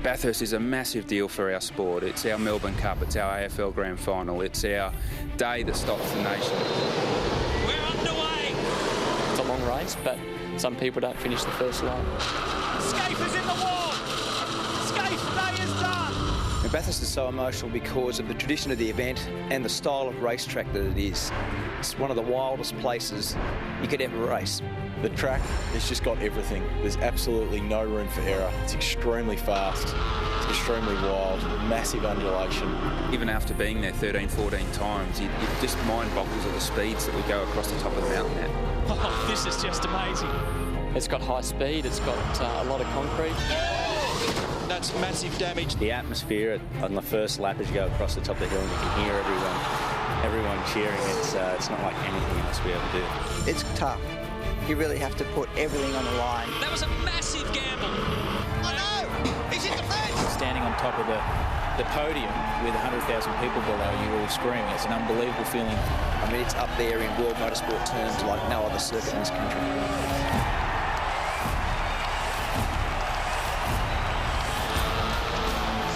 Bathurst is a massive deal for our sport. It's our Melbourne Cup, it's our AFL Grand Final, it's our day that stops the nation. We're underway! It's a long race, but some people don't finish the first line. Scaife is in the wall! Scaife, day is done! And Bathurst is so emotional because of the tradition of the event and the style of racetrack that it is. It's one of the wildest places you could ever race. The track has just got everything. There's absolutely no room for error. It's extremely fast, it's extremely wild, massive undulation. Even after being there 13, 14 times, it just mind boggles at the speeds that we go across the top of the mountain at. Oh, this is just amazing. It's got high speed, it's got a lot of concrete. That's massive damage. The atmosphere on the first lap as you go across the top of the hill and you can hear everyone cheering. It's not like anything else we ever do. It's tough. You really have to put everything on the line. That was a massive gamble. Oh no! He's hit the fence! Standing on top of the podium with 100,000 people below you all screaming. It's an unbelievable feeling. I mean, it's up there in world motorsport terms like no other circuit in this country.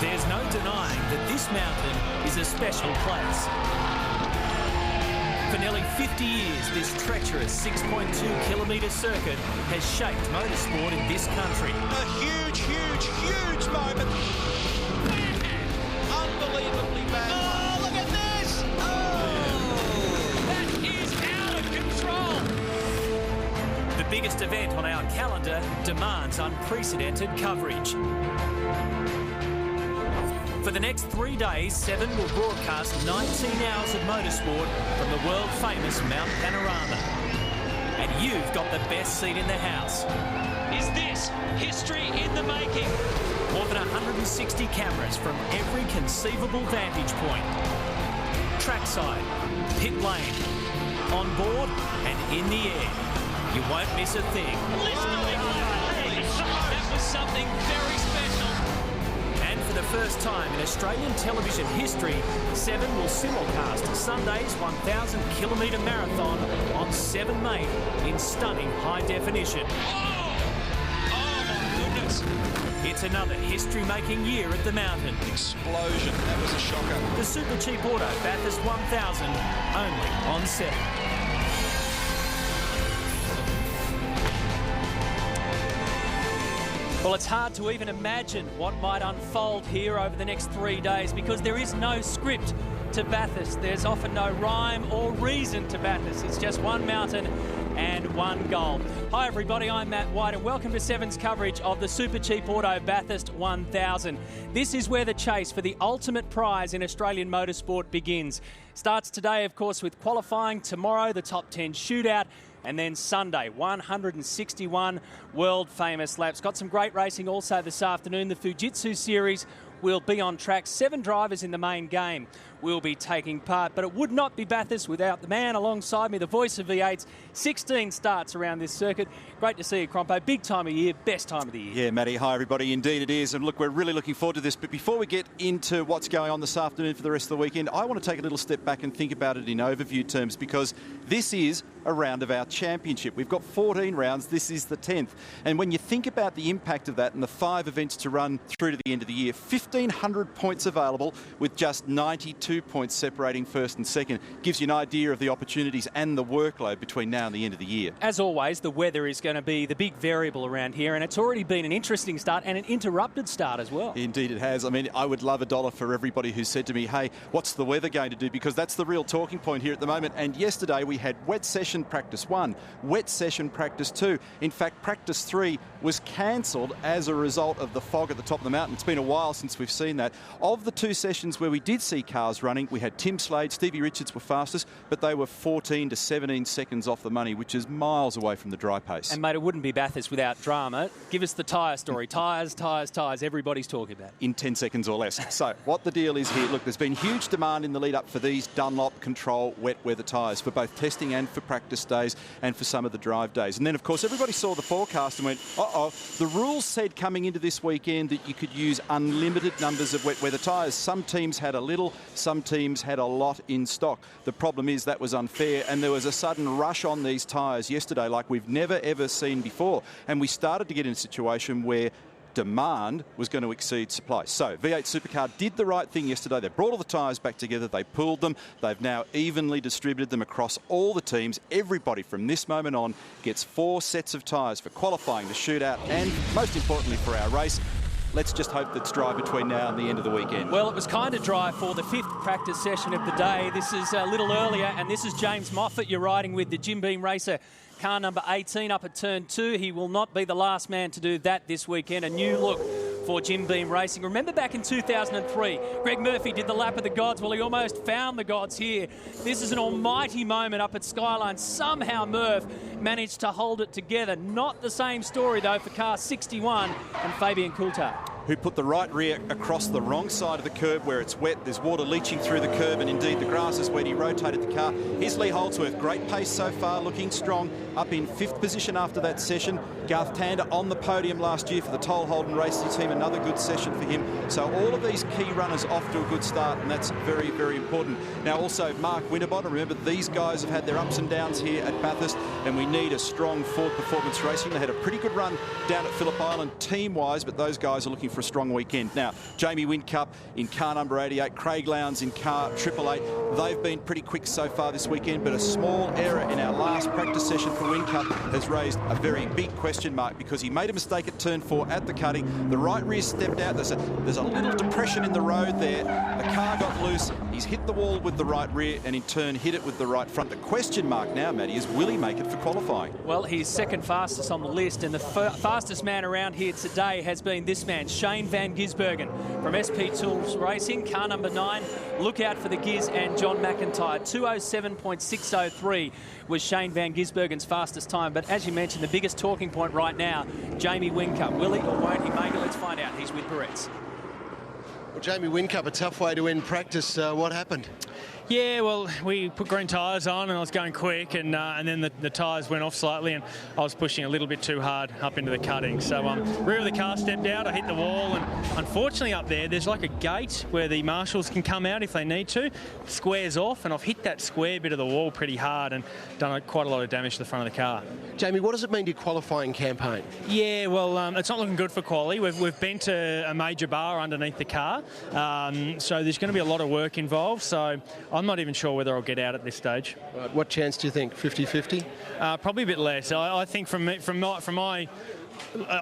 There's no denying that this mountain is a special place. For nearly 50 years, this treacherous 6.2-kilometre circuit has shaped motorsport in this country. A huge, huge, huge moment. Unbelievably bad. Oh, look at this! Oh! That is out of control! The biggest event on our calendar demands unprecedented coverage. For the next 3 days, Seven will broadcast 19 hours of motorsport from the world-famous Mount Panorama. And you've got the best seat in the house. Is this history in the making? More than 160 cameras from every conceivable vantage point. Trackside, pit lane, on board and in the air. You won't miss a thing. That was something very special. And for the first time in Australian television history, Seven will simulcast Sunday's 1,000-kilometre marathon on 7 May in stunning high definition. Oh my goodness. It's another history-making year at the mountain. Explosion. That was a shocker. The Super Cheap Auto Bathurst 1000, only on 7. Well, it's hard to even imagine what might unfold here over the next 3 days because there is no script to Bathurst. There's often no rhyme or reason to Bathurst. It's just one mountain and one goal. Hi everybody, I'm Matt White and welcome to Seven's coverage of the Super Cheap Auto Bathurst 1000. This is where the chase for the ultimate prize in Australian motorsport begins. Starts today, of course, with qualifying. Tomorrow, the top 10 shootout. And then Sunday, 161 world-famous laps. Got some great racing also this afternoon. The Fujitsu series will be on track. 7 drivers in the main game will be taking part. But it would not be Bathurst without the man alongside me, the voice of V8's. 16 starts around this circuit. Great to see you, Crompo. Big time of year, best time of the year. Yeah, Matty. Hi, everybody. Indeed it is. And look, we're really looking forward to this. But before we get into what's going on this afternoon for the rest of the weekend, I want to take a little step back and think about it in overview terms because this is a round of our championship. We've got 14 rounds. This is the 10th. And when you think about the impact of that and the 5 events to run through to the end of the year, 1,500 points available with just 92 points separating first and second gives you an idea of the opportunities and the workload between now and the end of the year. As always, the weather is going to be the big variable around here, and it's already been an interesting start and an interrupted start as well. Indeed it has. I mean, I would love $1 for everybody who said to me, hey, what's the weather going to do? Because that's the real talking point here at the moment. And yesterday we had wet session practice 1, wet session practice 2. In fact, practice 3 was cancelled as a result of the fog at the top of the mountain. It's been a while since we've seen that. Of the 2 sessions where we did see cars running, we had Tim Slade, Stevie Richards were fastest, but they were 14 to 17 seconds off the money, which is miles away from the dry pace. And mate, it wouldn't be Bathurst without drama. Give us the tyre story. Tyres, tyres, tyres. Everybody's talking about it. In 10 seconds or less. So what the deal is here, look, there's been huge demand in the lead up for these Dunlop Control wet weather tyres for both testing and for practice days and for some of the drive days. And then, of course, everybody saw the forecast and went, uh-oh, the rules said coming into this weekend that you could use unlimited numbers of wet weather tyres. Some teams had a little, some teams had a lot in stock. The problem is that was unfair, and there was a sudden rush on these tyres yesterday like we've never, ever seen before. And we started to get in a situation where demand was going to exceed supply. So V8 Supercar did the right thing yesterday. They brought all the tyres back together. They pooled them. They've now evenly distributed them across all the teams. Everybody from this moment on gets 4 sets of tyres for qualifying, the shootout, and most importantly for our race. Let's just hope that's dry between now and the end of the weekend. Well, it was kind of dry for the 5th practice session of the day. This is a little earlier, and this is James Moffat. You're riding with the Jim Beam Racer car number 18 up at turn 2. He will not be the last man to do that this weekend. A new look for Jim Beam Racing. Remember back in 2003, Greg Murphy did the lap of the gods. Well, he almost found the gods here. This is an almighty moment up at Skyline. Somehow Murph managed to hold it together. Not the same story, though, for car 61 and Fabian Coulthard, who put the right rear across the wrong side of the curb where it's wet. There's water leaching through the curb, and indeed the grass is wet. He rotated the car. Here's Lee Holdsworth. Great pace so far, looking strong. Up in 5th position after that session. Garth Tander on the podium last year for the Toll Holden Racing team. Another good session for him. So all of these key runners off to a good start, and that's very, very important. Now also Mark Winterbottom. Remember, these guys have had their ups and downs here at Bathurst, and we need a strong Ford Performance Racing. They had a pretty good run down at Phillip Island team-wise, but those guys are looking for a strong weekend. Now, Jamie Whincup in car number 88, Craig Lowndes in car 888. They've been pretty quick so far this weekend, but a small error in our last practice session for Whincup has raised a very big question mark because he made a mistake at turn 4 at the cutting. The right rear stepped out. There's a little depression in the road there. The car got loose. He's hit the wall with the right rear and in turn hit it with the right front. The question mark now, Matty, is will he make it for qualifying? Well, he's second fastest on the list, and the fastest man around here today has been this man, Shane Van Gisbergen from SP Tools Racing, car number 9. Look out for the Giz and John McIntyre. 2:07.603 was Shane Van Gisbergen's fastest time. But as you mentioned, the biggest talking point right now, Jamie Whincup. Will he or won't he make it? Let's find out. He's with Barrett's. Well, Jamie Whincup, a tough way to end practice. What happened? Yeah, well, we put green tyres on and I was going quick, and then the tyres went off slightly and I was pushing a little bit too hard up into the cutting. So rear of the car stepped out, I hit the wall, and unfortunately up there's like a gate where the marshals can come out if they need to. Squares off, and I've hit that square bit of the wall pretty hard and done quite a lot of damage to the front of the car. Jamie, what does it mean to your qualifying campaign? Yeah, well, it's not looking good for quali. We've bent a major bar underneath the car, so there's going to be a lot of work involved. So I'm not even sure whether I'll get out at this stage. Right, what chance do you think? 50-50? Probably a bit less. I think from my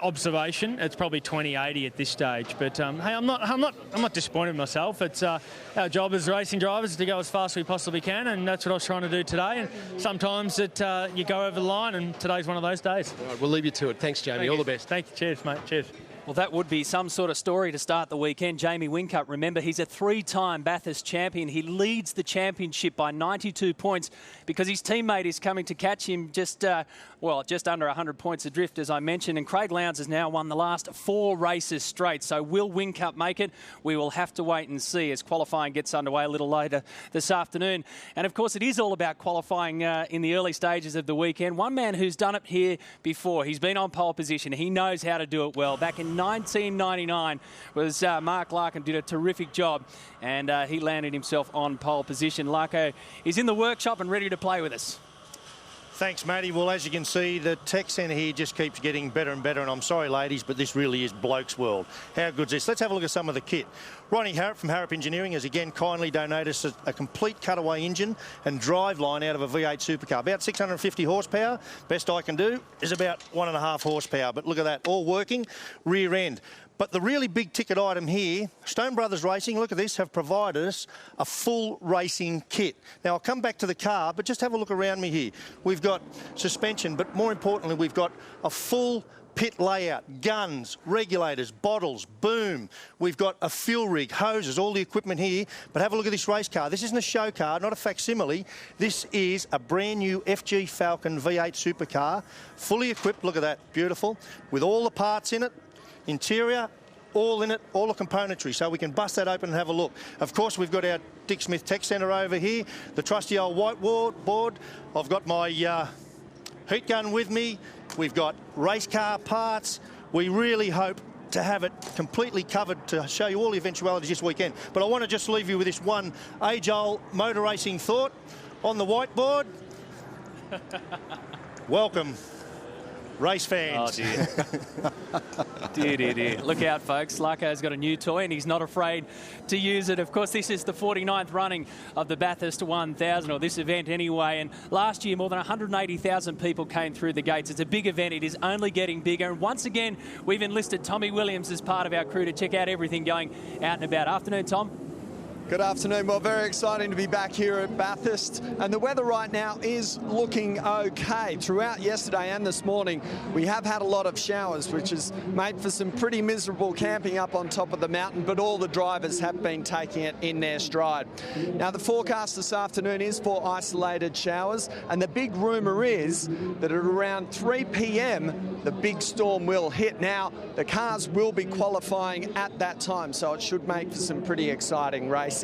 observation, it's probably 20-80 at this stage. But hey, I'm not disappointed with myself. It's our job as racing drivers to go as fast as we possibly can, and that's what I was trying to do today. And sometimes you go over the line, and today's one of those days. Right, we'll leave you to it. Thanks, Jamie. All the best. Thank you. Cheers, mate. Cheers. Well, that would be some sort of story to start the weekend. Jamie Whincup, remember, he's a 3-time Bathurst champion. He leads the championship by 92 points because his teammate is coming to catch him just under 100 points adrift, as I mentioned. And Craig Lowndes has now won the last 4 races straight. So will Whincup make it? We will have to wait and see as qualifying gets underway a little later this afternoon. And, of course, it is all about qualifying in the early stages of the weekend. One man who's done it here before. He's been on pole position. He knows how to do it well. Back in 1999 was Mark Larkin, did a terrific job, and he landed himself on pole position. Larko is in the workshop and ready to play with us. Thanks, Matty. Well, as you can see, the tech centre here just keeps getting better and better, and I'm sorry, ladies, but this really is bloke's world. How good's this? Let's have a look at some of the kit. Ronnie Harrop from Harrop Engineering has again kindly donated us a complete cutaway engine and drive line out of a V8 Supercar. About 650 horsepower. Best I can do is about 1.5 horsepower, but look at that, all working, rear end. But the really big ticket item here, Stone Brothers Racing, look at this, have provided us a full racing kit. Now, I'll come back to the car, but just have a look around me here. We've got suspension, but more importantly, we've got a full pit layout, guns, regulators, bottles, boom. We've got a fuel rig, hoses, all the equipment here. But have a look at this race car. This isn't a show car, not a facsimile. This is a brand new FG Falcon V8 Supercar, fully equipped, look at that, beautiful, with all the parts in it. Interior, all in it, all the componentry, so we can bust that open and have a look. Of course, we've got our Dick Smith Tech Centre over here, the trusty old whiteboard. I've got my heat gun with me. We've got race car parts. We really hope to have it completely covered to show you all the eventualities this weekend. But I want to just leave you with this one age-old motor racing thought on the whiteboard. Welcome Race fans. Oh, dear. dear. Look out, folks. Larko's got a new toy and he's not afraid to use it. Of course, this is the 49th running of the Bathurst 1000, or this event anyway. And last year, more than 180,000 people came through the gates. It's a big event. It is only getting bigger. And once again, we've enlisted Tommy Williams as part of our crew to check out everything going out and about. Afternoon, Tom. Good afternoon. Well, very exciting to be back here at Bathurst, and the weather right now is looking okay. Throughout yesterday and this morning, we have had a lot of showers, which has made for some pretty miserable camping up on top of the mountain, but all the drivers have been taking it in their stride. Now, the forecast this afternoon is for isolated showers, and the big rumour is that at around 3 p.m, the big storm will hit. Now, the cars will be qualifying at that time, so it should make for some pretty exciting racing.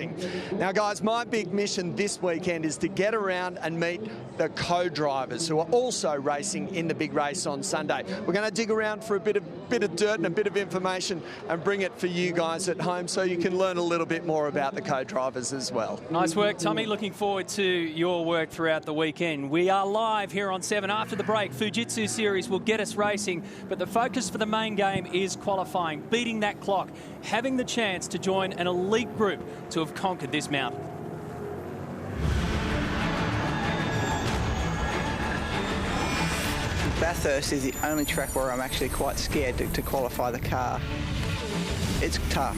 Now, guys, my big mission this weekend is to get around and meet the co-drivers who are also racing in the big race on Sunday. We're going to dig around for a bit of dirt and a bit of information and bring it for you guys at home so you can learn a little bit more about the co-drivers as well. Nice work, Tommy. Looking forward to your work throughout the weekend. We are live here on 7 after the break. Fujitsu Series will get us racing, but the focus for the main game is qualifying, beating that clock, having the chance to join an elite group to have conquered this mountain. Bathurst is the only track where I'm actually quite scared to qualify the car. It's tough.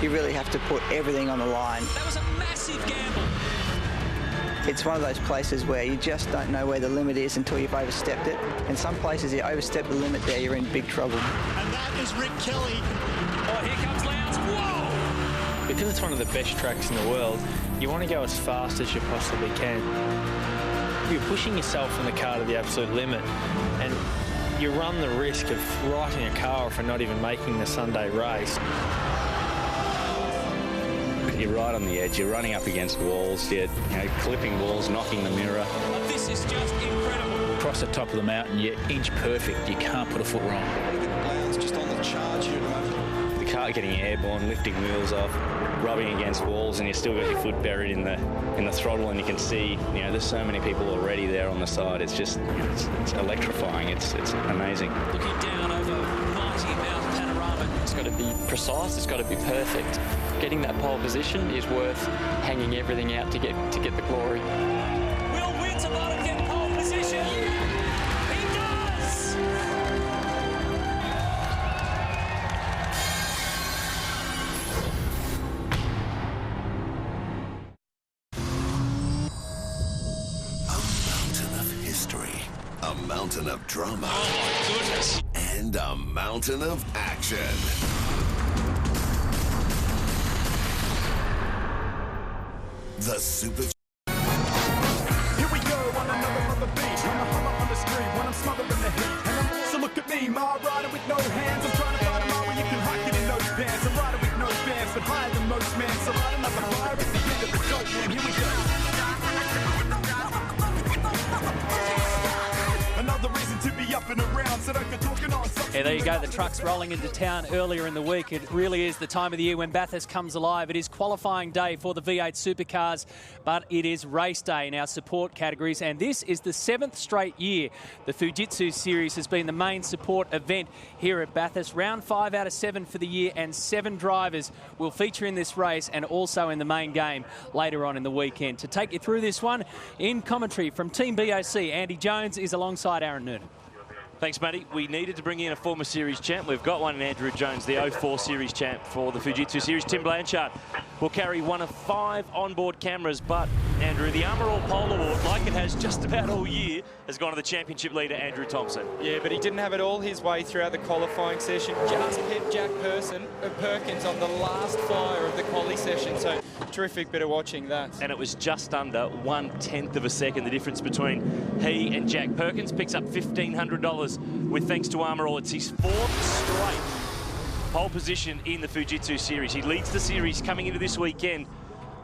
You really have to put everything on the line. That was a massive gamble. It's one of those places where you just don't know where the limit is until you've overstepped it. And some places you overstep the limit there, you're in big trouble. And that is Rick Kelly. Oh, here comes Lowndes. Whoa! Because it's one of the best tracks in the world, you want to go as fast as you possibly can. You're pushing yourself in the car to the absolute limit, and you run the risk of writing a car off and not even making the Sunday race. You're right on the edge. You're running up against walls. You're clipping walls, knocking the mirror. This is just incredible. Across the top of the mountain, you're inch perfect. You can't put a foot wrong. Lowndes just on the charge here at the moment. The car getting airborne, lifting wheels off, rubbing against walls, and you still got your foot buried in the throttle, and you can see, there's so many people already there on the side. It's just, it's electrifying. It's amazing. Looking down over mighty mountain panorama. It's got to be precise. It's got to be perfect. Getting that pole position is worth hanging everything out to get the glory. Will Winterbottom get pole position? He does! A mountain of drama. Oh my goodness. And a mountain of action. The Super... Here we go on another mother beat. When I hum up on the street, when I'm smothering the heat. So look at me, ma, riding with no hands. I'm trying to find a mile where you can hike it in those pants. I'm riding with no bands, but higher than most men. So riding up the fire at the end of the dope, man. Here we go. Another reason to be up and around, so I can talking on something. Yeah, there you go. The trucks rolling into town earlier in the week. It really is the time of the year when Bathurst comes alive. It is qualifying day for the V8 Supercars, but it is race day in our support categories, and this is the 7th straight year the Fujitsu Series has been the main support event here at Bathurst. Round 5 out of 7 for the year, and 7 drivers will feature in this race and also in the main game later on in the weekend. To take you through this one, in commentary from Team BOC, Andy Jones is alongside Aaron Noonan. Thanks, Matty. We needed to bring in a former series champ. We've got one in Andrew Jones, the 04 series champ for the Fujitsu series. Tim Blanchard will carry one of 5 onboard cameras, but Andrew, the Armour All Pole Award, like it has just about all year, has gone to the championship leader, Andrew Thompson. Yeah, but he didn't have it all his way throughout the qualifying session. Just hit Jack Perkins on the last flyer of the quali session, so terrific bit of watching that. And it was just under 1/10 of a second, the difference between he and Jack Perkins. Picks up $1,500 with thanks to Armour All. It's his 4th straight pole position in the Fujitsu series. He leads the series coming into this weekend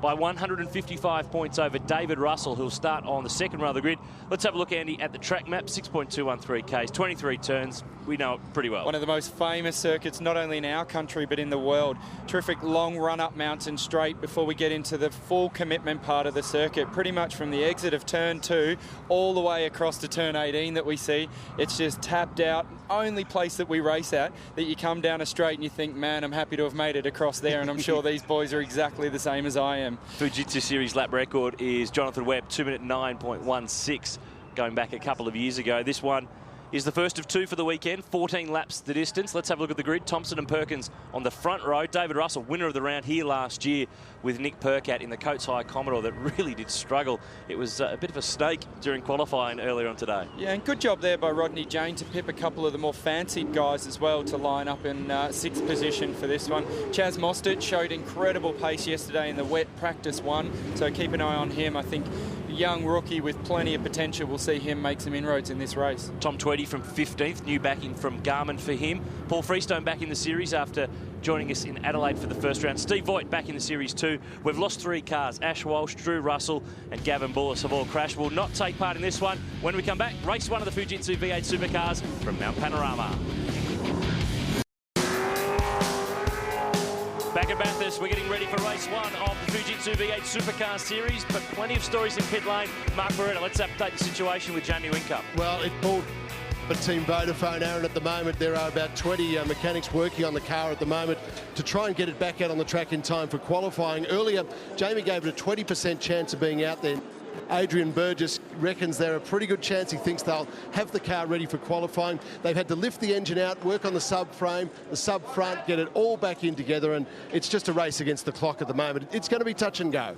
by 155 points over David Russell, who'll start on the second row of the grid. Let's have a look, Andy, at the track map. 6.213 Ks, 23 turns. We know it pretty well. One of the most famous circuits, not only in our country, but in the world. Terrific long run up mountain straight before we get into the full commitment part of the circuit. Pretty much from the exit of turn 2 all the way across to turn 18 that we see. It's just tapped out. Only place that we race at that you come down a straight and you think, man, I'm happy to have made it across there, and I'm sure these boys are exactly the same as I am. Fujitsu Series lap record is Jonathan Webb, 2 minute 9.16, going back a couple of years ago. This one is the first of 2 for the weekend, 14 laps the distance. Let's have a look at the grid. Thompson and Perkins on the front row. David Russell, winner of the round here last year with Nick Percat in the Coates High Commodore that really did struggle. It was a bit of a snake during qualifying earlier on today. Yeah, and good job there by Rodney Jane to pip a couple of the more fancied guys as well to line up in 6th position for this one. Chaz Mostert showed incredible pace yesterday in the wet practice 1, so keep an eye on him. I think young rookie with plenty of potential. We'll see him make some inroads in this race. Tom Tweedy from 15th, new backing from Garmin for him. Paul Freestone back in the series after joining us in Adelaide for the first round. Steve Voigt back in the series too. We've lost 3 cars. Ash Walsh, Drew Russell and Gavin Bullis have all crashed. Will not take part in this one. When we come back, race 1 of the Fujitsu V8 Supercars from Mount Panorama. Back at Bathurst, we're getting ready for race 1 of the Fujitsu V8 Supercars series, but plenty of stories in pit lane. Mark Beretta, let's update the situation with Jamie Whincup. Well, it pulled for Team Vodafone, Aaron, at the moment. There are about 20 mechanics working on the car at the moment to try and get it back out on the track in time for qualifying. Earlier, Jamie gave it a 20% chance of being out there. Adrian Burgess reckons they're a pretty good chance. He thinks they'll have the car ready for qualifying. They've had to lift the engine out, work on the subframe, the sub-front, get it all back in together, and it's just a race against the clock at the moment. It's going to be touch and go.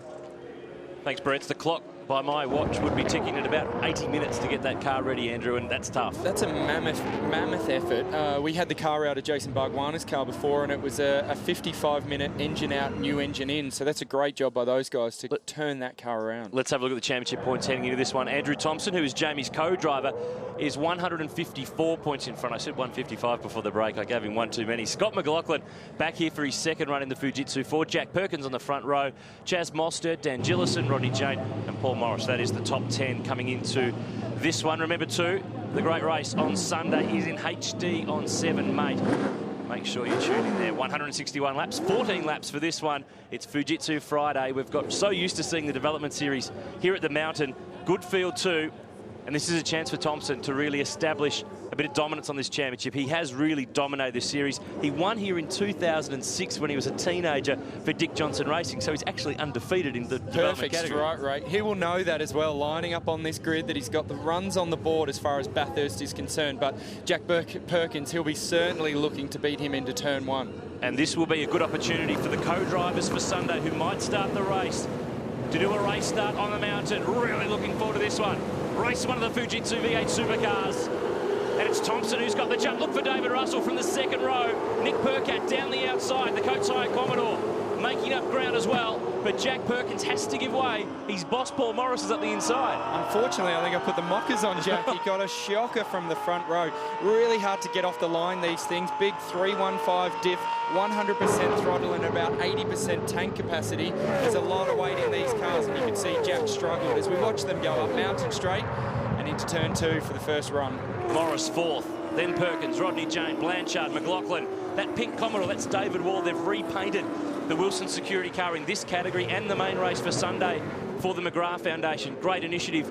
Thanks, Brett. The clock, by my watch, would be ticking at about 80 minutes to get that car ready, Andrew, and that's tough. That's a mammoth effort. We had the car out of Jason Bargwanna's car before, and it was a 55-minute engine out, new engine in. So that's a great job by those guys to turn that car around. Let's have a look at the championship points heading into this one. Andrew Thompson, who is Jamie's co-driver, is 154 points in front. I said 155 before the break. I gave him one too many. Scott McLaughlin back here for his second run in the Fujitsu Ford. Jack Perkins on the front row. Chaz Mostert, Dan Gillison, Rodney Jane and Paul Morris. That is the top 10 coming into this one. Remember too, the great race on Sunday is in HD on 7, mate. Make sure you tune in there. 161 laps, 14 laps for this one. It's Fujitsu Friday. We've got so used to seeing the development series here at the mountain. Good field too. And this is a chance for Thompson to really establish a bit of dominance on this championship. He has really dominated this series. He won here in 2006 when he was a teenager for Dick Johnson Racing, so he's actually undefeated in the development category. Perfect, right. He will know that as well, lining up on this grid, that he's got the runs on the board as far as Bathurst is concerned. But Jack Perkins, he'll be certainly looking to beat him into turn 1. And this will be a good opportunity for the co-drivers for Sunday who might start the race to do a race start on the mountain. Really looking forward to this one. Race 1 of the Fujitsu V8 Supercars. And it's Thompson who's got the jump. Look for David Russell from the second row. Nick Percat down the outside. The Coates High Commodore making up ground as well. But Jack Perkins has to give way. His boss, Paul Morris, is up the inside. Unfortunately, I think I put the mockers on Jack. He got a shocker from the front row. Really hard to get off the line, these things. Big 315 diff, 100% throttle and about 80% tank capacity. There's a lot of weight in these cars, and you can see Jack struggled as we watch them go up Mountain Straight and into turn 2 for the first run. Morris 4th, then Perkins, Rodney Jane, Blanchard, McLaughlin. That pink Commodore, that's David Wall. They've repainted the Wilson security car in this category and the main race for Sunday for the McGrath Foundation. Great initiative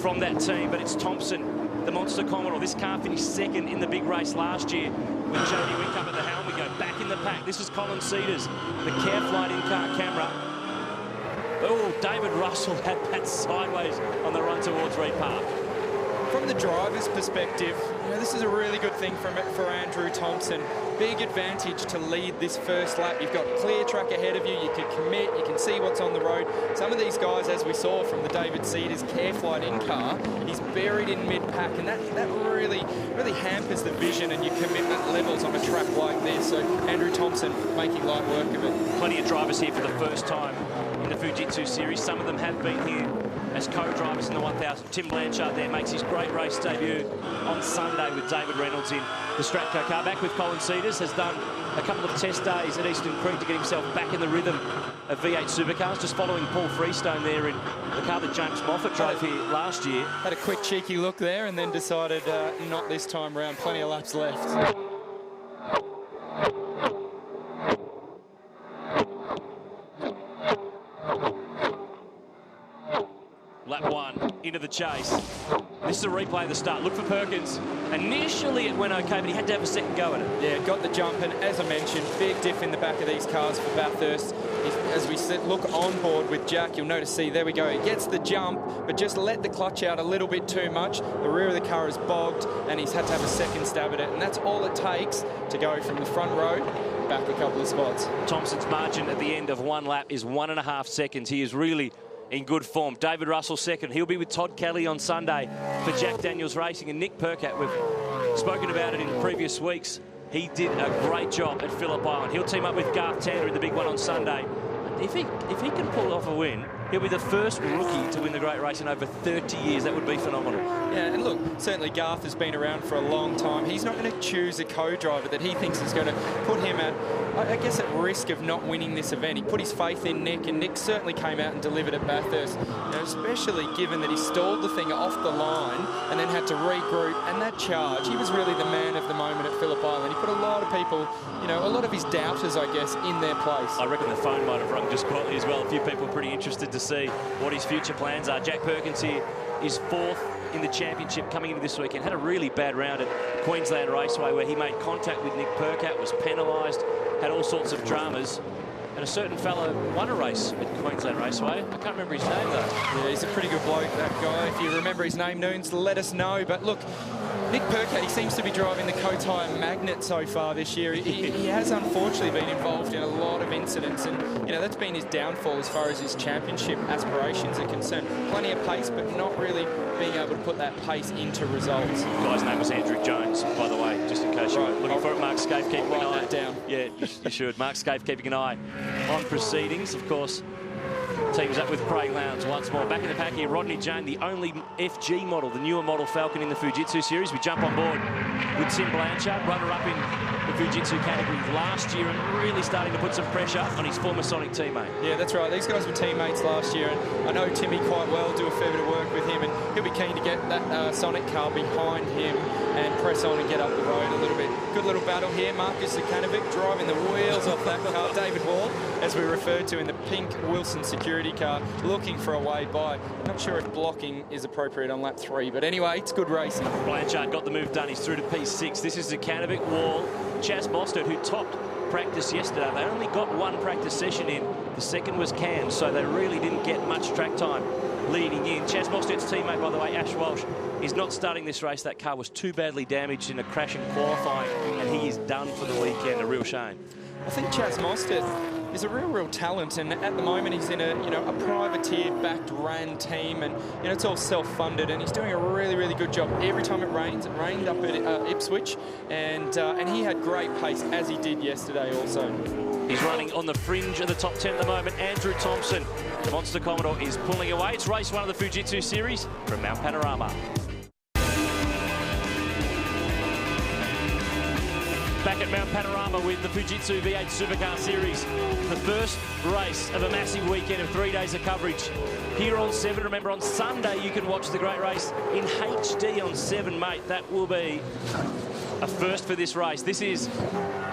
from that team, but it's Thompson, the Monster Commodore. This car finished second in the big race last year when Jamie Whincup at the helm. We go back in the pack. This is Colin Cedars, the Careflight in-car camera. Oh, David Russell had that sideways on the run towards Reed Park. From the driver's perspective, this is a really good thing for Andrew Thompson. Big advantage to lead this first lap. You've got clear track ahead of you. You can commit. You can see what's on the road. Some of these guys, as we saw from the David Cedars Careflight in-car, he's buried in mid-pack, and that really hampers the vision and your commitment levels on a track like this. So Andrew Thompson making light work of it. Plenty of drivers here for the first time in the Fujitsu series. Some of them have been here as co-drivers in the 1000. Tim Blanchard there makes his great race debut on Sunday with David Reynolds in the Stratco car. Back with Colin Cedars, has done a couple of test days at Eastern Creek to get himself back in the rhythm of V8 Supercars, just following Paul Freestone there in the car that James Moffat drove here last year. Had a quick cheeky look there and then decided not this time round. Plenty of laps left. Lap 1 into the chase. This is a replay of the start. Look for Perkins. Initially it went okay, but he had to have a second go at it. Yeah, got the jump, and as I mentioned, big diff in the back of these cars for Bathurst. As we look on board with Jack, you'll notice, see, there we go. He gets the jump, but just let the clutch out a little bit too much. The rear of the car is bogged, and he's had to have a second stab at it, and that's all it takes to go from the front row back a couple of spots. Thompson's margin at the end of one lap is 1.5 seconds. He is really in good form. David Russell second. He'll be with Todd Kelly on Sunday for Jack Daniels Racing. And Nick Percat, we've spoken about it in previous weeks. He did a great job at Phillip Island. He'll team up with Garth Tander in the big one on Sunday. If he can pull off a win, he'll be the first rookie to win the great race in over 30 years. That would be phenomenal. Yeah, and look, certainly Garth has been around for a long time. He's not going to choose a co-driver that he thinks is going to put him at, I guess, at risk of not winning this event. He put his faith in Nick, and Nick certainly came out and delivered at Bathurst, especially given that he stalled the thing off the line and then had to regroup, and that charge, he was really the man of the moment at Phillip Island. He put a lot of people, a lot of his doubters, I guess, in their place. I reckon the phone might have rung just quietly as well. A few people are pretty interested to see what his future plans are. Jack Perkins here is 4th in the championship coming into this weekend. Had a really bad round at Queensland Raceway where he made contact with Nick Percat, was penalised, had all sorts of dramas. And a certain fellow won a race at Queensland Raceway. I can't remember his name, though. Yeah, he's a pretty good bloke, that guy. If you remember his name, Noons, let us know. But look, Nick Percat, he seems to be driving the co-tyre magnet so far this year. He has unfortunately been involved in a lot of incidents, and that's been his downfall as far as his championship aspirations are concerned. Plenty of pace, but not really being able to put that pace into results. The guy's name was Andrew Jones, by the way, just in case you're looking for it. Mark Scaife keeping an eye. Write that down. Yeah, you should. Mark Scaife keeping an eye on proceedings, of course. Teams up with Craig Lowndes once more. Back in the pack here, Rodney Jane, the only FG model, the newer model Falcon in the Fujitsu series. We jump on board with Tim Blanchard, runner-up in the Fujitsu category last year, and really starting to put some pressure on his former Sonic teammate. Yeah, that's right. These guys were teammates last year, and I know Timmy quite well, do a fair bit of work with him, and he'll be keen to get that Sonic car behind him and press on and get up the road a little bit. Good little battle here. Marcus Zukanovic driving the wheels off that car. David Wall, as we referred to in the pink Wilson security car, looking for a way by. Not sure if blocking is appropriate on lap 3, but anyway, it's good racing. Blanchard got the move done. He's through to P6. This is Zukanovic, Wall, Chaz Mostert, who topped practice yesterday. They only got one practice session in. The second was Cam, so they really didn't get much track time leading in. Chaz Mostert's teammate, by the way, Ash Walsh, is not starting this race. That car was too badly damaged in a crash in qualifying, and he is done for the weekend. A real shame. I think Chaz Mostert is a real talent, and at the moment he's in a privateer-backed ran team, and it's all self-funded, and he's doing a really good job. Every time it rains, it rained up at Ipswich, and he had great pace as he did yesterday also. He's running on the fringe of the top 10 at the moment. Andrew Thompson, the Monster Commodore, is pulling away. It's race 1 of the Fujitsu series from Mount Panorama. Back at Mount Panorama with the Fujitsu V8 Supercar Series. The first race of a massive weekend of 3 days of coverage here on 7. Remember, on Sunday you can watch the great race in HD on 7, mate. That will be a first for this race. This is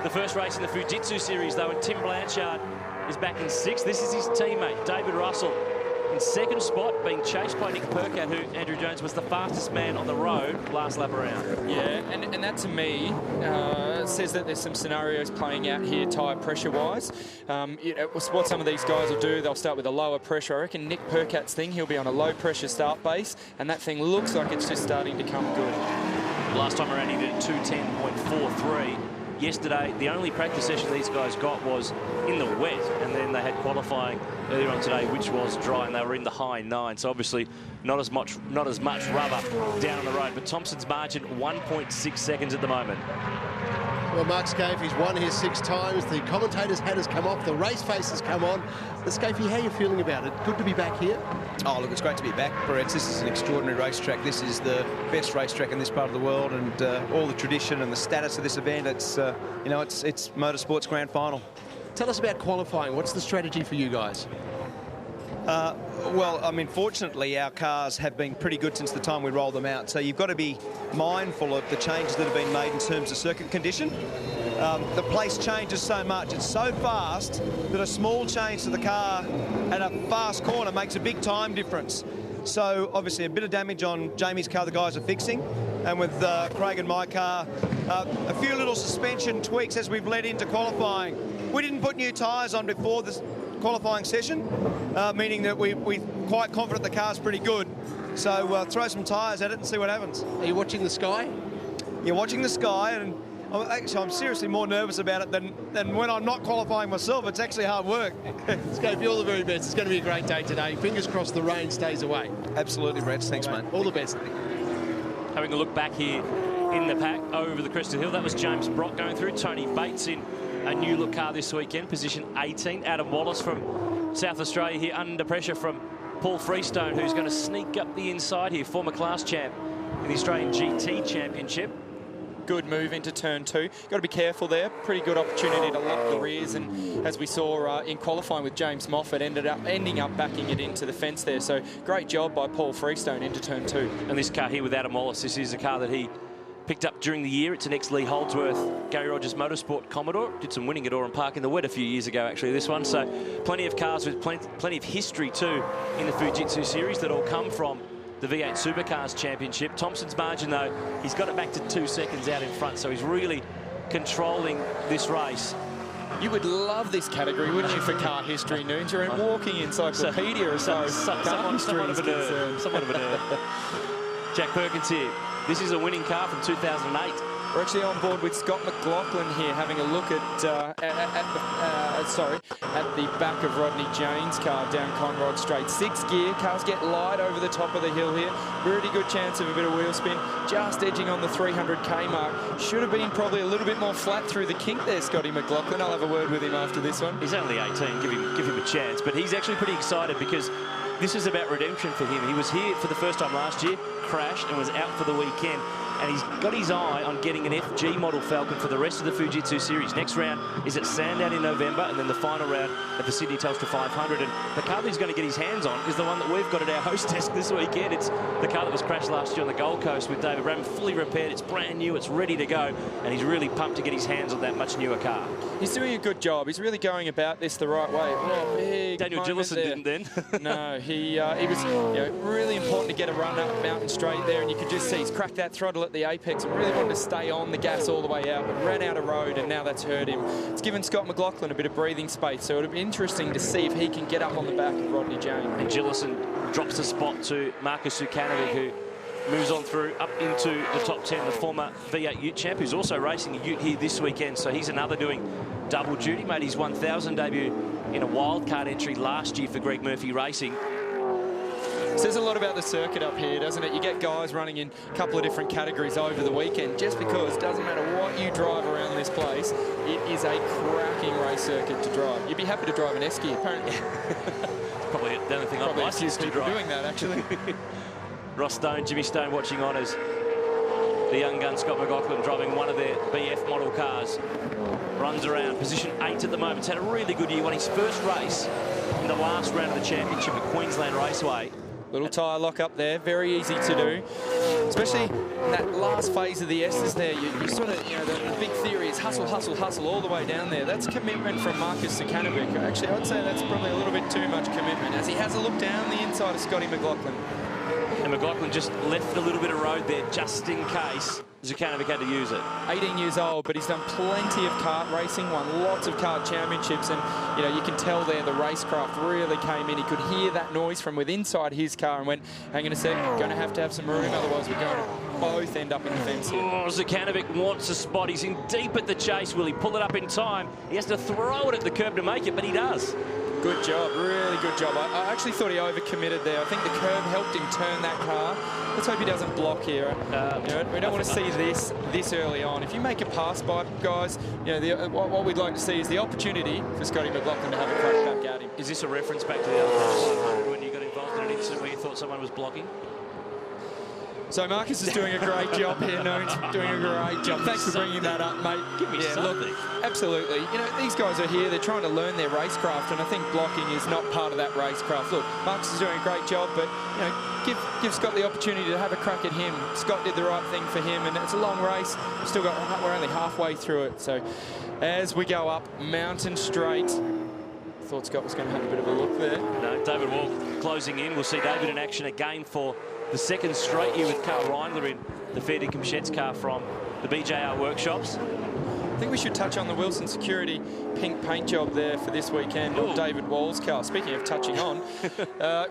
the first race in the Fujitsu Series, though, and Tim Blanchard is back in 6th. This is his teammate, David Russell, in 2nd spot, being chased by Nick Percat, who, Andrew Jones, was the fastest man on the road last lap around. Yeah, and that to me says that there's some scenarios playing out here tyre pressure-wise. What some of these guys will do, they'll start with a lower pressure. I reckon Nick Percat's thing, he'll be on a low-pressure start base, and that thing looks like it's just starting to come good. Last time around he did 2:10.43. Yesterday, the only practice session these guys got was in the wet, and then they had qualifying earlier on today, which was dry, and they were in the high 9. So obviously not as much rubber down on the road. But Thompson's margin 1.6 seconds at the moment. Well, Mark Scafie's won here 6 times. The commentator's hat has come off. The race face has come on. But Scafie, how are you feeling about it? Good to be back here? Oh, look, it's great to be back, Brett. This is an extraordinary racetrack. This is the best racetrack in this part of the world, and all the tradition and the status of this event. It's, you know, it's motorsport's grand final. Tell us about qualifying. What's the strategy for you guys? Well, I mean, fortunately, our cars have been pretty good since the time we rolled them out. So you've got to be mindful of the changes that have been made in terms of circuit condition. The place changes so much. It's so fast that a small change to the car at a fast corner makes a big time difference. So obviously a bit of damage on Jamie's car the guys are fixing. And with Craig and my car, a few little suspension tweaks as we've led into qualifying. We didn't put new tyres on before this qualifying session, meaning that we're quite confident the car's pretty good. So throw some tyres at it and see what happens. Are you watching the sky? You're watching the sky, and actually I'm seriously more nervous about it than when I'm not qualifying myself. It's actually hard work. Scafie, all the very best. It's going to be a great day today. Fingers crossed the rain stays away. Absolutely, Brett. Thanks, mate. All the best. Having a look back here in the pack over the crest of the hill, that was James Brock going through. Tony Bates in a new look car this weekend, position 18. Adam Wallace from South Australia here under pressure from Paul Freestone, who's going to sneak up the inside here, former class champ in the Australian GT Championship. Good move into turn 2. Got to be careful there. Pretty good opportunity to lock the rears, and as we saw in qualifying with James Moffat, ending up backing it into the fence there. So great job by Paul Freestone into turn 2. And this car here with Adam Wallace, this is a car that he picked up during the year. It's an ex-Lee Holdsworth Gary Rogers Motorsport Commodore. Did some winning at Oran Park in the wet a few years ago, actually, this one. So plenty of cars with plenty of history too in the Fujitsu series that all come from the V8 Supercars Championship. Thompson's margin, though, he's got it back to 2 seconds out in front, so he's really controlling this race. You would love this category, wouldn't you, for car history, Noons? You're a walking encyclopedia as far as car history is concerned. Somewhat of a nerd. Jack Perkins here. This is a winning car from 2008. We're actually on board with Scott McLaughlin here, having a look at the back of Rodney Jane's car down Conrod Straight. 6 gear, cars get light over the top of the hill here. Really good chance of a bit of wheel spin. Just edging on the 300k mark. Should have been probably a little bit more flat through the kink there, Scotty McLaughlin. I'll have a word with him after this one. He's only 18, give him a chance, but he's actually pretty excited because this is about redemption for him. He was here for the first time last year, crashed and was out for the weekend. And he's got his eye on getting an FG model Falcon for the rest of the Fujitsu series. Next round is at Sandown in November, and then the final round at the Sydney Telstra 500. And the car that he's going to get his hands on is the one that we've got at our host desk this weekend. It's the car that was crashed last year on the Gold Coast with David Ram, fully repaired. It's brand new, it's ready to go, and he's really pumped to get his hands on that much newer car. He's doing a good job. He's really going about this the right way. Oh, big Daniel Gillison didn't then. No, he was really important to get a run up Mountain Straight there, and you could just see he's cracked that throttle at the apex and really wanted to stay on the gas all the way out, but ran out of road, and now that's hurt him. It's given Scott McLaughlin a bit of breathing space, so it'll be interesting to see if he can get up on the back of Rodney Jane. And Gillison drops the spot to Marcus Sukanovic, who moves on through up into the top 10, the former V8 Ute champ, who's also racing a Ute here this weekend, so he's another doing double duty. Made his 1000 debut in a wildcard entry last year for Greg Murphy Racing. Says a lot about the circuit up here, doesn't it? You get guys running in a couple of different categories over the weekend, just because it doesn't matter what you drive around this place, it is a cracking race circuit to drive. You'd be happy to drive an Esky, apparently. Probably the only thing I'd like is to drive. Doing that, actually. Ross Stone, Jimmy Stone watching on as the young gun Scott McLaughlin driving one of their BF model cars. Runs around, position 8 at the moment. He's had a really good year. Won his first race in the last round of the championship at Queensland Raceway. Little tyre lock up there, very easy to do. Especially in that last phase of the S's there. You sort of, the big theory is hustle, hustle, hustle all the way down there. That's commitment from Marcus Sukanovic. Actually, I'd say that's probably a little bit too much commitment as he has a look down the inside of Scotty McLaughlin. And McLaughlin just left a little bit of road there just in case Sukanovic had to use it. 18 years old, but he's done plenty of kart racing, won lots of kart championships, and you can tell there the racecraft really came in. He could hear that noise from within inside his car and went, hang on a sec, going to have some room, otherwise we're going to both end up in the fence here. Oh, Sukanovic wants a spot. He's in deep at the chase. Will he pull it up in time? He has to throw it at the curb to make it, but he does. Good job, really good job. I actually thought he overcommitted there. I think the curb helped him turn that car. Let's hope he doesn't block here. We don't want to see this early on. If you make a pass by, guys, what we'd like to see is the opportunity for Scotty McLaughlin to have a crack back at him. Is this a reference back to the other when you got involved in an incident where you thought someone was blocking? So Marcus is doing a great job here, Noons. Doing a great job. Thanks for bringing that up, mate. Give me something. Look, absolutely. These guys are here. They're trying to learn their racecraft, and I think blocking is not part of that racecraft. Look, Marcus is doing a great job, but give Scott the opportunity to have a crack at him. Scott did the right thing for him, and it's a long race. We're only halfway through it. So as we go up Mountain Straight, thought Scott was going to have a bit of a look there. No, David Wall closing in. We'll see David in action again for the second straight year with Carl Reindler in the Fair Dinkum Sheds car from the BJR workshops. I think we should touch on the Wilson Security pink paint job there for this weekend on David Wall's car. Speaking of touching on,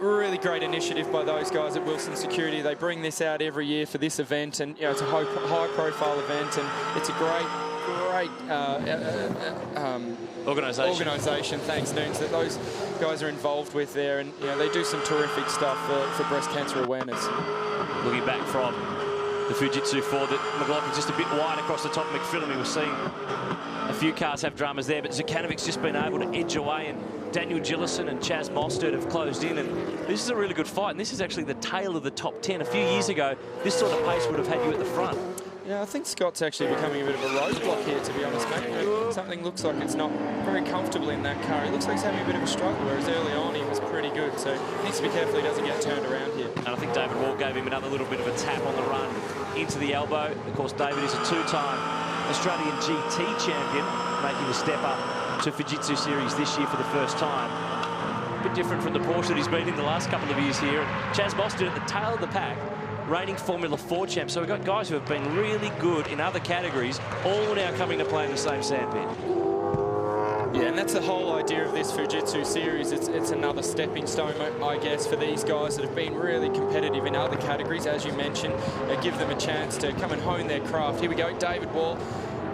really great initiative by those guys at Wilson Security. They bring this out every year for this event, and it's a high-profile event, and it's a great organisation, thanks, Noons, that those guys are involved with there, and they do some terrific stuff for breast cancer awareness. Looking back from the Fujitsu Ford, that McLaughlin's just a bit wide across the top of McPhillamy. We're seeing a few cars have dramas there, but Zukanovic's just been able to edge away, and Daniel Gillison and Chaz Mostert have closed in, and this is a really good fight, and this is actually the tail of the top 10. A few years ago, this sort of pace would have had you at the front. Yeah, I think Scott's actually becoming a bit of a roadblock here, to be honest, mate. Something looks like it's not very comfortable in that car. He looks like he's having a bit of a struggle, whereas early on he was pretty good. So he needs to be careful he doesn't get turned around here. And I think David Wall gave him another little bit of a tap on the run into the elbow. Of course, David is a two-time Australian GT champion, making the step up to Fujitsu Series this year for the first time. A bit different from the Porsche that he's been in the last couple of years here. And Chaz Mostert at the tail of the pack, reigning Formula 4 champ. So we've got guys who have been really good in other categories, all now coming to play in the same sandpit. Yeah, and that's the whole idea of this Fujitsu series. It's another stepping stone, I guess, for these guys that have been really competitive in other categories, as you mentioned. Give them a chance to come and hone their craft. Here we go, David Wall.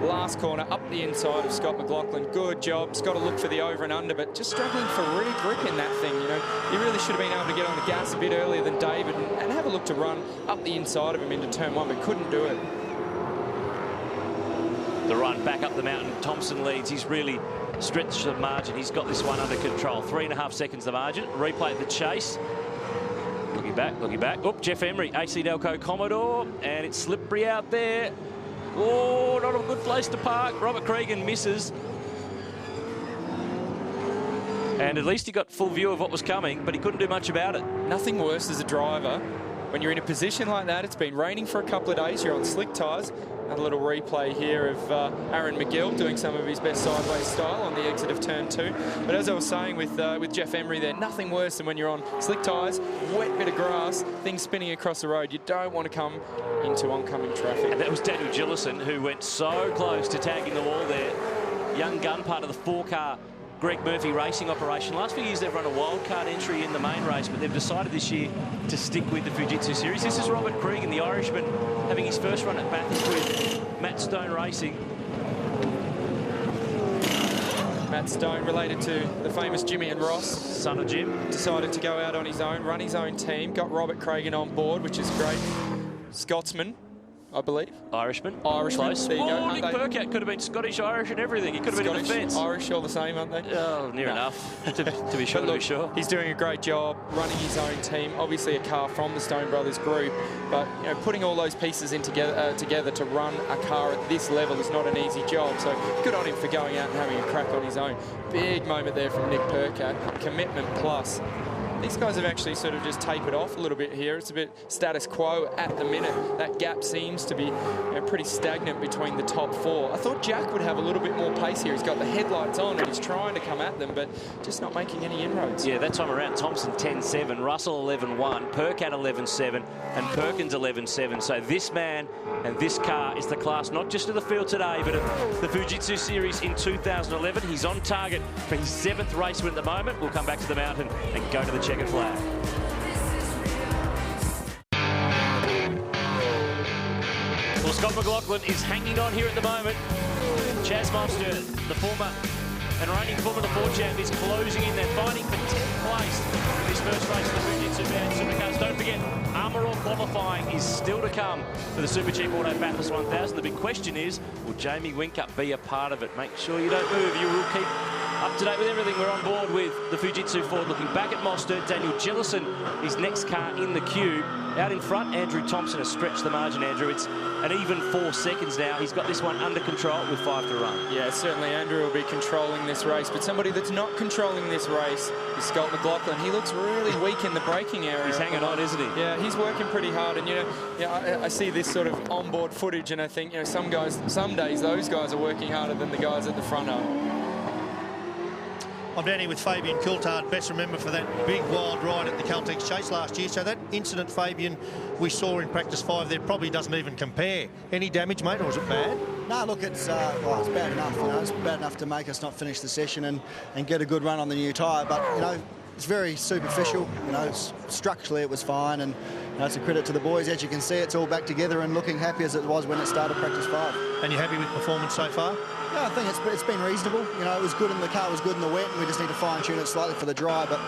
Last corner, up the inside of Scott McLaughlin. Good job. Scott to look for the over and under, but just struggling for re-grip in that thing, He really should have been able to get on the gas a bit earlier than David and have a look to run up the inside of him into turn one, but couldn't do it. The run back up the mountain, Thompson leads. He's really stretched the margin. He's got this one under control. 3.5 seconds the margin. Replay the chase. Looking back. Oh, Jeff Emery, AC Delco Commodore, and it's slippery out there. Oh, not a good place to park. Robert Cregan misses. And at least he got full view of what was coming, but he couldn't do much about it. Nothing worse as a driver. When you're in a position like that, it's been raining for a couple of days, you're on slick tyres. Another little replay here of Aaron McGill doing some of his best sideways style on the exit of turn 2. But as I was saying with Jeff Emery there, nothing worse than when you're on slick tyres, wet bit of grass, things spinning across the road. You don't want to come into oncoming traffic. And that was Daniel Gillison, who went so close to tagging the wall there. Young gun, part of the 4-car Greg Murphy racing operation. Last few years they've run a wildcard entry in the main race, but they've decided this year to stick with the Fujitsu series. This is Robert Cregan, the Irishman, having his first run at Bathurst with Matt Stone Racing. Matt Stone, related to the famous Jimmy and Ross. Son of Jim. Decided to go out on his own, run his own team. Got Robert Cregan on board, which is great. Scotsman, I believe. Irishman. Close. There you go. Nick Percat could have been Scottish, Irish and everything. He could have been in the fence. Irish, all the same, aren't they? Oh, near enough, to be sure. Look, he's doing a great job running his own team. Obviously a car from the Stone Brothers group, but putting all those pieces in together to run a car at this level is not an easy job. So good on him for going out and having a crack on his own. Big moment there from Nick Percat. Commitment plus. These guys have actually sort of just tapered off a little bit here. It's a bit status quo at the minute. That gap seems to be pretty stagnant between the top 4. I thought Jack would have a little bit more pace here. He's got the headlights on and he's trying to come at them, but just not making any inroads. Yeah, that time around, Thompson 10.7, Russell 11.1, Percat 11.7, and Perkins 11.7. So this man and this car is the class not just of the field today, but of the Fujitsu Series in 2011. He's on target for his 7th race win at the moment. We'll come back to the mountain and go to the checkered flag. Well, Scott McLaughlin is hanging on here at the moment. Chaz Mostert, the former And reigning Formula 4 champ is closing in there, fighting for 10th place in this first race of the Fujitsu V8 Supercars. Don't forget, Armour All qualifying is still to come for the Super Cheap Auto Bathurst 1000. The big question is, will Jamie Whincup be a part of it? Make sure you don't move. You will keep up to date with everything. We're on board with the Fujitsu Ford. Looking back at Mostert, Daniel Jellison, his next car in the queue. Out in front, Andrew Thompson has stretched the margin, Andrew. It's an even 4 seconds now. He's got this one under control with 5 to run. Yeah, certainly Andrew will be controlling this race, but somebody that's not controlling this race is Scott McLaughlin. He looks really weak in the braking area. He's hanging on, isn't he? Yeah, he's working pretty hard, and I see this sort of onboard footage, and I think some days those guys are working harder than the guys at the front are. I'm down here with Fabian Coulthard, best remember for that big wild ride at the Caltex Chase last year. So that incident, Fabian, we saw in practice 5 there probably doesn't even compare. Any damage, mate, or is it bad? No, look, it's bad enough. It's bad enough to make us not finish the session and get a good run on the new tyre. But it's very superficial. Structurally it was fine, and it's a credit to the boys. As you can see, it's all back together and looking happy as it was when it started practice 5. And you're happy with performance so far? Yeah, I think it's been reasonable. It was good in the car, was good in the wet, and we just need to fine-tune it slightly for the dry. But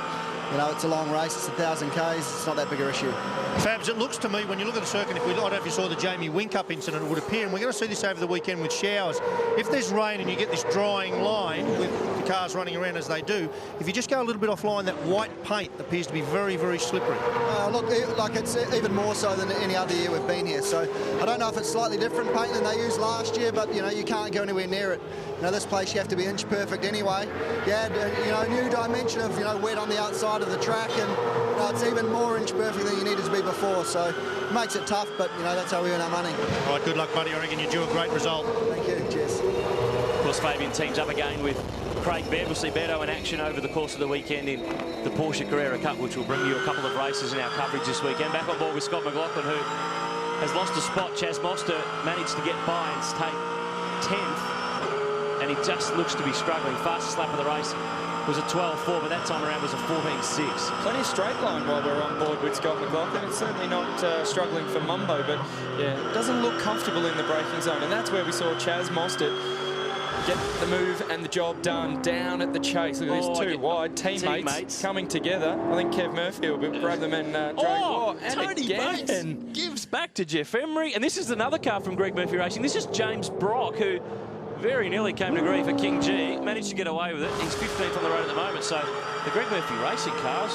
it's a long race. It's 1,000 Ks. It's not that big an issue. Fabs, it looks to me, when you look at the circuit, I don't know if you saw the Jamie Whincup incident, it would appear, and we're going to see this over the weekend with showers. If there's rain and you get this drying line with the cars running around as they do, if you just go a little bit offline, that white paint appears to be very, very slippery. Look, it's even more so than any other year we've been here. So I don't know if it's slightly different paint than they used last year, but, you can't go anywhere near it. This place you have to be inch perfect anyway. You add, a new dimension of, wet on the outside of the track, and it's even more inch perfect than you needed to be before. So it makes it tough, but, that's how we earn our money. All right, good luck, buddy. I reckon you do a great result. Thank you. Cheers. Of course, Fabian teams up again with Craig Baird. We'll see Beardo in action over the course of the weekend in the Porsche Carrera Cup, which will bring you a couple of races in our coverage this weekend. Back on board with Scott McLaughlin, who has lost a spot. Chaz Mostert managed to get by and take 10th. And he just looks to be struggling. Fastest lap of the race was a 12.4, but that time around was a 14.6. Plenty of straight line while we're on board with Scott McLaughlin. It's certainly not struggling for Mumbo, but yeah, doesn't look comfortable in the braking zone. And that's where we saw Chaz Mostert get the move and the job done down at the chase. Look at these two wide teammates coming together. I think Kev Murphy will grab them and drag. And Tony Bates gives back to Jeff Emery. And this is another car from Greg Murphy Racing. This is James Brock, who very nearly came to grief at King G. Managed to get away with it. He's 15th on the road at the moment. So the Greg Murphy Racing cars.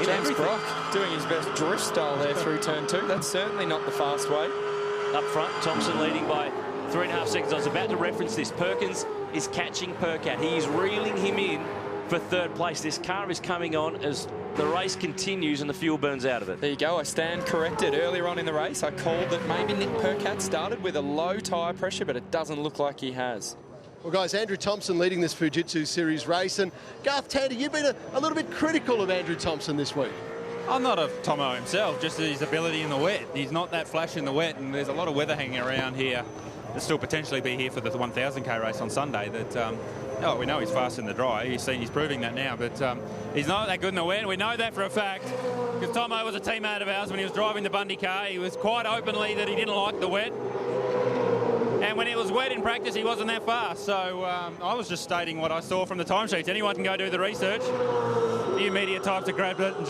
James Brock doing his best drift style there through turn 2. That's certainly not the fast way. Up front, Thompson leading by 3.5 seconds. I was about to reference this. Perkins is catching Percat. He is reeling him in for 3rd place. This car is coming on as the race continues and the fuel burns out of it. There you go. I stand corrected. Earlier on in the race, I called that maybe Nick Percat started with a low tyre pressure, but it doesn't look like he has. Well, guys, Andrew Thompson leading this Fujitsu Series race. And Garth Tander, you've been a little bit critical of Andrew Thompson this week. I'm not of Tomo himself, just his ability in the wet. He's not that flash in the wet, and there's a lot of weather hanging around here. He'll still potentially be here for the 1,000k race on Sunday. That we know he's fast in the dry. He's proving that now, but he's not that good in the wet. We know that for a fact because Tomo was a teammate of ours when he was driving the Bundy car. He was quite openly that he didn't like the wet. And when it was wet in practice, he wasn't that fast. So I was just stating what I saw from the timesheets. Anyone can go do the research. New media types have grabbed it and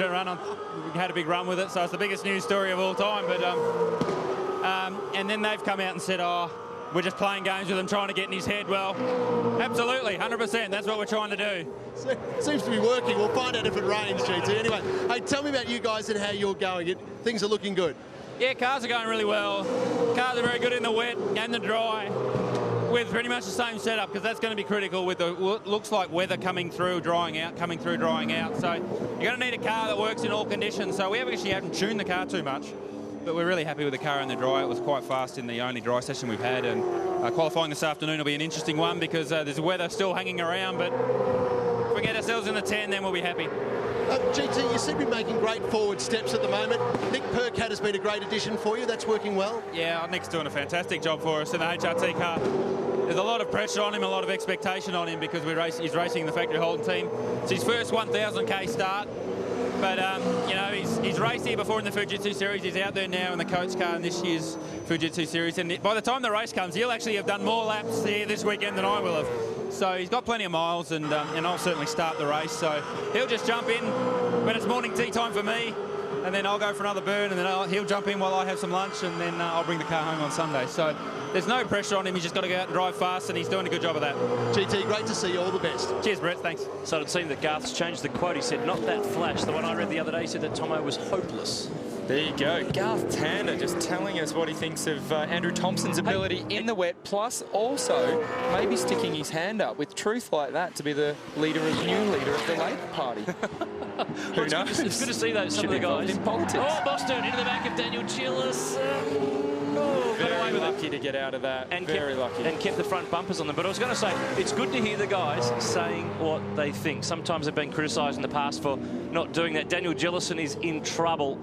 had a big run with it. So it's the biggest news story of all time. But and then they've come out and said, we're just playing games with him, trying to get in his head. Well, absolutely, 100%. That's what we're trying to do. Seems to be working. We'll find out if it rains, GT. Anyway, hey, tell me about you guys and how you're going. Things are looking good. Yeah, cars are going really well. Cars are very good in the wet and the dry with pretty much the same setup because that's going to be critical with the looks like weather coming through, drying out, coming through, drying out. So you're going to need a car that works in all conditions. So we haven't tuned the car too much. But we're really happy with the car in the dry. It was quite fast in the only dry session we've had. And qualifying this afternoon will be an interesting one because there's weather still hanging around. But if we get ourselves in the 10, then we'll be happy. GT, you seem to be making great forward steps at the moment. Nick Percat has been a great addition for you. That's working well. Yeah, Nick's doing a fantastic job for us in the HRT car. There's a lot of pressure on him, a lot of expectation on him because he's racing the factory Holden team. It's his first 1,000k start. But, he's raced here before in the Fujitsu Series. He's out there now in the coach car in this year's Fujitsu Series. And by the time the race comes, he'll actually have done more laps here this weekend than I will have. So he's got plenty of miles, and I'll certainly start the race. So he'll just jump in when it's morning tea time for me, and then I'll go for another burn, and then he'll jump in while I have some lunch, and then I'll bring the car home on Sunday. So there's no pressure on him. He's just got to go out and drive fast, and he's doing a good job of that. GT, great to see you. All the best. Cheers, Brett. Thanks. So it seemed that Garth's changed the quote. He said, not that flash. The one I read the other day said that Tomo was hopeless. There you go. Garth Tander just telling us what he thinks of Andrew Thompson's ability in the wet, plus also maybe sticking his hand up with truth like that to be the new leader of the Labour Party. Who knows? It's good to see those, some of the guys. In politics. Oh, Boston into the back of Daniel Gillis. Very lucky to get out of that. And very lucky. And kept the front bumpers on them. But I was going to say, it's good to hear the guys saying what they think. Sometimes they've been criticised in the past for not doing that. Daniel Gillison is in trouble.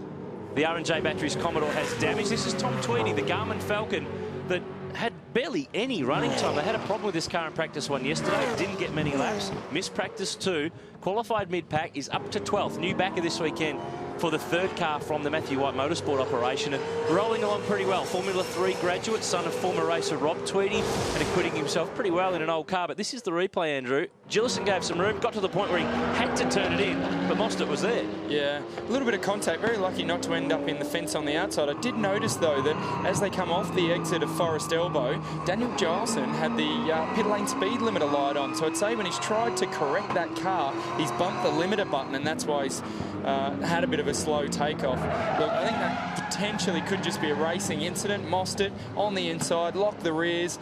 The R&J Batteries Commodore has damage. This is Tom Tweedy, the Garmin Falcon, that had barely any running time. They had a problem with this car in practice one yesterday. Didn't get many laps. Missed practice 2. Qualified mid-pack, is up to 12th. New backer this weekend for the third car from the Matthew White Motorsport operation, and rolling along pretty well. Formula 3 graduate, son of former racer Rob Tweedy, and acquitting himself pretty well in an old car. But this is the replay, Andrew. Gillison gave some room, got to the point where he had to turn it in, but Mostert was there. Yeah, a little bit of contact. Very lucky not to end up in the fence on the outside. I did notice, though, that as they come off the exit of Forest Elbow, Daniel Gillison had the pit lane speed limiter light on. So I'd say when he's tried to correct that car, he's bumped the limiter button, and that's why he's had a bit of a slow takeoff. Look, I think that potentially could just be a racing incident. Mostert on the inside, lock the rears.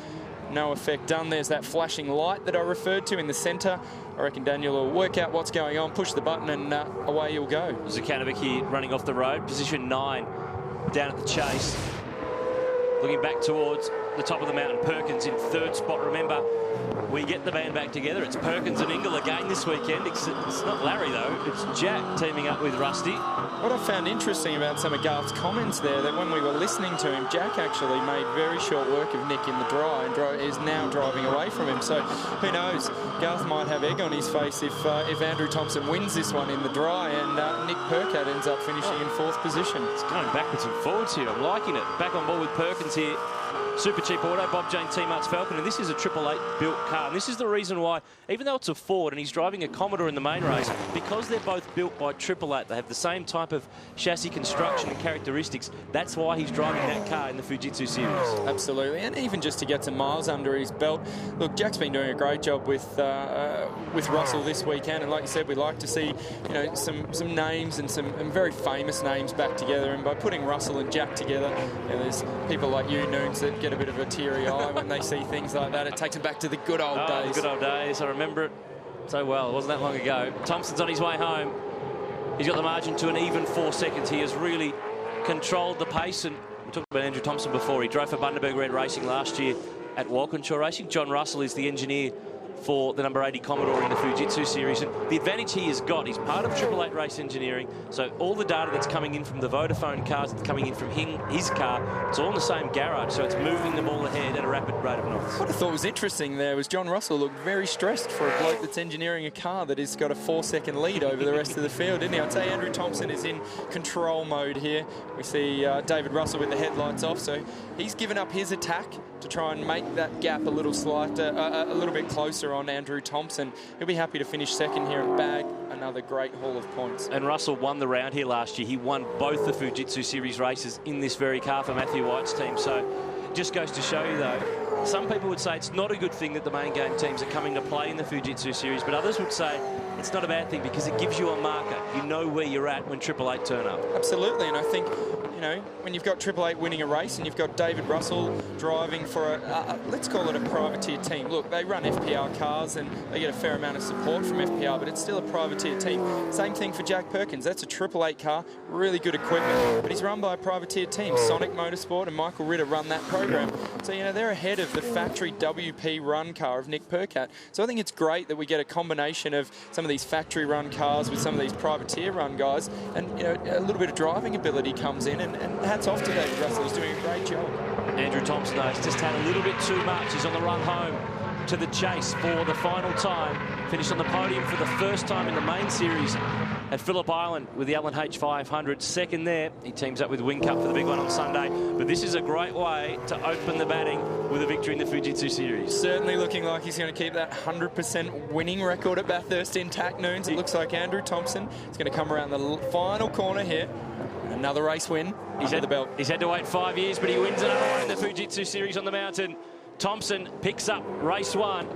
No effect done. There's that flashing light that I referred to in the centre. I reckon Daniel will work out what's going on, push the button, and away he'll go. Zukanovic here running off the road, position 9 down at the chase. Looking back towards the top of the mountain, Perkins in third spot. Remember, we get the band back together. It's Perkins and Ingle again this weekend. It's not Larry, though. It's Jack teaming up with Rusty. What I found interesting about some of Garth's comments there, that when we were listening to him, Jack actually made very short work of Nick in the dry and is now driving away from him. So who knows? Garth might have egg on his face if Andrew Thompson wins this one in the dry and Nick Percat ends up finishing in 4th position. It's going backwards and forwards here. I'm liking it. Back on board with Perkins here. Super cheap auto, Bob Jane T-Mart's Falcon, and this is a 888 built car. And this is the reason why, even though it's a Ford and he's driving a Commodore in the main race, because they're both built by 888, they have the same type of chassis construction and characteristics. That's why he's driving that car in the Fujitsu series. Absolutely, and even just to get some miles under his belt. Look, Jack's been doing a great job with Russell this weekend, and like you said, we'd like to see some names and some very famous names back together. And by putting Russell and Jack together, there's people like you, Noons, that get a bit of a teary eye when they see things like that. It takes them back to the good old days. The good old days. I remember it so well. It wasn't that long ago. Thompson's on his way home. He's got the margin to an even 4 seconds. He has really controlled the pace. And we talked about Andrew Thompson before. He drove for Bundaberg Red Racing last year at Walkinshaw Racing. John Russell is the engineer for the number 80 Commodore in the Fujitsu series. And the advantage he has got, he's part of 888 Race Engineering, so all the data that's coming in from the Vodafone cars, that's coming in from his car, it's all in the same garage, so it's moving them all ahead at a rapid rate of knots. What I thought was interesting there was John Russell looked very stressed for a bloke that's engineering a car that has got a 4-second lead over the rest of the field, didn't he? I'd say Andrew Thompson is in control mode here. We see David Russell with the headlights off, so he's given up his attack to try and make that gap a little bit closer on Andrew Thompson. He'll be happy to finish second here and bag another great haul of points. And Russell won the round here last year. He won both the Fujitsu Series races in this very car for Matthew White's team. So it just goes to show you, though, some people would say it's not a good thing that the main game teams are coming to play in the Fujitsu Series, but others would say it's not a bad thing because it gives you a marker. You know where you're at when 888 turn up. Absolutely, and I think, when you've got 888 winning a race and you've got David Russell driving for let's call it a privateer team. Look, they run FPR cars and they get a fair amount of support from FPR, but it's still a privateer team. Same thing for Jack Perkins. That's a 888 car, really good equipment, but he's run by a privateer team. Sonic Motorsport and Michael Ritter run that program. So, they're ahead of the factory WP run car of Nick Percat. So I think it's great that we get a combination of some of these factory run cars with some of these privateer run guys, and a little bit of driving ability comes in, and hats off to David Russell. He's doing a great job. Andrew Thompson, though, has just had a little bit too much. He's on the run home. to the chase for the final time. Finished on the podium for the first time in the main series at Phillip Island with the Allen H500. Second there. He teams up with Wingcup for the big one on Sunday. But this is a great way to open the batting with a victory in the Fujitsu series. Certainly looking like he's going to keep that 100% winning record at Bathurst intact, Noons. It looks like Andrew Thompson is going to come around the final corner here. Another race win under the belt. He's had to wait 5 years, but he wins another one in the Fujitsu series on the mountain. Thompson picks up race 1.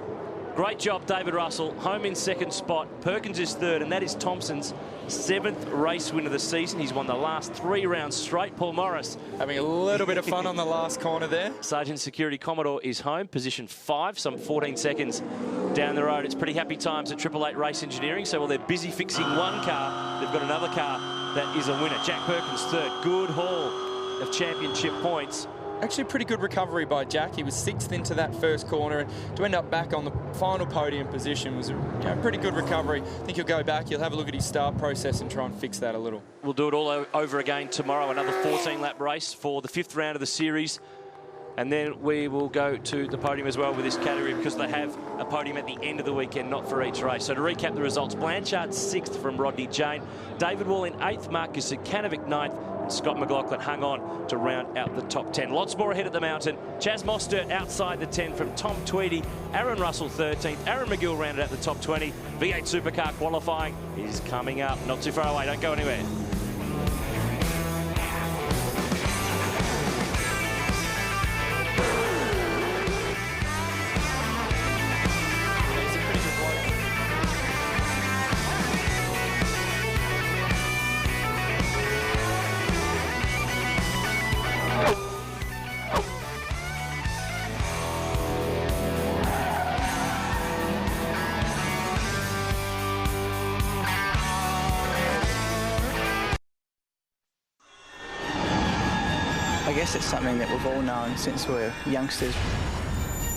Great job, David Russell. Home in second spot. Perkins is third, and that is Thompson's 7th race win of the season. He's won the last 3 rounds straight. Paul Morris having a little bit of fun on the last corner there. Sergeant Security Commodore is home, position 5, some 14 seconds down the road. It's pretty happy times at 888 Race Engineering. So while they're busy fixing one car, they've got another car that is a winner. Jack Perkins third. Good haul of championship points. Actually, pretty good recovery by Jack. He was 6th into that first corner, and to end up back on the final podium position was a pretty good recovery. I think he'll go back, he'll have a look at his start process and try and fix that a little. We'll do it all over again tomorrow. Another 14-lap race for the 5th round of the series. And then we will go to the podium as well with this category, because they have a podium at the end of the weekend, not for each race. So to recap the results, Blanchard 6th from Rodney Jane, David Wall in 8th, Marcus Zukanovic 9th, and Scott McLaughlin hung on to round out the top 10. Lots more ahead at the mountain. Chaz Mostert outside the 10 from Tom Tweedy, Aaron Russell 13th, Aaron McGill rounded out the top 20. V8 Supercar qualifying is coming up, not too far away, don't go anywhere. I guess it's something that we've all known since we were youngsters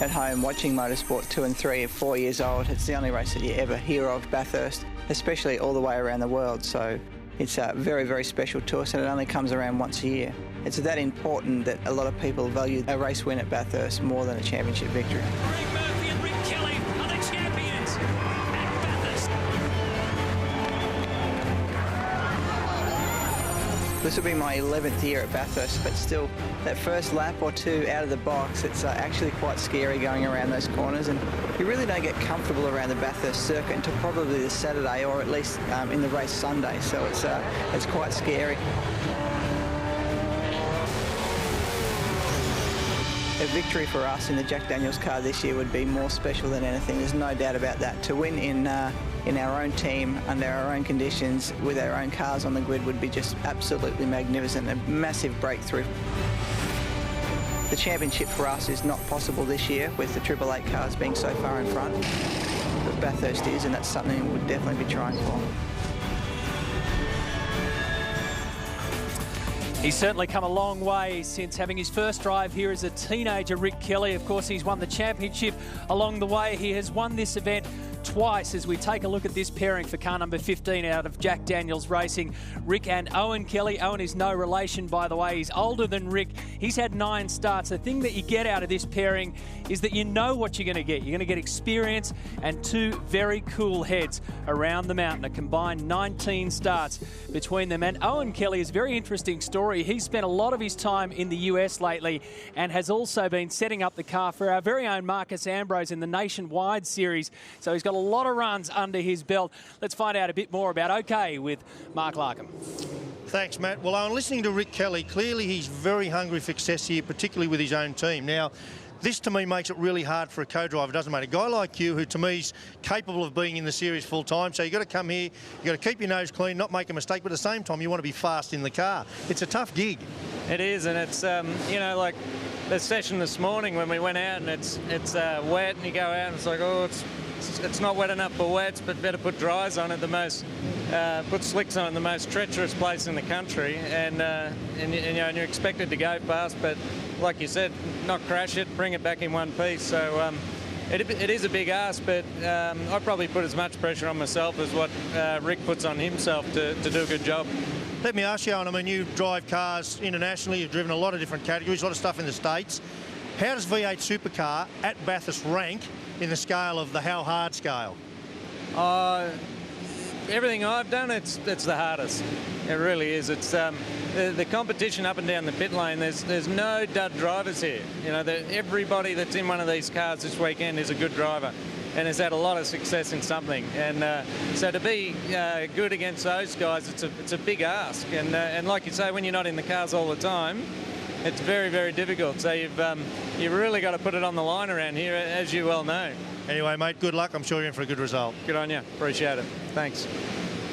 at home watching motorsport, 2 and 3 and 4 years old. It's the only race that you ever hear of, Bathurst, especially all the way around the world. So it's very, very special to us, and it only comes around once a year. It's that important that a lot of people value a race win at Bathurst more than a championship victory. Greg Murphy and Rick Kelly are the champions at Bathurst. This will be my 11th year at Bathurst, but still, that first lap or two out of the box, it's actually quite scary going around those corners, and you really don't get comfortable around the Bathurst circuit until probably the Saturday, or at least in the race Sunday, so it's quite scary. A victory for us in the Jack Daniels car this year would be more special than anything. There's no doubt about that. To win in our own team, under our own conditions, with our own cars on the grid would be just absolutely magnificent, a massive breakthrough. The championship for us is not possible this year with the 888 cars being so far in front, but Bathurst is, and that's something we'll definitely be trying for. He's certainly come a long way since having his first drive here as a teenager, Rick Kelly. Of course, he's won the championship along the way. He has won this event twice as we take a look at this pairing for car number 15 out of Jack Daniels Racing. Rick and Owen Kelly. Owen is no relation, by the way. He's older than Rick. He's had 9 starts. The thing that you get out of this pairing is that you know what you're going to get. You're going to get experience and 2 very cool heads around the mountain. A combined 19 starts between them. And Owen Kelly is a very interesting story. He's spent a lot of his time in the US lately and has also been setting up the car for our very own Marcus Ambrose in the Nationwide Series. So he's got a lot of runs under his belt. Let's find out a bit more about OK with Mark Larkham. Thanks, Matt. Well, I'm listening to Rick Kelly. Clearly, he's very hungry for success here, particularly with his own team. Now, this to me makes it really hard for a co-driver, doesn't it? A guy like you, who to me is capable of being in the series full time, so you've got to come here, you've got to keep your nose clean, not make a mistake, but at the same time, you want to be fast in the car. It's a tough gig. It is, and it's, you know, like the session this morning when we went out and it's wet, and you go out and it's like, oh, it's not wet enough for wets, but better put dries on it, put slicks on it, the most treacherous place in the country, and you're expected to go fast, but like you said, not crash it, bring it back in one piece. So it is a big ask, but I probably put as much pressure on myself as what Rick puts on himself to do a good job. Let me ask you, Owen, I mean, you drive cars internationally, you've driven a lot of different categories, a lot of stuff in the States. How does V8 Supercar at Bathurst rank in the scale of the how hard scale? Everything I've done, it's the hardest. It really is. It's the competition up and down the pit lane. There's no dud drivers here. You know, everybody that's in one of these cars this weekend is a good driver and has had a lot of success in something. And so to be good against those guys, it's a big ask. And like you say, when you're not in the cars all the time, it's very, very difficult. So you've really got to put it on the line around here, as you well know. Anyway, mate, good luck. I'm sure you're in for a good result. Good on you. Appreciate it. Thanks.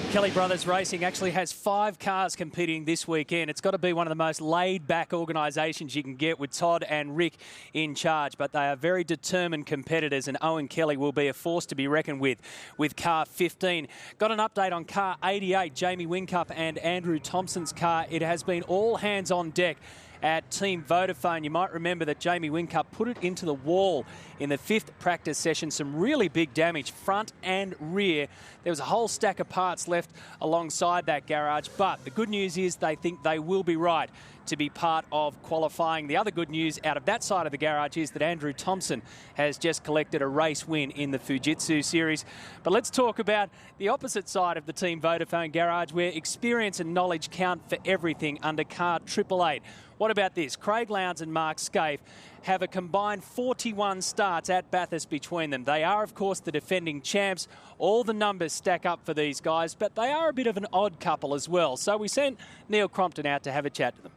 Kelly Brothers Racing actually has 5 cars competing this weekend. It's got to be one of the most laid-back organisations you can get with Todd and Rick in charge, but they are very determined competitors, and Owen Kelly will be a force to be reckoned with car 15. Got an update on car 88, Jamie Whincup and Andrew Thompson's car. It has been all hands on deck at Team Vodafone. You might remember that Jamie Whincup put it into the wall in the 5th practice session. Some really big damage, front and rear. There was a whole stack of parts left alongside that garage, but the good news is they think they will be right to be part of qualifying. The other good news out of that side of the garage is that Andrew Thompson has just collected a race win in the Fujitsu series. But let's talk about the opposite side of the Team Vodafone garage, where experience and knowledge count for everything under car 888. What about this? Craig Lowndes and Mark Scaife have a combined 41 starts at Bathurst between them. They are, of course, the defending champs. All the numbers stack up for these guys, but they are a bit of an odd couple as well. So we sent Neil Crompton out to have a chat to them.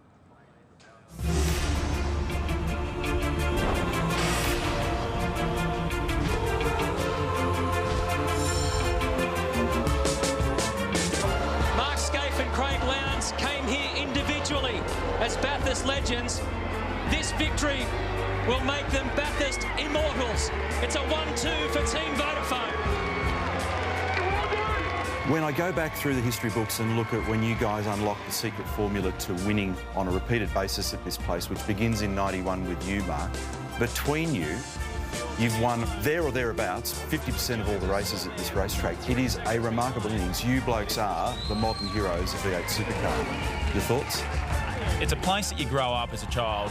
Mark Scaife and Craig Lowndes came here individually as Bathurst legends. This victory will make them Bathurst immortals. It's a 1-2 for Team Vodafone. When I go back through the history books and look at when you guys unlocked the secret formula to winning on a repeated basis at this place, which begins in 91 with you, Mark, between you, you've won there or thereabouts 50% of all the races at this racetrack. It is a remarkable innings. You blokes are the modern heroes of V8 Supercar. Your thoughts? It's a place that you grow up as a child,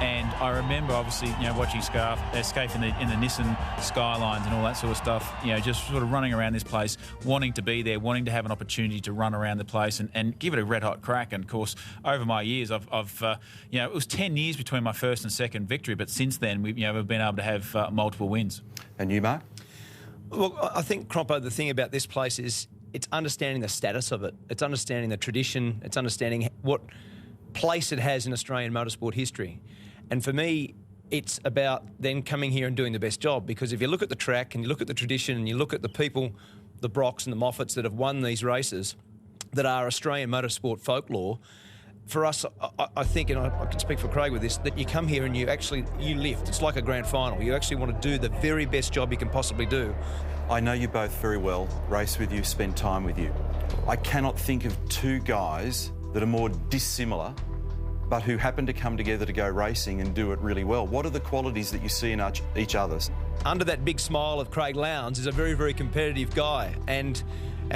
and I remember obviously, watching Scaife in the Nissan Skylines and all that sort of stuff, just sort of running around this place, wanting to be there, wanting to have an opportunity to run around the place and give it a red hot crack. And of course, over my years, it was 10 years between my first and second victory, but since then we've been able to have multiple wins. And you, Mark? Look, I think, Crompo, the thing about this place is it's understanding the status of it. It's understanding the tradition. It's understanding what place it has in Australian motorsport history. And for me, it's about then coming here and doing the best job, because if you look at the track and you look at the tradition and you look at the people, the Brocks and the Moffats that have won these races that are Australian motorsport folklore, for us, I think, and I can speak for Craig with this, that you come here and you lift. It's like a grand final. You actually want to do the very best job you can possibly do. I know you both very well, race with you, spend time with you. I cannot think of 2 guys that are more dissimilar, but who happen to come together to go racing and do it really well. What are the qualities that you see in each other's? Under that big smile of Craig Lowndes is a very, very competitive guy, and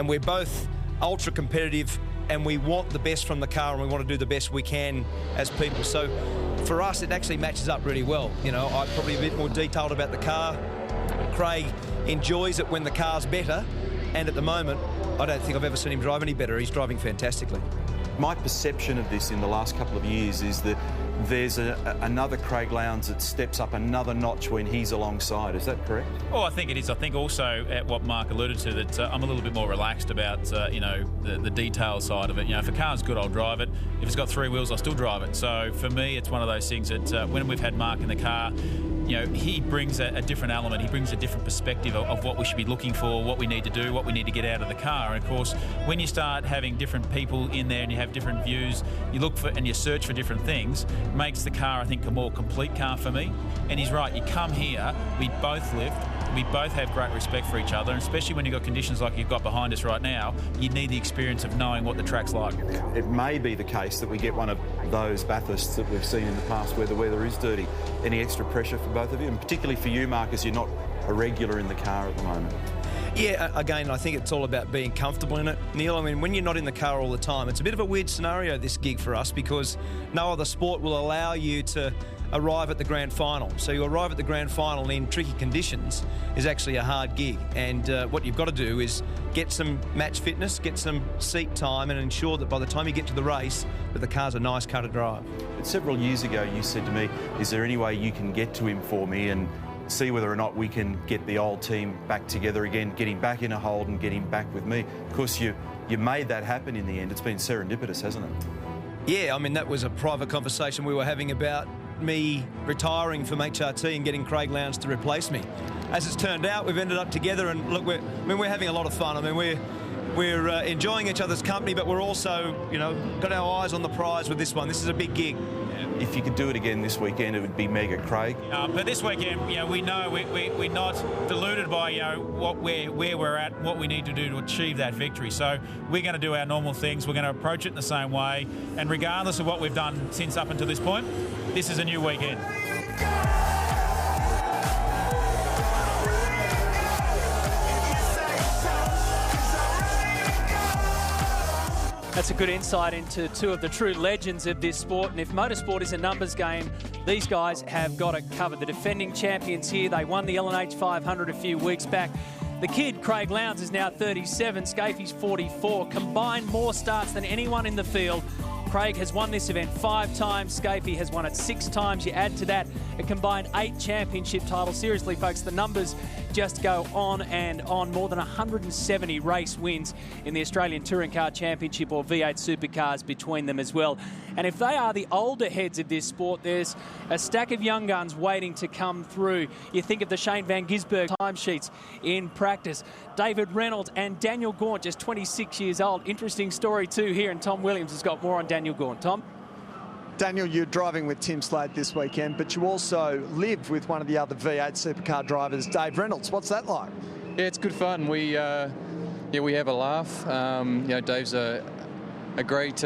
we're both ultra competitive, and we want the best from the car and we want to do the best we can as people. So for us, it actually matches up really well. I'm probably a bit more detailed about the car. Craig enjoys it when the car's better, and at the moment, I don't think I've ever seen him drive any better. He's driving fantastically. My perception of this in the last couple of years is that there's another Craig Lowndes that steps up another notch when he's alongside. Is that correct? Oh, I think it is. I think also at what Mark alluded to, that I'm a little bit more relaxed about, the detail side of it. If a car's good, I'll drive it. If it's got 3 wheels, I'll still drive it. So for me, it's one of those things that when we've had Mark in the car, he brings a different element. He brings a different perspective of what we should be looking for, what we need to do, what we need to get out of the car. And of course, when you start having different people in there and you have different views, you look for and you search for different things, makes the car, I think, a more complete car for me. And he's right. You come here, we both lift, we both have great respect for each other, and especially when you've got conditions like you've got behind us right now, you need the experience of knowing what the track's like. It may be the case that we get one of those Bathursts that we've seen in the past where the weather is dirty. Any extra pressure for both of you, and particularly for you, Mark, as you're not a regular in the car at the moment? Yeah, again, I think it's all about being comfortable in it, Neil. I mean, when you're not in the car all the time, it's a bit of a weird scenario, this gig for us, because no other sport will allow you to arrive at the grand final. So you arrive at the grand final in tricky conditions is actually a hard gig. And what you've got to do is get some match fitness, get some seat time, and ensure that by the time you get to the race, that the car's a nice car to drive. Several years ago, you said to me, is there any way you can get to him for me and see whether or not we can get the old team back together again, get him back in a hold and get him back with me? Of course, you made that happen in the end. It's been serendipitous, hasn't it? Yeah, I mean, that was a private conversation we were having about me retiring from HRT and getting Craig Lowndes to replace me. As it's turned out, we've ended up together, and look, we're having a lot of fun. I mean, we're enjoying each other's company, but we're also, got our eyes on the prize with this one. This is a big gig. If you could do it again this weekend, it would be mega, Craig. But this weekend, we know we're not deluded by where we're at, what we need to do to achieve that victory. So we're going to do our normal things. We're going to approach it in the same way, and regardless of what we've done since up until this point, this is a new weekend. That's a good insight into two of the true legends of this sport. And if motorsport is a numbers game, these guys have got it covered. The defending champions here, they won the LNH 500 a few weeks back. The kid, Craig Lowndes, is now 37. Scafie's 44. Combined more starts than anyone in the field. Craig has won this event 5 times. Scafie has won it 6 times. You add to that a combined 8 championship titles. Seriously, folks, the numbers just go on and on. More than 170 race wins in the Australian Touring Car Championship, or V8 Supercars, between them as well. And if they are the older heads of this sport, there's a stack of young guns waiting to come through. You think of the Shane Van Gisberg timesheets in practice. David Reynolds and Daniel Gaunt, just 26 years old. Interesting story too here, and Tom Williams has got more on Daniel Gaunt. Tom? Daniel, you're driving with Tim Slade this weekend, but you also live with one of the other V8 supercar drivers, Dave Reynolds. What's that like? Yeah, it's good fun. We have a laugh. Dave's a great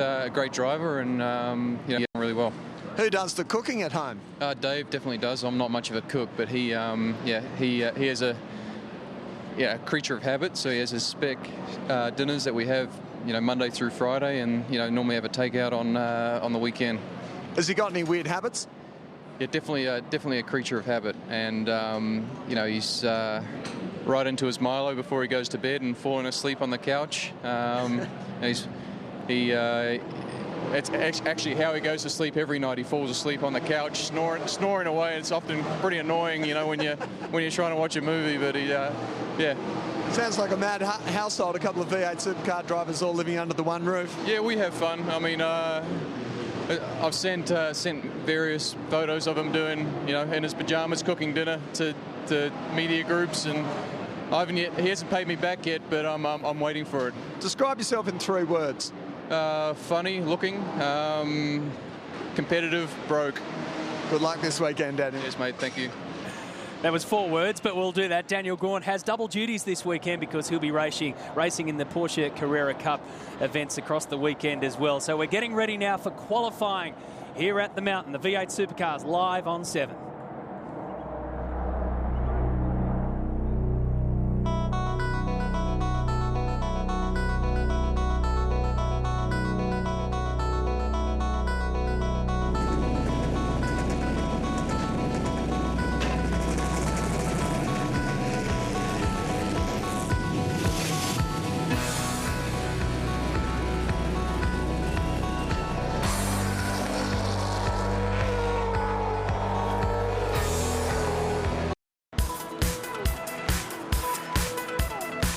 driver, and really well. Who does the cooking at home? Dave definitely does. I'm not much of a cook, but he has a creature of habit. So he has his spec dinners that we have, Monday through Friday, and normally have a takeout on the weekend. Has he got any weird habits? Yeah, definitely a creature of habit, and he's right into his Milo before he goes to bed and falling asleep on the couch. It's actually how he goes to sleep every night. He falls asleep on the couch, snoring away. It's often pretty annoying, when you're trying to watch a movie. But Sounds like a mad household. A couple of V8 supercar drivers all living under the one roof. Yeah, we have fun. I mean, I've sent various photos of him doing, in his pajamas, cooking dinner to media groups, and he hasn't paid me back yet, but I'm waiting for it. Describe yourself in 3 words. Funny looking, competitive, broke. Good luck this weekend, Daniel. Yes, mate. Thank you. That was 4 words, but we'll do that. Daniel Gaunt has double duties this weekend because he'll be racing in the Porsche Carrera Cup events across the weekend as well. So we're getting ready now for qualifying here at the Mountain. The V8 Supercars live on 7.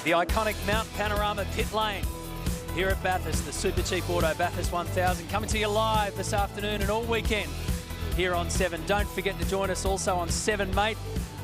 The iconic Mount Panorama pit lane here at Bathurst, the Super Cheap Auto Bathurst 1000, coming to you live this afternoon and all weekend here on 7. Don't forget to join us also on 7 Mate.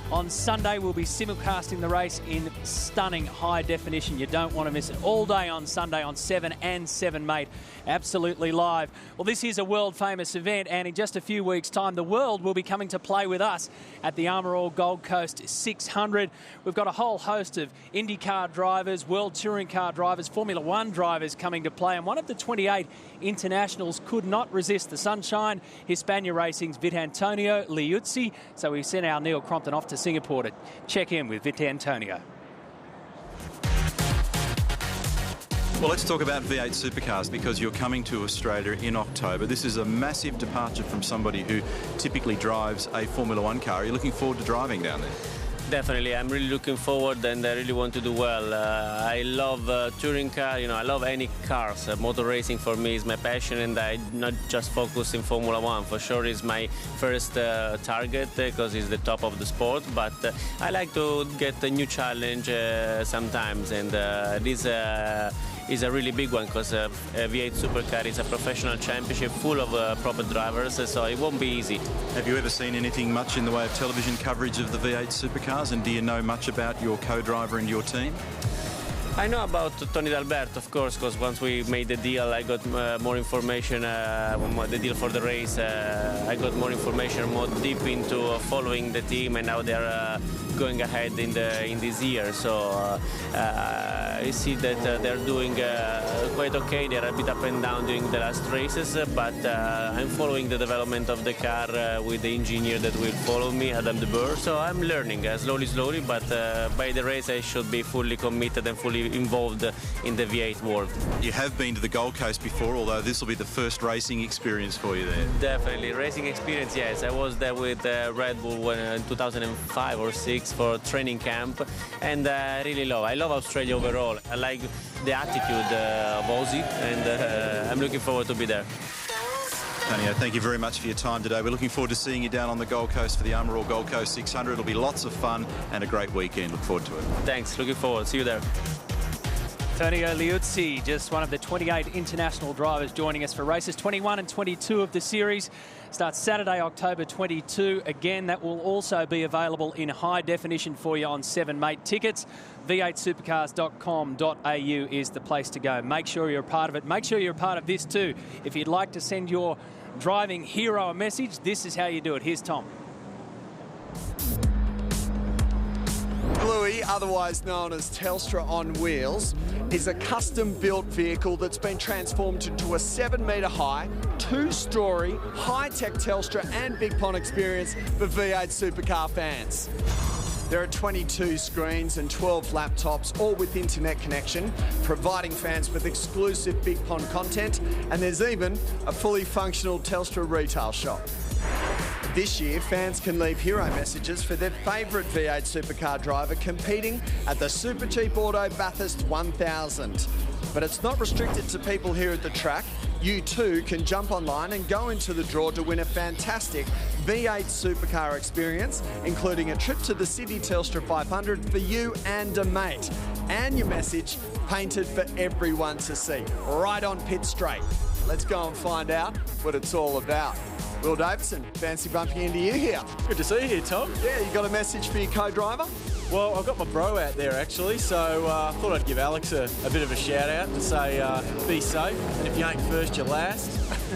On Sunday, we'll be simulcasting the race in stunning high definition. You don't want to miss it. All day on Sunday on 7 and 7 Mate. Absolutely live. Well, this is a world-famous event, and in just a few weeks' time, the world will be coming to play with us at the Armour All Gold Coast 600. We've got a whole host of IndyCar drivers, World Touring Car drivers, Formula One drivers coming to play, and one of the 28 internationals could not resist the sunshine. Hispania Racing's Vitantonio Liuzzi. So we sent our Neil Crompton off to Singapore to check in with Vitantonio. Well, let's talk about V8 Supercars because you're coming to Australia in October. This is a massive departure from somebody who typically drives a Formula One car. Are you looking forward to driving down there? Definitely, I'm really looking forward and I really want to do well. I love touring car, I love any cars. Motor racing for me is my passion and I not just focus in Formula One. For sure it's my first target because it's the top of the sport, but I like to get a new challenge sometimes, and this is a really big one because V8 Supercar is a professional championship full of proper drivers, so it won't be easy. Have you ever seen anything much in the way of television coverage of the V8 Supercars, and do you know much about your co-driver and your team? I know about Tony D'Alberto, of course, because once we made the deal, I got more information, the deal for the race. I got more information, more deep into following the team and how they're going ahead in this year. So I see that they're doing quite okay. They're a bit up and down during the last races, but I'm following the development of the car with the engineer that will follow me, Adam De Boer. So I'm learning slowly, but by the race I should be fully committed and fully involved in the V8 world. You have been to the Gold Coast before, although this will be the first racing experience for you there. Definitely, racing experience, yes. I was there with Red Bull in 2005 or 6 for training camp, and I really love. I love Australia overall. I like the attitude of Aussie, and I'm looking forward to be there. Antonio, thank you very much for your time today. We're looking forward to seeing you down on the Gold Coast for the Armour All Gold Coast 600. It'll be lots of fun and a great weekend. Look forward to it. Thanks, looking forward. See you there. Antonio Liuzzi, just one of the 28 international drivers joining us for races 21 and 22 of the series. Starts Saturday, October 22. Again, that will also be available in high definition for you on 7mate tickets. v8supercars.com.au is the place to go. Make sure you're a part of it. Make sure you're a part of this too. If you'd like to send your driving hero a message, this is how you do it. Here's Tom. Bluey, otherwise known as Telstra on wheels, is a custom-built vehicle that's been transformed into a 7-metre high, 2-storey, high-tech Telstra and Big Pond experience for V8 Supercar fans. There are 22 screens and 12 laptops, all with internet connection, providing fans with exclusive Big Pond content, and there's even a fully functional Telstra retail shop. This year, fans can leave hero messages for their favourite V8 Supercar driver competing at the Super Cheap Auto Bathurst 1000. But it's not restricted to people here at the track. You too can jump online and go into the draw to win a fantastic V8 Supercar experience, including a trip to the City Telstra 500 for you and a mate. And your message painted for everyone to see, right on pit straight. Let's go and find out what it's all about. Will Davidson, fancy bumping into you here. Good to see you here, Tom. Yeah, you got a message for your co-driver? Well, I've got my bro out there actually, so I thought I'd give Alex a bit of a shout out to say be safe, and if you ain't first, you're last.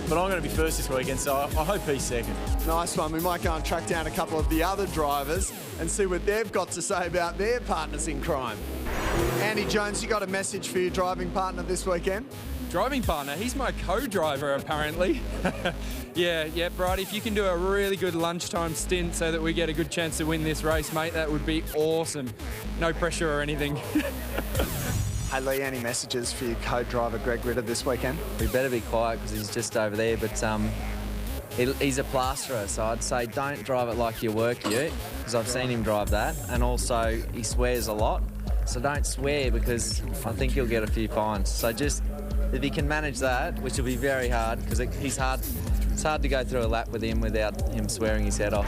But I'm going to be first this weekend, so I hope he's second. Nice one. We might go and track down a couple of the other drivers and see what they've got to say about their partners in crime. Andy Jones, you got a message for your driving partner this weekend? Driving partner? He's my co-driver, apparently. Yeah, Brady, if you can do a really good lunchtime stint so that we get a good chance to win this race, mate, that would be awesome. No pressure or anything. Hey Lee, any messages for your co-driver Greg Ritter this weekend? We better be quiet because he's just over there, but he's a plasterer, so I'd say don't drive it like your work ute, because I've seen him drive that, and also he swears a lot, so don't swear because I think you'll get a few fines. So just, if he can manage that, which will be very hard because he's hard. It's hard to go through a lap with him without him swearing his head off.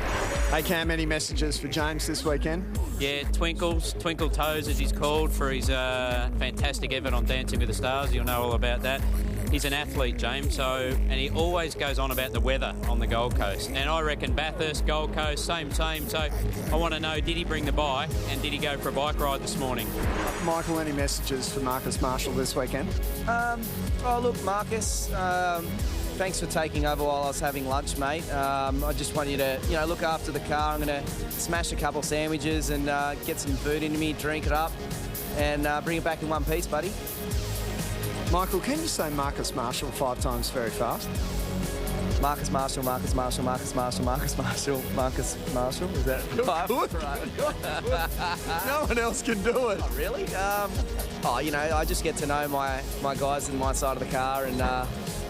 Hey Cam, any messages for James this weekend? Yeah, Twinkle Toes as he's called for his fantastic effort on Dancing with the Stars. You'll know all about that. He's an athlete, James, and he always goes on about the weather on the Gold Coast. And I reckon Bathurst, Gold Coast, same. So I want to know, did he bring the bike and did he go for a bike ride this morning? Michael, any messages for Marcus Marshall this weekend? Look, Marcus, thanks for taking over while I was having lunch, mate. I just want you to, look after the car. I'm going to smash a couple sandwiches and get some food into me, drink it up, and bring it back in one piece, buddy. Michael, can you say Marcus Marshall 5 times very fast? Marcus Marshall, Marcus Marshall, Marcus Marshall, Marcus Marshall, Marcus Marshall. Is that 5? No one else can do it. Oh, really? Oh, you know, I just get to know my guys in my side of the car, and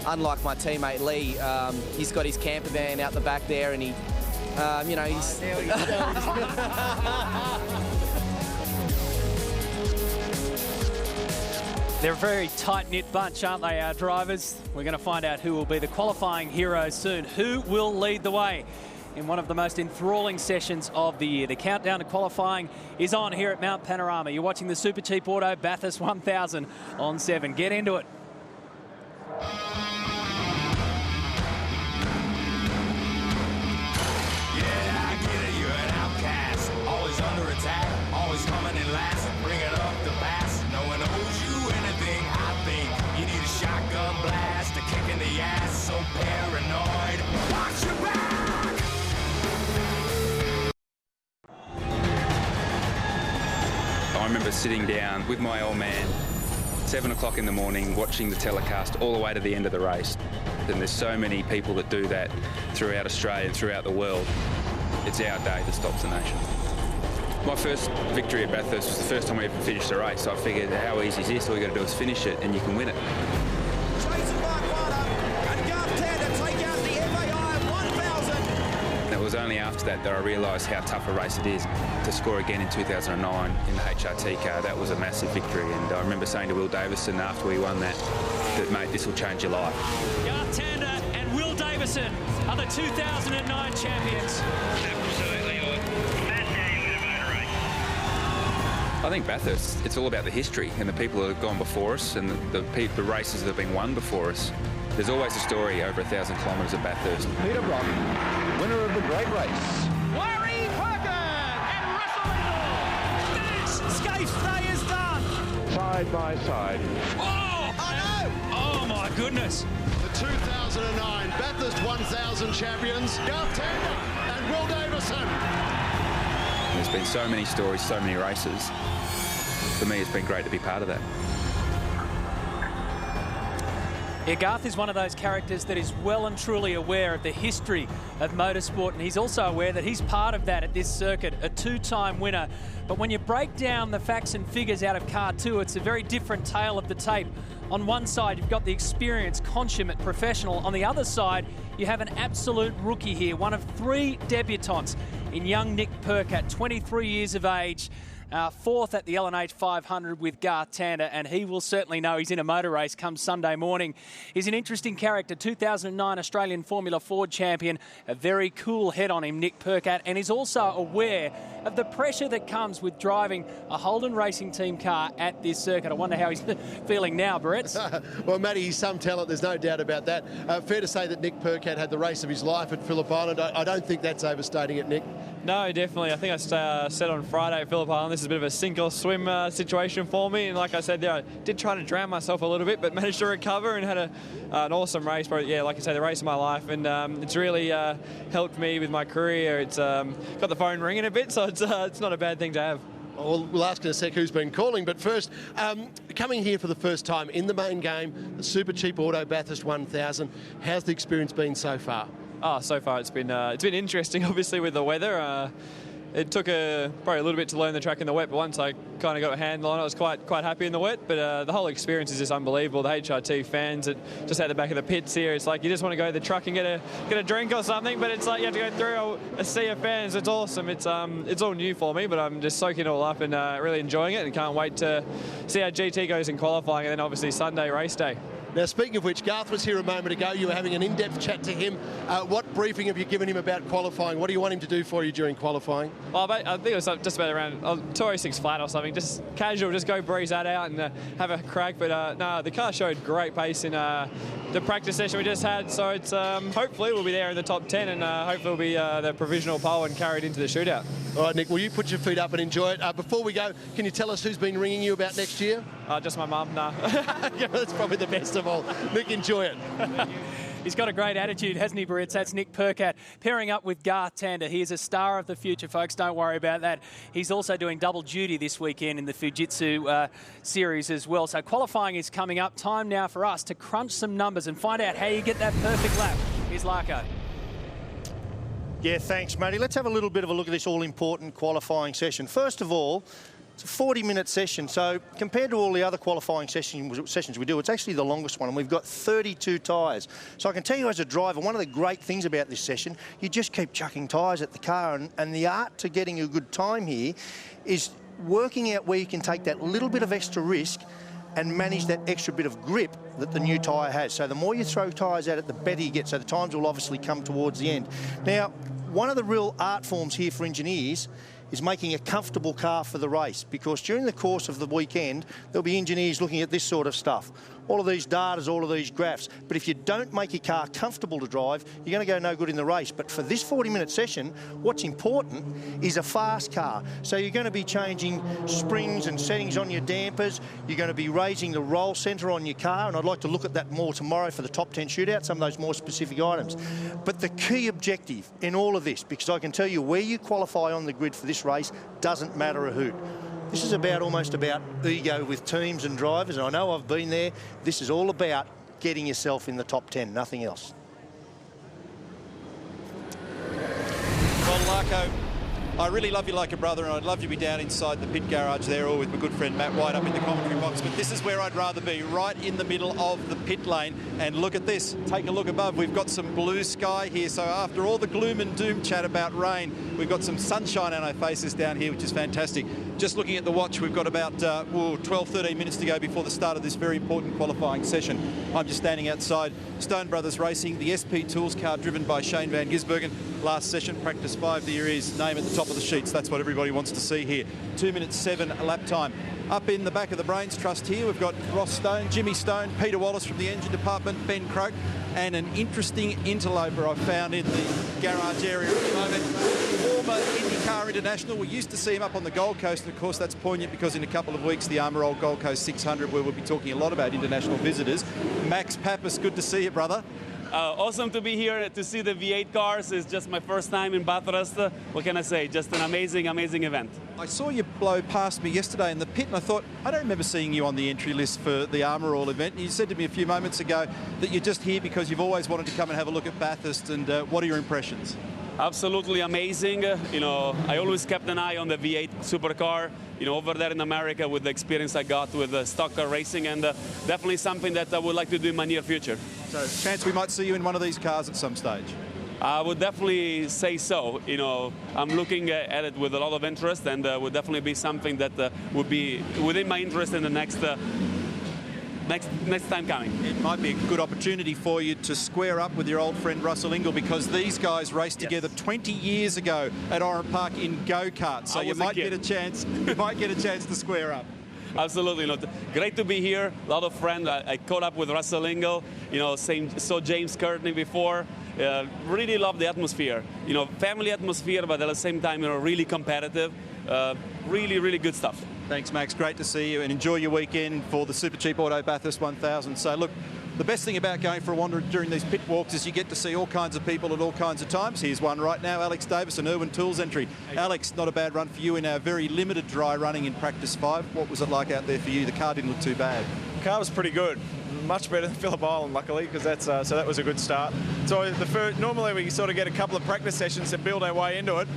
unlike my teammate Lee, he's got his camper van out the back there, and he, you know, he's... They're a very tight-knit bunch, aren't they, our drivers? We're going to find out who will be the qualifying heroes soon. Who will lead the way in one of the most enthralling sessions of the year? The countdown to qualifying is on here at Mount Panorama. You're watching the Super Cheap Auto Bathurst 1000 on 7. Get into it. Under attack, always coming in last, bring it up the pass. No one owes you anything, I think. You need a shotgun blast, a kick in the ass, so paranoid. Watch your back! I remember sitting down with my old man, 7 o'clock in the morning, watching the telecast all the way to the end of the race. And there's so many people that do that throughout Australia and throughout the world. It's our day that stops the nation. My first victory at Bathurst was the first time I ever finished a race, so I figured, how easy is this? All you got to do is finish it and you can win it. And it was only after that I realised how tough a race it is. To score again in 2009 in the HRT car, that was a massive victory, and I remember saying to Will Davison after we won that, mate, this will change your life. Garth Tander and Will Davison are the 2009 champions. Absolutely. I think Bathurst, it's all about the history and the people that have gone before us and the races that have been won before us. There's always a story over 1,000 kilometres at Bathurst. Peter Brock, winner of the great race. Larry Parker and Russell Reynolds. This Scaife Day is done. Side by side. Oh, I know. Oh, my goodness. The 2009 Bathurst 1000 champions, Garth Tander and Will Davison. There's been so many stories, so many races. For me, it's been great to be part of that. Yeah, Garth is one of those characters that is well and truly aware of the history of motorsport, and he's also aware that he's part of that at this circuit, a two-time winner. But when you break down the facts and figures out of Car 2, it's a very different tale of the tape. On one side, you've got the experienced, consummate professional. On the other side, you have an absolute rookie here, one of 3 debutants in young Nick Percat, 23 years of age. Fourth at the LNH 500 with Garth Tander, and he will certainly know he's in a motor race come Sunday morning. He's an interesting character, 2009 Australian Formula Ford champion, a very cool head on him, Nick Percat, and he's also aware of the pressure that comes with driving a Holden Racing Team car at this circuit. I wonder how he's feeling now, Brett. Well, Matty, he's some talent, there's no doubt about that. Fair to say that Nick Percat had the race of his life at Phillip Island. I don't think that's overstating it, Nick. No, definitely. I think I said on Friday at Phillip Island, this is a bit of a sink or swim situation for me. And like I said, I did try to drown myself a little bit, but managed to recover and had an awesome race. But yeah, like I say, the race of my life. And it's really helped me with my career. It's got the phone ringing a bit, so it's not a bad thing to have. Well, we'll ask in a sec who's been calling, but first, coming here for the first time in the main game, the Super Cheap Auto Bathurst 1000, how's the experience been so far? Oh, so far it's been interesting, obviously, with the weather. It took probably a little bit to learn the track in the wet, but once I kind of got a handle on it, I was quite happy in the wet. But the whole experience is just unbelievable. The HRT fans at just at the back of the pits here, it's like you just want to go to the truck and get a drink or something, but it's like you have to go through a sea of fans. It's awesome. It's all new for me, but I'm just soaking it all up and really enjoying it, and can't wait to see how GT goes in qualifying, and then obviously Sunday race day. Now, speaking of which, Garth was here a moment ago. You were having an in-depth chat to him. What briefing have you given him about qualifying? What do you want him to do for you during qualifying? Well, I think it was just about around 206 flat or something. Just casual, just go breeze that out and have a crack. But no, the car showed great pace in the practice session we just had. So it's hopefully we'll be there in the top 10, and hopefully we'll be the provisional pole and carried into the shootout. All right, Nick, will you put your feet up and enjoy it? Before we go, can you tell us who's been ringing you about next year? Just my mum, no. Yeah, that's probably the best of all. Nick, enjoy it. He's got a great attitude, hasn't he, Brits? That's Nick Percat pairing up with Garth Tander. He is a star of the future, folks. Don't worry about that. He's also doing double duty this weekend in the Fujitsu series as well. So qualifying is coming up. Time now for us to crunch some numbers and find out how you get that perfect lap. Here's Larko. Yeah, thanks, Matty. Let's have a little bit of a look at this all-important qualifying session. First of all, It's a 40-minute session, so compared to all the other qualifying sessions we do, it's actually the longest one, and we've got 32 tyres. So I can tell you as a driver, one of the great things about this session, you just keep chucking tyres at the car, and the art to getting a good time here is working out where you can take that little bit of extra risk and manage that extra bit of grip that the new tyre has. So the more you throw tyres at it, the better you get. So the times will obviously come towards the end. Now, one of the real art forms here for engineers is making a comfortable car for the race, because during the course of the weekend, there'll be engineers looking at this sort of stuff. All of these datas, all of these graphs. But if you don't make your car comfortable to drive, you're going to go no good in the race. But for this 40-minute session, what's important is a fast car. So you're going to be changing springs and settings on your dampers. You're going to be raising the roll centre on your car. And I'd like to look at that more tomorrow for the top 10 shootout, some of those more specific items. But the key objective in all of this, because I can tell you where you qualify on the grid for this race doesn't matter a hoot. This is almost about ego with teams and drivers, and I know I've been there. This is all about getting yourself in the top 10, nothing else. Well, Larko, I really love you like a brother, and I'd love you to be down inside the pit garage there, or with my good friend Matt White up in the commentary box. But this is where I'd rather be, right in the middle of the pit lane. And look at this. Take a look above. We've got some blue sky here. So after all the gloom and doom chat about rain, we've got some sunshine on our faces down here, which is fantastic. Just looking at the watch, we've got about 12, 13 minutes to go before the start of this very important qualifying session. I'm just standing outside Stone Brothers Racing, the SP Tools car driven by Shane Van Gisbergen. Last session, practice 5, there is name at the top of the sheets. That's what everybody wants to see here. 2 minutes 7 lap time. Up in the back of the Brains Trust here, we've got Ross Stone, Jimmy Stone, Peter Wallace from the engine department, Ben Croak, and an interesting interloper I've found in the garage area at the moment. Former IndyCar International. We used to see him up on the Gold Coast, and of course that's poignant because in a couple of weeks the Armour Old Gold Coast 600, where we'll be talking a lot about international visitors. Max Pappas, good to see you, brother. Awesome to be here to see the V8 cars. It's just my first time in Bathurst. What can I say? Just an amazing, amazing event. I saw you blow past me yesterday in the pit, and I thought, I don't remember seeing you on the entry list for the Armour All event. You said to me a few moments ago that you're just here because you've always wanted to come and have a look at Bathurst, and what are your impressions? Absolutely amazing. I always kept an eye on the V8 Supercar, over there in America with the experience I got with stock car racing, and definitely something that I would like to do in my near future. So, chance we might see you in one of these cars at some stage? I would definitely say so. I'm looking at it with a lot of interest, and would definitely be something that would be within my interest in the next time coming. It might be a good opportunity for you to square up with your old friend Russell Ingall, because these guys raced together 20 years ago at Oran Park in go-karts. So you might get a chance. You might get a chance to square up. Absolutely. Great to be here. A lot of friends. I caught up with Russell Ingall. Saw James Courtney before. Really love the atmosphere. Family atmosphere, but at the same time, really competitive. Really, really good stuff. Thanks, Max. Great to see you, and enjoy your weekend for the Super Cheap Auto Bathurst 1000. So, look, the best thing about going for a wander during these pit walks is you get to see all kinds of people at all kinds of times. Here's one right now, Alex Davis, an Irwin Tools entry. Alex, not a bad run for you in our very limited dry running in practice 5. What was it like out there for you? The car didn't look too bad. The car was pretty good. Much better than Phillip Island, luckily, because that's so that was a good start. So normally we sort of get a couple of practice sessions to build our way into it.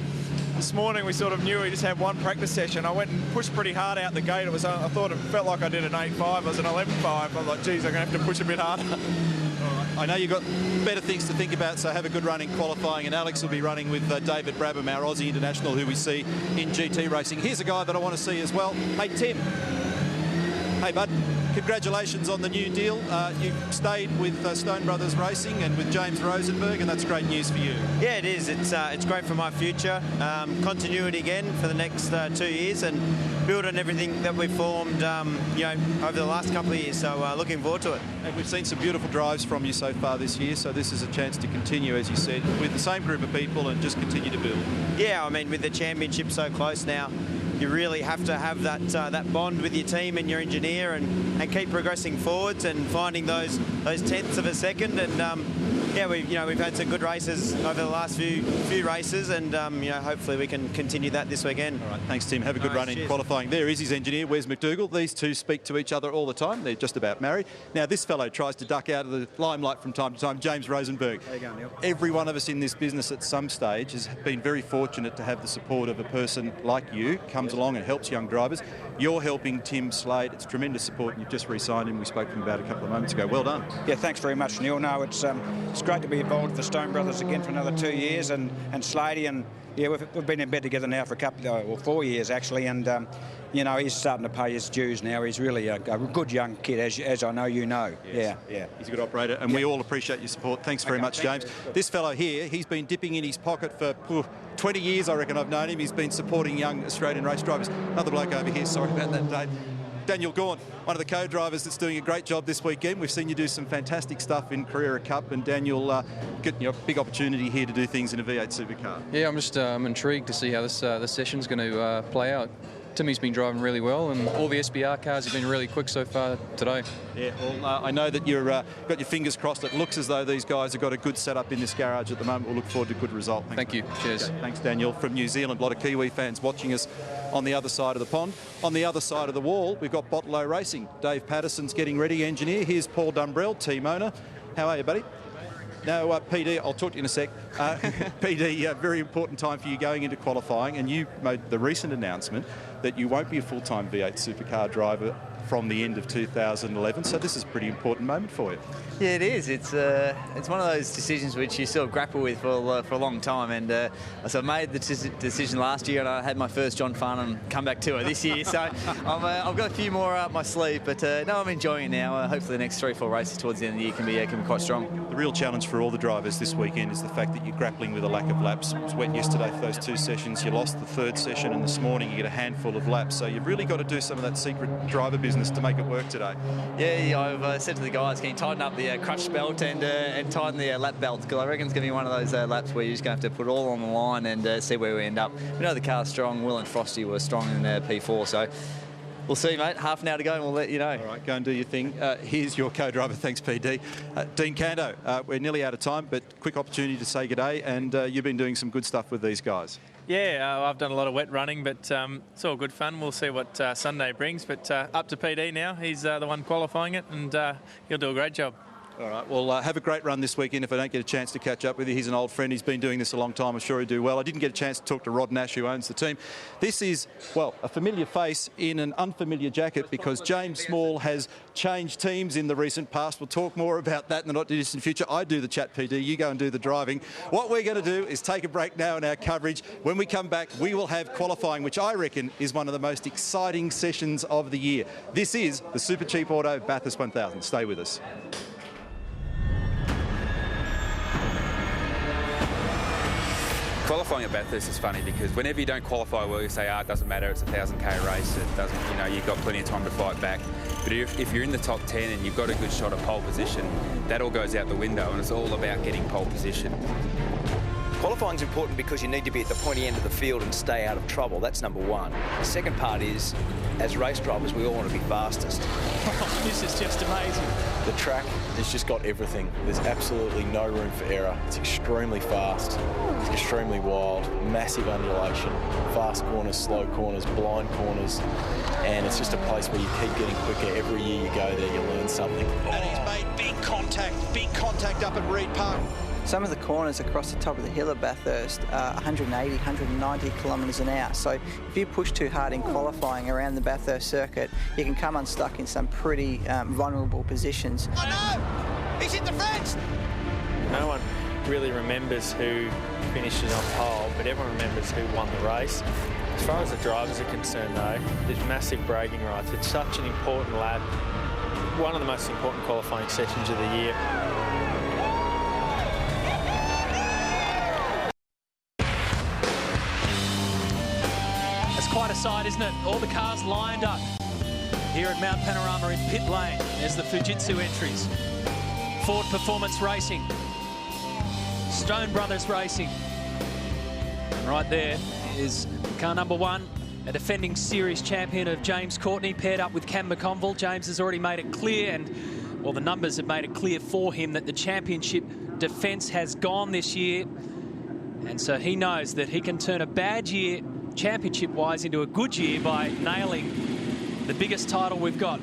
This morning we sort of knew we just had one practice session. I went and pushed pretty hard out the gate. I thought it felt like I did an 8.5. It was an 11.5. I was like, geez, I'm going to have to push a bit harder. I know you've got better things to think about, so have a good run in qualifying. And Alex will be running with David Brabham, our Aussie international, who we see in GT racing. Here's a guy that I want to see as well. Hey, Tim. Hey, bud. Congratulations on the new deal. You stayed with Stone Brothers Racing and with James Rosenberg, and that's great news for you. Yeah, it is. It's great for my future. Continuity again for the next 2 years, and build on everything that we've formed, over the last couple of years. So looking forward to it. And we've seen some beautiful drives from you so far this year. So this is a chance to continue, as you said, with the same group of people and just continue to build. Yeah, I mean, with the championship so close now, you really have to have that bond with your team and your engineer, and keep progressing forwards and finding those tenths of a second. And we've had some good races over the last few races, and hopefully we can continue that this weekend. All right, thanks, Tim. Have a good run in qualifying. There is his engineer, Wes McDougall. These two speak to each other all the time. They're just about married. Now this fellow tries to duck out of the limelight from time to time. James Rosenberg. How you going, Neil? Every one of us in this business at some stage has been very fortunate to have the support of a person like you come comes along and helps young drivers. You're helping Tim Slade. It's tremendous support, and you've just re-signed him. We spoke to him about a couple of moments ago. Well done. Yeah, thanks very much, Neil. No, it's great to be involved with the Stone Brothers again for another 2 years, and Slady, and yeah, we've been in bed together now for a couple, or 4 years actually, and you know, he's starting to pay his dues now. He's really a good young kid, as I know you know. Yes. Yeah. He's a good operator, and we all appreciate your support. Thanks very much, James. This fellow here, he's been dipping in his pocket for 20 years, I reckon I've known him. He's been supporting young Australian race drivers. Another bloke over here, sorry about that, Dave. Daniel Gawn, one of the co-drivers that's doing a great job this weekend. We've seen you do some fantastic stuff in Carrera Cup, and Daniel, get a big opportunity here to do things in a V8 Supercar. Yeah, I'm just intrigued to see how this session's going to play out. Timmy's been driving really well, and all the SBR cars have been really quick so far today. Yeah, well, I know that you've got your fingers crossed. It looks as though these guys have got a good setup in this garage at the moment. We'll look forward to a good result. Thank you. Cheers. Okay, thanks, Daniel. From New Zealand, a lot of Kiwi fans watching us on the other side of the pond. On the other side of the wall, we've got Botlow Racing. Dave Patterson's getting ready, engineer. Here's Paul Dumbrell, team owner. How are you, buddy? No, PD, I'll talk to you in a sec. PD, very important time for you going into qualifying, and you made the recent announcement that you won't be a full-time V8 Supercar driver from the end of 2011, so this is a pretty important moment for you. Yeah, it is. It's one of those decisions which you sort of grapple with for a long time, and so I made the decision last year, and I had my first John Farnham comeback tour this year, so I've got a few more up my sleeve, but no, I'm enjoying it now. Hopefully the next 3 or 4 races towards the end of the year can be quite strong. The real challenge for all the drivers this weekend is the fact that you're grappling with a lack of laps. It was wet yesterday for those 2 sessions. You lost the 3rd session, and this morning you get a handful of laps, so you've really got to do some of that secret driver business to make it work today. Yeah, I've said to the guys, can you tighten up the crutch belt and tighten the lap belt, because I reckon it's going to be one of those laps where you're just going to have to put it all on the line and see where we end up. We know the car's strong. Will and Frosty were strong in P4, so we'll see, mate. Half an hour to go and we'll let you know. All right, go and do your thing. Here's your co-driver. Thanks, PD. Dean Cando, we're nearly out of time, but quick opportunity to say good day, and you've been doing some good stuff with these guys. Yeah, I've done a lot of wet running, but it's all good fun. We'll see what Sunday brings, but up to PD now. He's the one qualifying it, and he'll do a great job. All right, well, have a great run this weekend. If I don't get a chance to catch up with you, he's an old friend. He's been doing this a long time. I'm sure he'll do well. I didn't get a chance to talk to Rod Nash, who owns the team. This is, well, a familiar face in an unfamiliar jacket, because James Small has changed teams in the recent past. We'll talk more about that in the not-too-distant future. I do the chat, PD. You go and do the driving. What we're going to do is take a break now in our coverage. When we come back, we will have qualifying, which I reckon is one of the most exciting sessions of the year. This is the Super Cheap Auto Bathurst 1000. Stay with us. Qualifying at Bathurst is funny because whenever you don't qualify well, you say, it doesn't matter, it's a 1,000k race, it doesn't, you've got plenty of time to fight back. But if you're in the top 10 and you've got a good shot at pole position, that all goes out the window, and it's all about getting pole position. Qualifying is important because you need to be at the pointy end of the field and stay out of trouble. That's number one. The second part is, as race drivers, we all want to be fastest. This is just amazing. The track has just got everything. There's absolutely no room for error. It's extremely fast, it's extremely wild, massive undulation, fast corners, slow corners, blind corners, and it's just a place where you keep getting quicker. Every year you go there, you learn something. And he's made big contact up at Reed Park. Some of the corners across the top of the hill of Bathurst are 180, 190 kilometres an hour. So if you push too hard in qualifying around the Bathurst circuit, you can come unstuck in some pretty vulnerable positions. Oh no! He's hit the fence! No one really remembers who finishes on pole, but everyone remembers who won the race. As far as the drivers are concerned though, there's massive bragging rights. It's such an important lap. One of the most important qualifying sessions of the year. Quite a sight, isn't it? All the cars lined up here at Mount Panorama in pit lane. There's the Fujitsu entries. Ford Performance Racing. Stone Brothers Racing. And right there is car number 1, a defending series champion of James Courtney, paired up with Cam McConville. James has already made it clear, and well, the numbers have made it clear for him that the championship defence has gone this year. And so he knows that he can turn a bad year championship-wise into a good year by nailing the biggest title we've got,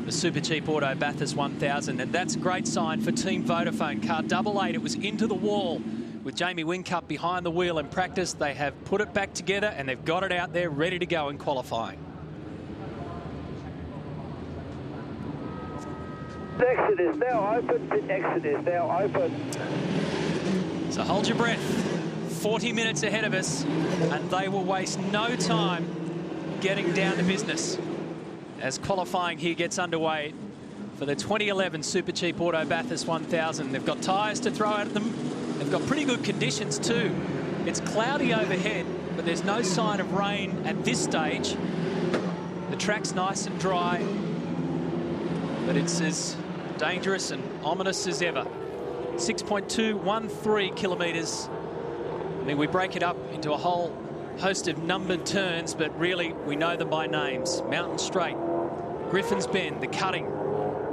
the Super Cheap Auto Bathurst 1000, and that's a great sign for Team Vodafone. Car 88, it was into the wall with Jamie Whincup behind the wheel in practice. They have put it back together and they've got it out there ready to go in qualifying. Exit is now open. Pit exit is now open. So hold your breath. 40 minutes ahead of us, and they will waste no time getting down to business as qualifying here gets underway for the 2011 Super Cheap Auto Bathurst 1000. They've got tyres to throw at them. They've got pretty good conditions too. It's cloudy overhead, but there's no sign of rain at this stage. The track's nice and dry, but it's as dangerous and ominous as ever. 6.213 kilometres. I mean, we break it up into a whole host of numbered turns, but really we know them by names. Mountain Straight, Griffin's Bend, The Cutting,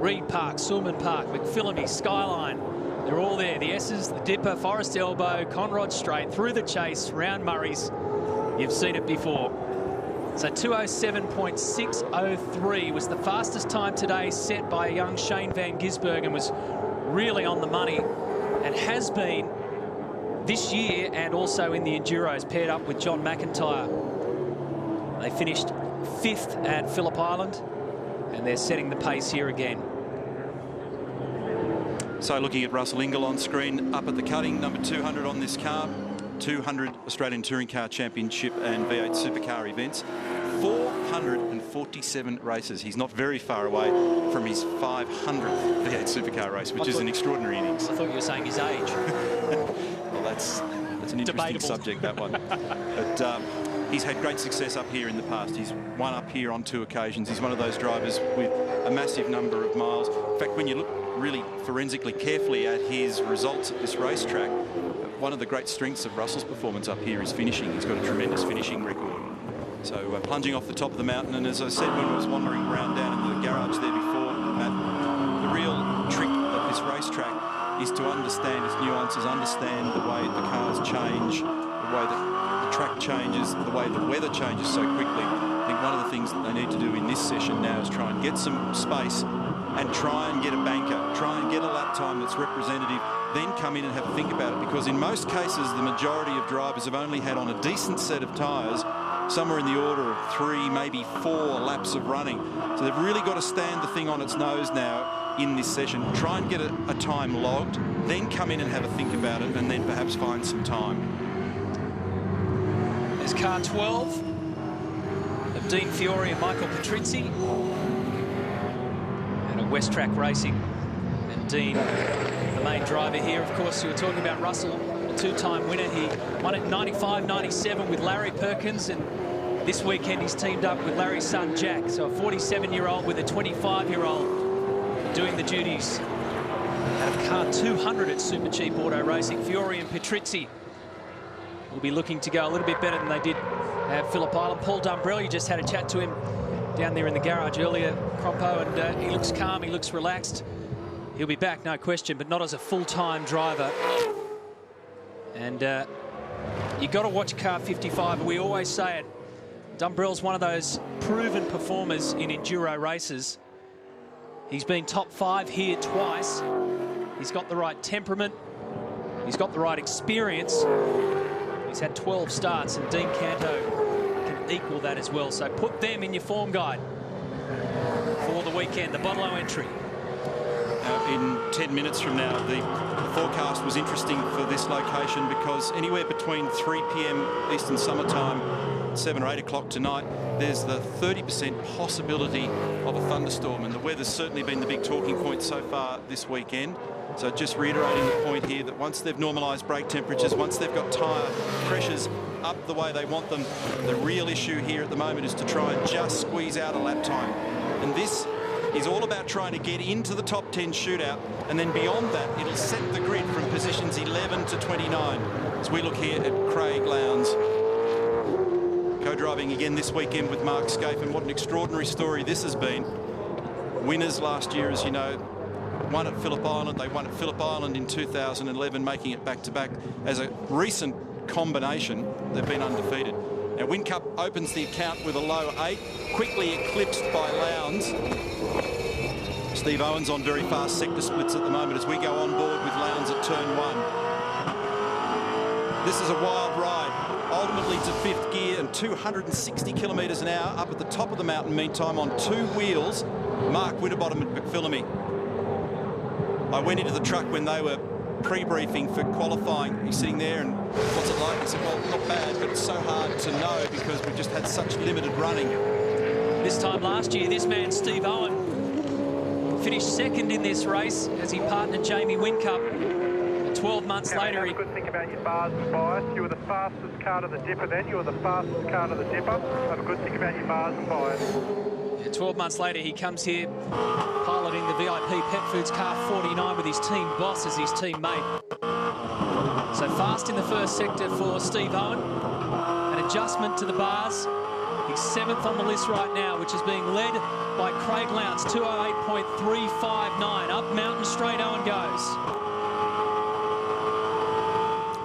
Reed Park, Sulman Park, McPhillamy, Skyline. They're all there. The S's, the Dipper, Forest Elbow, Conrod Straight, through the Chase, round Murray's. You've seen it before. So 207.603 was the fastest time today set by a young Shane Van Gisbergen, was really on the money and has been this year and also in the Enduros, paired up with John McIntyre. They finished 5th at Phillip Island and they're setting the pace here again. So looking at Russell Ingall on screen, up at the Cutting, number 200 on this car. 200 Australian Touring Car Championship and V8 Supercar events. 447 races. He's not very far away from his 500th V8 Supercar race, which is an extraordinary innings. I thought you were saying his age. Well, that's an interesting subject, that one. But he's had great success up here in the past. He's won up here on 2 occasions. He's one of those drivers with a massive number of miles. In fact, when you look really forensically carefully at his results at this racetrack, one of the great strengths of Russell's performance up here is finishing. He's got a tremendous finishing record. So plunging off the top of the mountain, and as I said when I was wandering around down in the garage there before, Matt, the real trick of this racetrack is to understand its nuances, understand the way the cars change, the way that the track changes, the way the weather changes so quickly. I think one of the things that they need to do in this session now is try and get some space and try and get a banker, try and get a lap time that's representative, then come in and have a think about it, because in most cases the majority of drivers have only had on a decent set of tyres somewhere in the order of 3, maybe 4 laps of running. So they've really got to stand the thing on its nose now in this session, try and get a time logged, then come in and have a think about it, and then perhaps find some time. There's car 12 of Dean Fiore and Michael Patrizzi, and a West Track Racing. And Dean, the main driver here, of course. You were talking about Russell, a 2-time winner. He won at 95, 97 with Larry Perkins, and this weekend he's teamed up with Larry's son Jack. So a 47-year-old with a 25-year-old doing the duties out of car 200 at Super Cheap Auto Racing. Fiore and Patrizzi will be looking to go a little bit better than they did at Phillip Island. Paul Dumbrell, you just had a chat to him down there in the garage earlier, Crompo, and he looks calm, he looks relaxed. He'll be back, no question, but not as a full-time driver. And you got to watch car 55. We always say it. Dumbrell's one of those proven performers in enduro races. He's been top 5 here twice. He's got the right temperament. He's got the right experience. He's had 12 starts, and Dean Canto can equal that as well. So put them in your form guide for the weekend, the Bottle entry. In 10 minutes from now, the forecast was interesting for this location, because anywhere between 3 p.m. Eastern Summer Time, 7 or 8 o'clock tonight, there's the 30% possibility of a thunderstorm, and the weather's certainly been the big talking point so far this weekend. So just reiterating the point here that once they've normalised brake temperatures, once they've got tyre pressures up the way they want them, the real issue here at the moment is to try and just squeeze out a lap time. And this is all about trying to get into the top 10 shootout, and then beyond that it'll set the grid from positions 11 to 29 as we look here at Craig Lowndes, co-driving again this weekend with Mark Skaife. And what an extraordinary story this has been. Winners last year, as you know, won at Phillip Island. They won at Phillip Island in 2011, making it back-to-back. As a recent combination, they've been undefeated. Now, Whincup opens the account with a low 8, quickly eclipsed by Lowndes. Steve Owens on very fast sector splits at the moment as we go on board with Lowndes at turn 1. This is a wild ride, ultimately to 5th gear and 260 kilometres an hour up at the top of the mountain, meantime, on 2 wheels. Mark Winterbottom at McPhillamy. I went into the truck when they were pre-briefing for qualifying. He's sitting there and what's it like? He said, well, not bad, but it's so hard to know because we've just had such limited running. This time last year, this man, Steve Owen, finished second in this race as he partnered Jamie Whincup. 12 months later, have a good think about your bars and bias. You were the fastest car to the dipper then. You were the fastest car to the dipper. Have a good think about your bars and bias. 12 months later, he comes here piloting the VIP Pet Foods car 49 with his team boss as his teammate. So fast in the first sector for Steve Owen. An adjustment to the bars. He's 7th on the list right now, which is being led by Craig Lowndes, 208.359. Up mountain straight, Owen goes.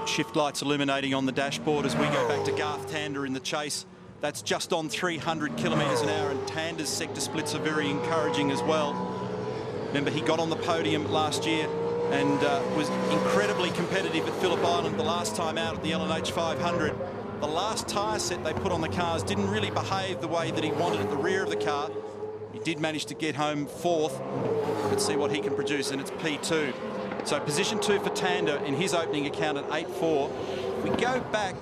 Shift lights illuminating on the dashboard as we go back to Garth Tander in the chase. That's just on 300 kilometres an hour, and Tander's sector splits are very encouraging as well. Remember, he got on the podium last year and was incredibly competitive at Phillip Island the last time out at the L&H 500. The last tyre set they put on the cars didn't really behave the way that he wanted at the rear of the car. He did manage to get home 4th. Let's see what he can produce, and it's P2. So position 2 for Tander in his opening account at 8.4. We go back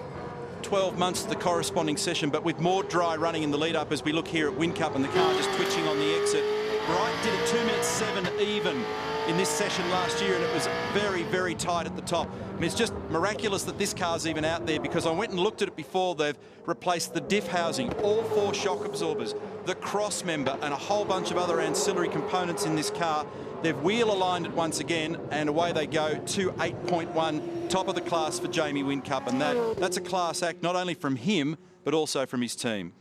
12 months to the corresponding session, but with more dry running in the lead-up as we look here at Whincup and the car just twitching on the exit. Wright did a 2 minutes 7 even in this session last year, and it was very, very tight at the top. I mean, it's just miraculous that this car's even out there, because I went and looked at it before. They've replaced the diff housing, all 4 shock absorbers, the cross member, and a whole bunch of other ancillary components in this car. They've wheel aligned it once again, and away they go to 8.1, top of the class for Jamie Whincup, and that's a class act not only from him but also from his team.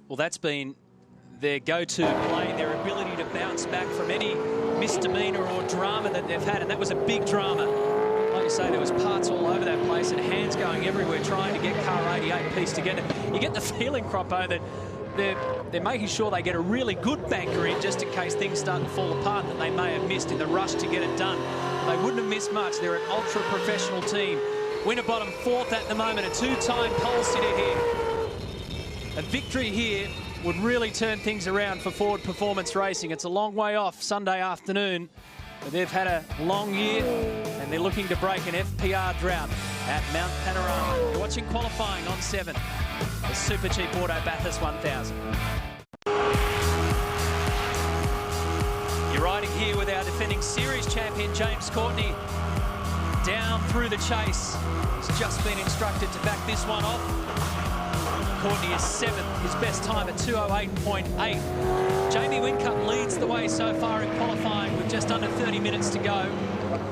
Well, that's been their go-to play, their ability to bounce back from any misdemeanor or drama that they've had, and that was a big drama. Like you say, there was parts all over that place and hands going everywhere trying to get car 88 pieced together. You get the feeling, Croppo, that they're making sure they get a really good banker in just in case things start to fall apart that they may have missed in the rush to get it done. They wouldn't have missed much. They're an ultra-professional team. Winterbottom 4th at the moment, a 2-time pole sitter here. A victory here would really turn things around for Ford Performance Racing. It's a long way off Sunday afternoon, but they've had a long year and they're looking to break an FPR drought at Mount Panorama. You're watching qualifying on 7. The Super Cheap Auto Bathurst 1000. You're riding here with our defending series champion, James Courtney, down through the chase. He's just been instructed to back this one off. Courtney is 7th, his best time at 208.8. Jamie Whincup leads the way so far in qualifying with just under 30 minutes to go.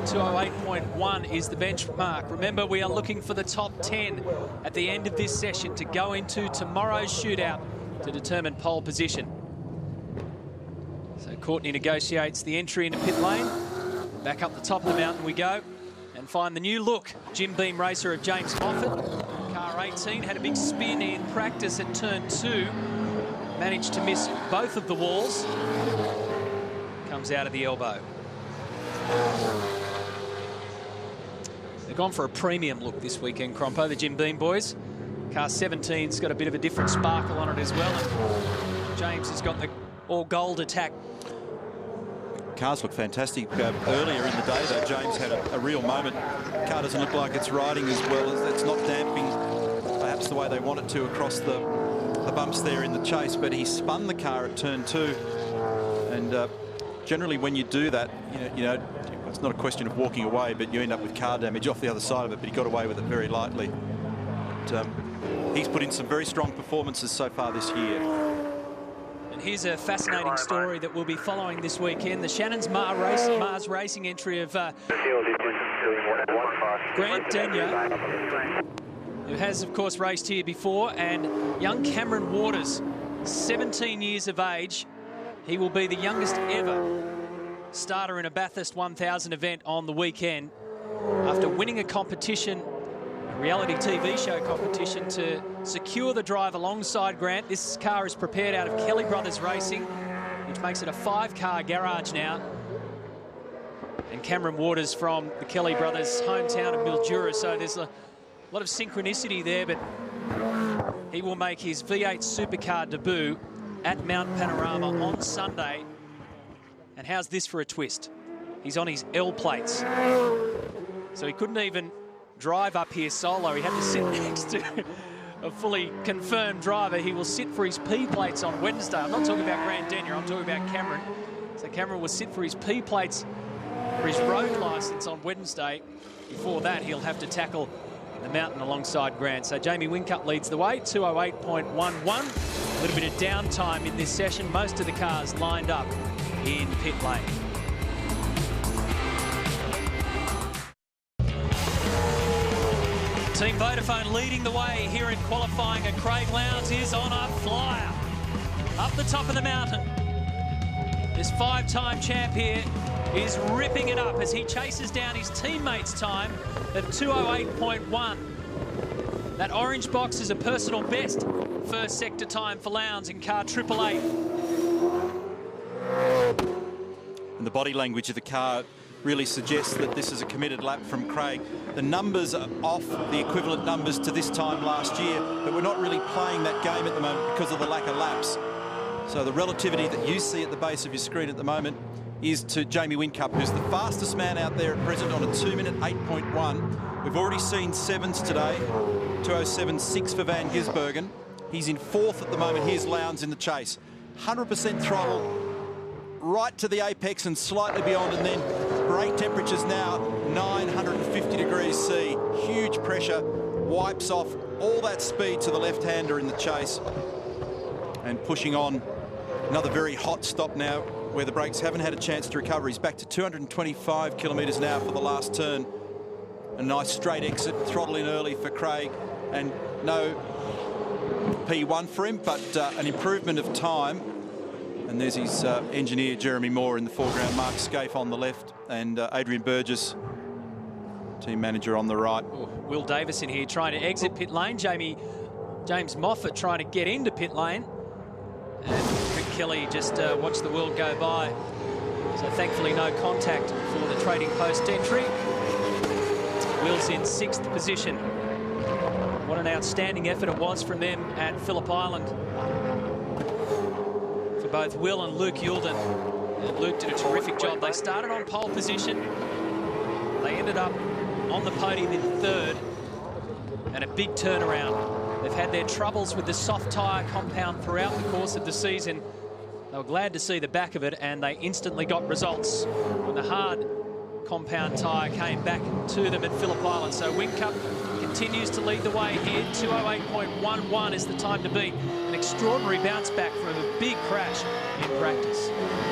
208.1 is the benchmark. Remember, we are looking for the top 10 at the end of this session to go into tomorrow's shootout to determine pole position. So Courtney negotiates the entry into pit lane. Back up the top of the mountain we go and find the new look Jim Beam racer of James Moffat. Car 18 had a big spin in practice at turn 2. Managed to miss both of the walls. Comes out of the elbow. They've gone for a premium look this weekend, Crompo, the Jim Beam boys. Car 17's got a bit of a different sparkle on it as well. And James has got the all-gold attack. Cars look fantastic. Earlier in the day, though, James had a real moment. Car doesn't look like it's riding as well. It's not damping perhaps the way they want it to across the bumps there in the chase, but he spun the car at turn 2. And generally when you do that, you know, it's not a question of walking away, but you end up with car damage off the other side of it, but he got away with it very lightly. But, he's put in some very strong performances so far this year. And here's a fascinating story that we'll be following this weekend. The Shannon's Mars Racing entry of Grant Denyer, who has, of course, raced here before, and young Cameron Waters, 17 years of age. He will be the youngest ever starter in a Bathurst 1000 event on the weekend after winning a competition, a reality TV show competition, to secure the drive alongside Grant. This car is prepared out of Kelly Brothers Racing, which makes it a 5-car garage now. And Cameron Waters from the Kelly Brothers hometown of Mildura, so there's a A lot of synchronicity there, but he will make his V8 Supercar debut at Mount Panorama on Sunday. And how's this for a twist? He's on his L plates. So he couldn't even drive up here solo. He had to sit next to a fully confirmed driver. He will sit for his P plates on Wednesday. I'm not talking about Grand Denyer, I'm talking about Cameron. So Cameron will sit for his P plates for his road licence on Wednesday. Before that, he'll have to tackle the mountain alongside Grant. So Jamie Whincup leads the way, 2:08.11. A little bit of downtime in this session. Most of the cars lined up in pit lane. Team Vodafone leading the way here in qualifying, and Craig Lowndes is on a flyer. Up the top of the mountain. This 5-time champ here is ripping it up as he chases down his teammate's time of 2:08.1. That orange box is a personal best first sector time for Lowndes in car 888. And the body language of the car really suggests that this is a committed lap from Craig. The numbers are off the equivalent numbers to this time last year, but we're not really playing that game at the moment because of the lack of laps. So the relativity that you see at the base of your screen at the moment is to Jamie Whincup, who's the fastest man out there at present on a 2:08.1. We've already seen 7s today, 2:07.6 for Van Gisbergen. He's in 4th at the moment. Here's Lowndes in the chase. 100% throttle, right to the apex and slightly beyond, and then brake temperatures now 950 degrees C. Huge pressure, wipes off all that speed to the left-hander in the chase. And pushing on, another very hot stop now where the brakes haven't had a chance to recover. He's back to 225 kilometres an hour for the last turn. A nice straight exit, throttle in early for Craig, and no P1 for him, but an improvement of time. And there's his engineer, Jeremy Moore, in the foreground, Mark Scaife on the left, and Adrian Burgess, team manager, on the right. Will Davis in here trying to exit pit lane. James Moffat trying to get into pit lane. And Rick Kelly just watched the world go by. So thankfully no contact for the Trading Post entry. Will's in 6th position. What an outstanding effort it was from them at Phillip Island. For both Will and Luke Youlden. And Luke did a terrific job. They started on pole position. They ended up on the podium in 3rd. And a big turnaround. They've had their troubles with the soft tyre compound throughout the course of the season. They were glad to see the back of it, and they instantly got results when the hard compound tyre came back to them at Phillip Island. So Whincup continues to lead the way here. 2:08.11 is the time to beat. An extraordinary bounce back from a big crash in practice.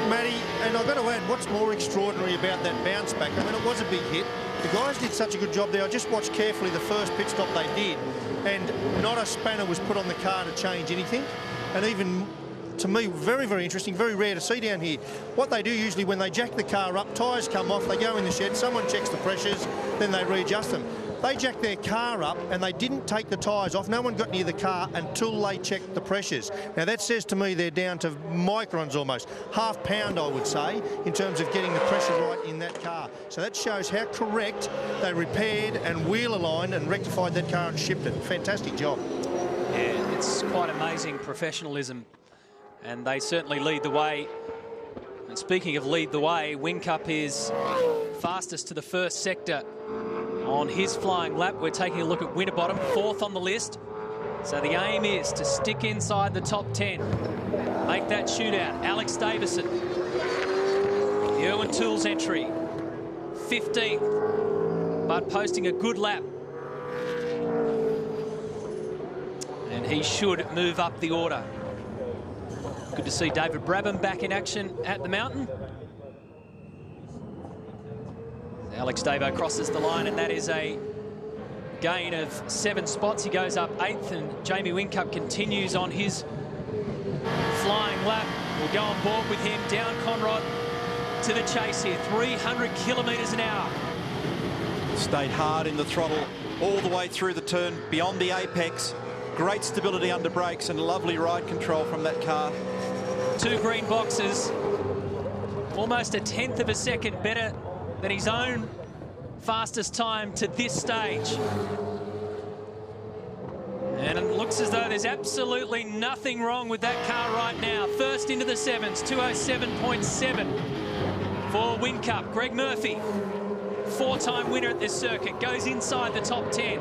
Matty, and I've got to add, what's more extraordinary about that bounce back? I mean, it was a big hit. The guys did such a good job there. I just watched carefully the first pit stop they did, and not a spanner was put on the car to change anything. And even, to me, very, very interesting, very rare to see down here. What they do usually when they jack the car up, tyres come off, they go in the shed, someone checks the pressures, then they readjust them. They jacked their car up and they didn't take the tyres off. No one got near the car until they checked the pressures. Now that says to me they're down to microns almost, half pound I would say, in terms of getting the pressure right in that car. So that shows how correct they repaired and wheel aligned and rectified that car and shipped it. Fantastic job. Yeah, it's quite amazing professionalism, and they certainly lead the way. And speaking of lead the way, Whincup is fastest to the first sector on his flying lap. We're taking a look at Winterbottom, 4th on the list. So the aim is to stick inside the top 10. Make that shootout. Alex Davison, the Irwin Tools entry, 15th, but posting a good lap. And he should move up the order. Good to see David Brabham back in action at the mountain. Alex Davo crosses the line, and that is a gain of 7 spots. He goes up 8th, and Jamie Whincup continues on his flying lap. We'll go on board with him down Conrod to the chase here, 300 kilometres an hour. Stayed hard in the throttle all the way through the turn, beyond the apex. Great stability under brakes and lovely ride control from that car. 2 green boxes, almost a 1/10 of a second better than his own fastest time to this stage. And it looks as though there's absolutely nothing wrong with that car right now. First into the sevens, 207.7 for Whincup. Greg Murphy, four-time winner at this circuit, goes inside the top 10.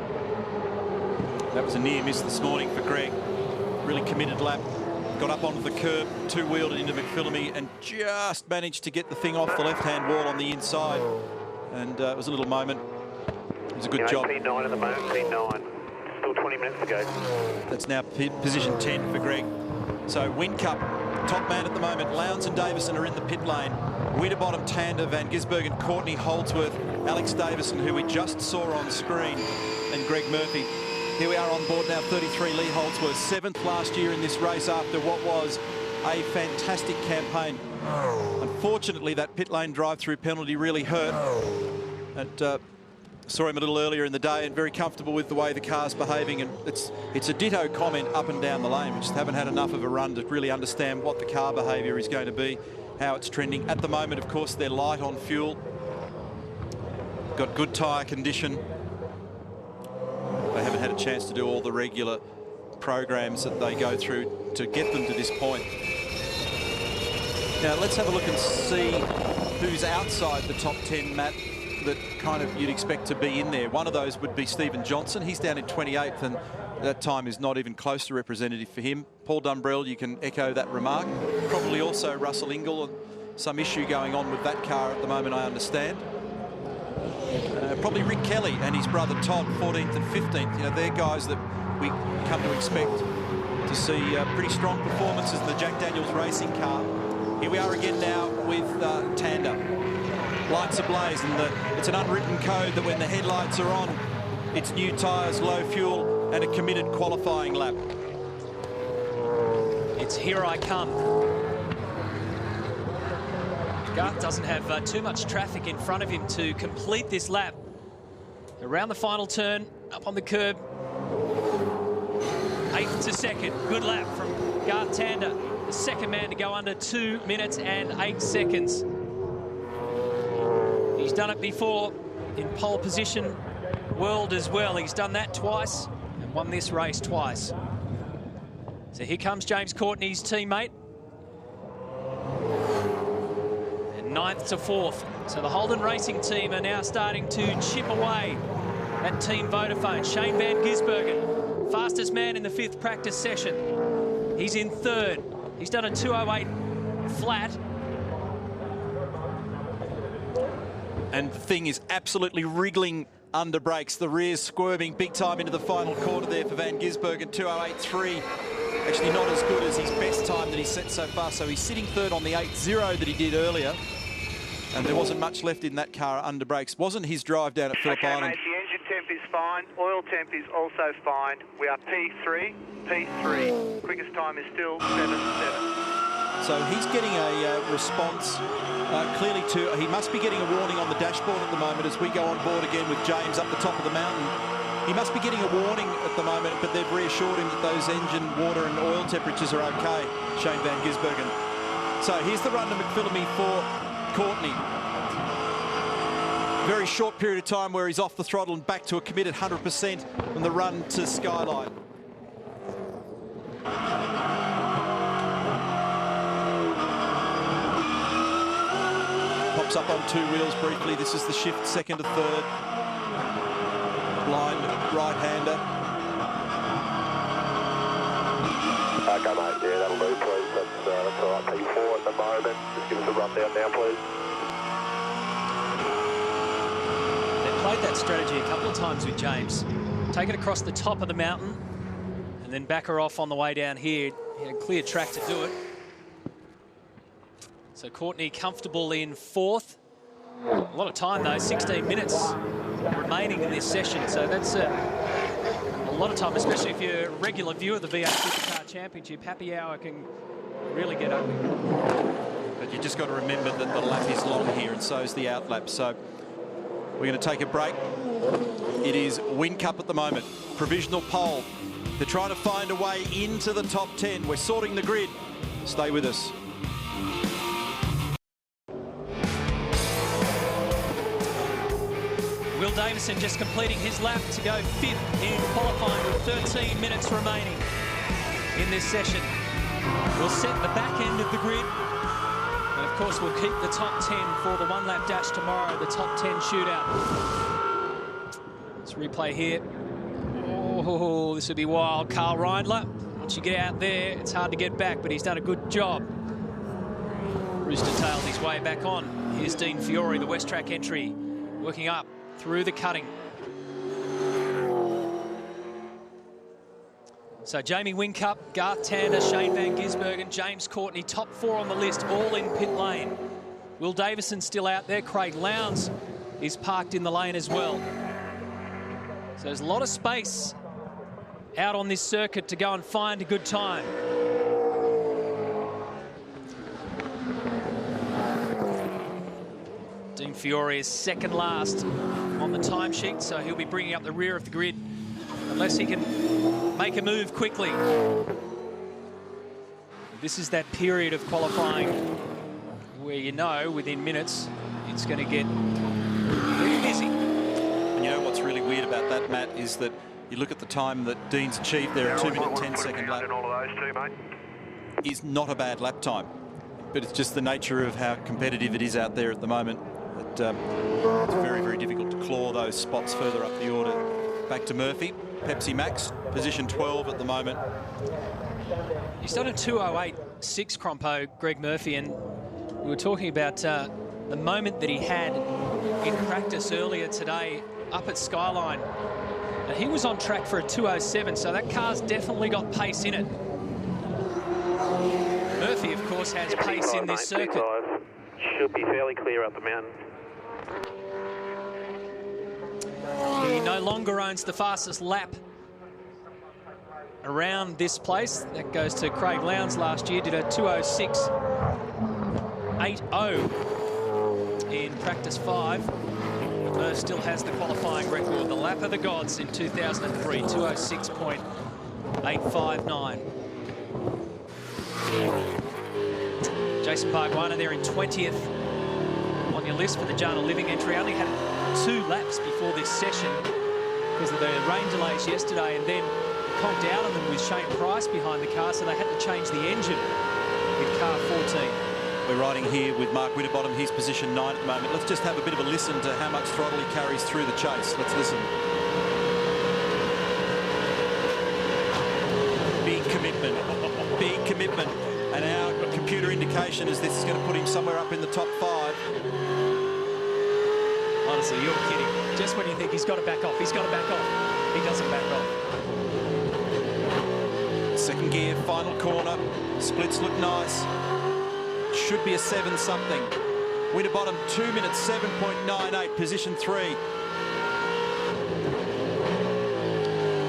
That was a near miss this morning for Greg. Really committed lap. Got up onto the curb, two-wheeled it into McPhillamy and just managed to get the thing off the left-hand wall on the inside. And it was a little moment. It was a good job. P9 at the moment, P9. Still 20 minutes to go. That's now position 10 for Greg. So Whincup, top man at the moment. Lowndes and Davison are in the pit lane. Winterbottom, Tander, Van Gisbergen, Courtney, Holdsworth, Alex Davison, who we just saw on screen, and Greg Murphy. Here we are on board now, 33, Lee Holdsworth, 7th last year in this race after what was a fantastic campaign. Unfortunately, that pit lane drive-through penalty really hurt. And saw him a little earlier in the day and very comfortable with the way the car's behaving. And it's a ditto comment up and down the lane. We just haven't had enough of a run to really understand what the car behaviour is going to be, how it's trending. At the moment, of course, they're light on fuel. Got good tyre condition. They haven't had a chance to do all the regular programs that they go through to get them to this point. Now, let's have a look and see who's outside the top 10, Matt, that kind of you'd expect to be in there. One of those would be Stephen Johnson. He's down in 28th, and that time is not even close to representative for him. Paul Dumbrell, you can echo that remark. Probably also Russell Ingall, and some issue going on with that car at the moment, I understand. Probably Rick Kelly and his brother Todd, 14th and 15th. You know, they're guys that we come to expect to see pretty strong performances in the Jack Daniels racing car. Here we are again now with Tander. Lights ablaze, and it's an unwritten code that when the headlights are on, it's new tyres, low fuel, and a committed qualifying lap. It's Here I Come. Garth doesn't have too much traffic in front of him to complete this lap. Around the final turn, up on the curb. 8th to 2nd. Good lap from Garth Tander, the second man to go under 2 minutes and 8 seconds. He's done it before in pole position world as well. He's done that twice and won this race twice. So here comes James Courtney's teammate. 9th to 4th. So the Holden Racing team are now starting to chip away at Team Vodafone. Shane Van Gisbergen, fastest man in the 5th practice session. He's in 3rd. He's done a 2:08 flat. And the thing is absolutely wriggling under brakes. The rear's squirming big time into the final quarter there for Van Gisbergen, 2:08.3. Actually not as good as his best time that he's set so far. So he's sitting 3rd on the 8.0 that he did earlier. And there wasn't much left in that car under brakes. Wasn't his drive down at Phillip Island. Mate, the engine temp is fine. Oil temp is also fine. We are P3. Quickest time is still 7.7. So he's getting a response clearly to... He must be getting a warning on the dashboard at the moment as we go on board again with James up the top of the mountain. He must be getting a warning at the moment, but they've reassured him that those engine, water and oil temperatures are okay, Shane Van Gisbergen. So here's the run to McPhillamy for Courtney. Very short period of time where he's off the throttle and back to a committed 100% on the run to Skyline. Pops up on 2 wheels briefly. This is the shift 2nd to 3rd. Blind right-hander. Okay, mate. Yeah, that'll do, please. That's all right. P4 at the moment. Just give us a rundown now, please. They've played that strategy a couple of times with James. Take it across the top of the mountain and then back her off on the way down here. He had a clear track to do it. So Courtney comfortable in 4th. A lot of time, though. 16 minutes remaining in this session. So that's a lot of time, especially if you're a regular viewer of the V8 Supercar Championship. Happy hour can really get ugly. But you just got to remember that the lap is long here, and so is the out lap. So we're going to take a break. It is Whincup at the moment. Provisional pole. They're trying to find a way into the top 10. We're sorting the grid. Stay with us. Will Davison just completing his lap to go 5th in qualifying with 13 minutes remaining in this session. We'll set the back end of the grid. And of course, we'll keep the top 10 for the one-lap dash tomorrow, the top 10 shootout. Let's replay here. Oh, this would be wild. Carl Reindler, once you get out there, it's hard to get back, but he's done a good job. Rooster tailed his way back on. Here's Dean Fiore, the West Track entry, working up through the cutting. So Jamie Whincup, Garth Tander, Shane Van Gisbergen, James Courtney, top 4 on the list, all in pit lane. Will Davison still out there. Craig Lowndes is parked in the lane as well. So there's a lot of space out on this circuit to go and find a good time. Dean Fiore is second last on the timesheet, so he'll be bringing up the rear of the grid unless he can make a move quickly. This is that period of qualifying where you know within minutes it's going to get really busy. And you know what's really weird about that, Matt, is that you look at the time that Dean's achieved there, a 2-minute 10-second lap. Is not a bad lap time, but it's just the nature of how competitive it is out there at the moment. It's very, very difficult to claw those spots further up the order. Back to Murphy, Pepsi Max, position 12 at the moment. He's done a 2:08.6 Crompo, Greg Murphy, and we were talking about the moment that he had in practice earlier today up at Skyline. And he was on track for a 2:07, so that car's definitely got pace in it. Murphy, of course, has pace in this circuit. Should be fairly clear up the mountain. He no longer owns the fastest lap around this place. That goes to Craig Lowndes last year, did a 2:06.80 in practice 5. Murph still has the qualifying record, the lap of the gods in 2003, 2:06.859. Jason Barguana there in 20th on your list for the Jana Living entry. Only had 2 laps before this session because of the rain delays yesterday, and then conked out on them with Shane Price behind the car, so they had to change the engine with car 14. We're riding here with Mark Winterbottom. He's position 9 at the moment. Let's just have a bit of a listen to how much throttle he carries through the chase. Let's listen. Big commitment. Big commitment. And our computer indication is this is going to put him somewhere up in the top 5. Honestly, you're kidding. Just when you think he's got to back off, he's got to back off. He doesn't back off. Second gear, final corner. Splits look nice. Should be a 7-something. Winterbottom, 2 minutes, 7.98, position 3.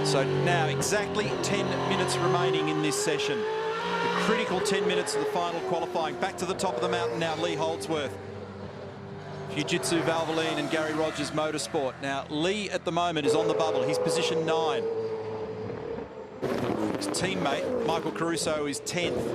So now exactly 10 minutes remaining in this session. The critical 10 minutes of the final qualifying. Back to the top of the mountain now, Lee Holdsworth. Fujitsu, Valvoline and Gary Rogers Motorsport. Now, Lee at the moment is on the bubble. He's position 9. His teammate, Michael Caruso, is 10th.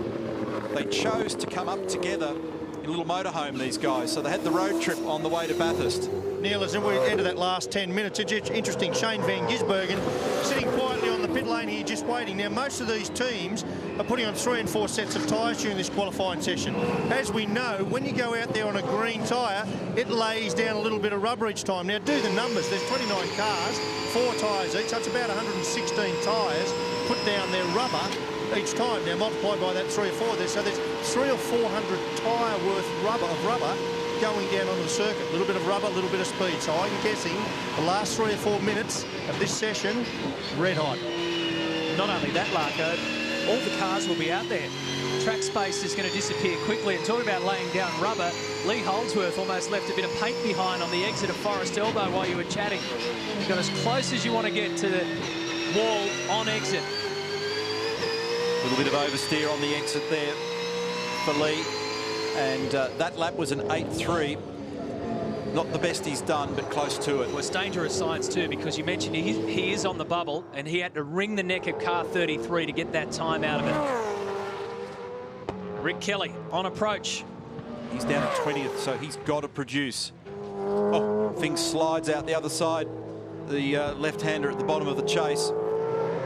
They chose to come up together in a little motorhome, these guys, so they had the road trip on the way to Bathurst. Neil, as we enter that last 10 minutes, it's interesting. Shane Van Gisbergen sitting quietly on the pit lane here, just waiting. Now, most of these teams are putting on 3 and 4 sets of tyres during this qualifying session. As we know, when you go out there on a green tyre, it lays down a little bit of rubber each time. Now, do the numbers. There's 29 cars, 4 tyres each. That's about 116 tyres put down their rubber each time. Now, multiply by that 3 or 4 there. So there's 300 or 400 tyre worth of rubber going down on the circuit. A little bit of rubber, a little bit of speed. So I'm guessing the last 3 or 4 minutes of this session, red hot. Not only that, Larko, all the cars will be out there. Track space is going to disappear quickly. And talking about laying down rubber, Lee Holdsworth almost left a bit of paint behind on the exit of Forest Elbow while you were chatting. You got as close as you want to get to the wall on exit. A little bit of oversteer on the exit there for Lee. And that lap was an 8.3. Not the best he's done, but close to it. Well, it's dangerous science too, because you mentioned he is on the bubble, and he had to wring the neck of car 33 to get that time out of it. Rick Kelly on approach. He's down at 20th, so he's got to produce. Oh, things slides out the other side, the left-hander at the bottom of the chase.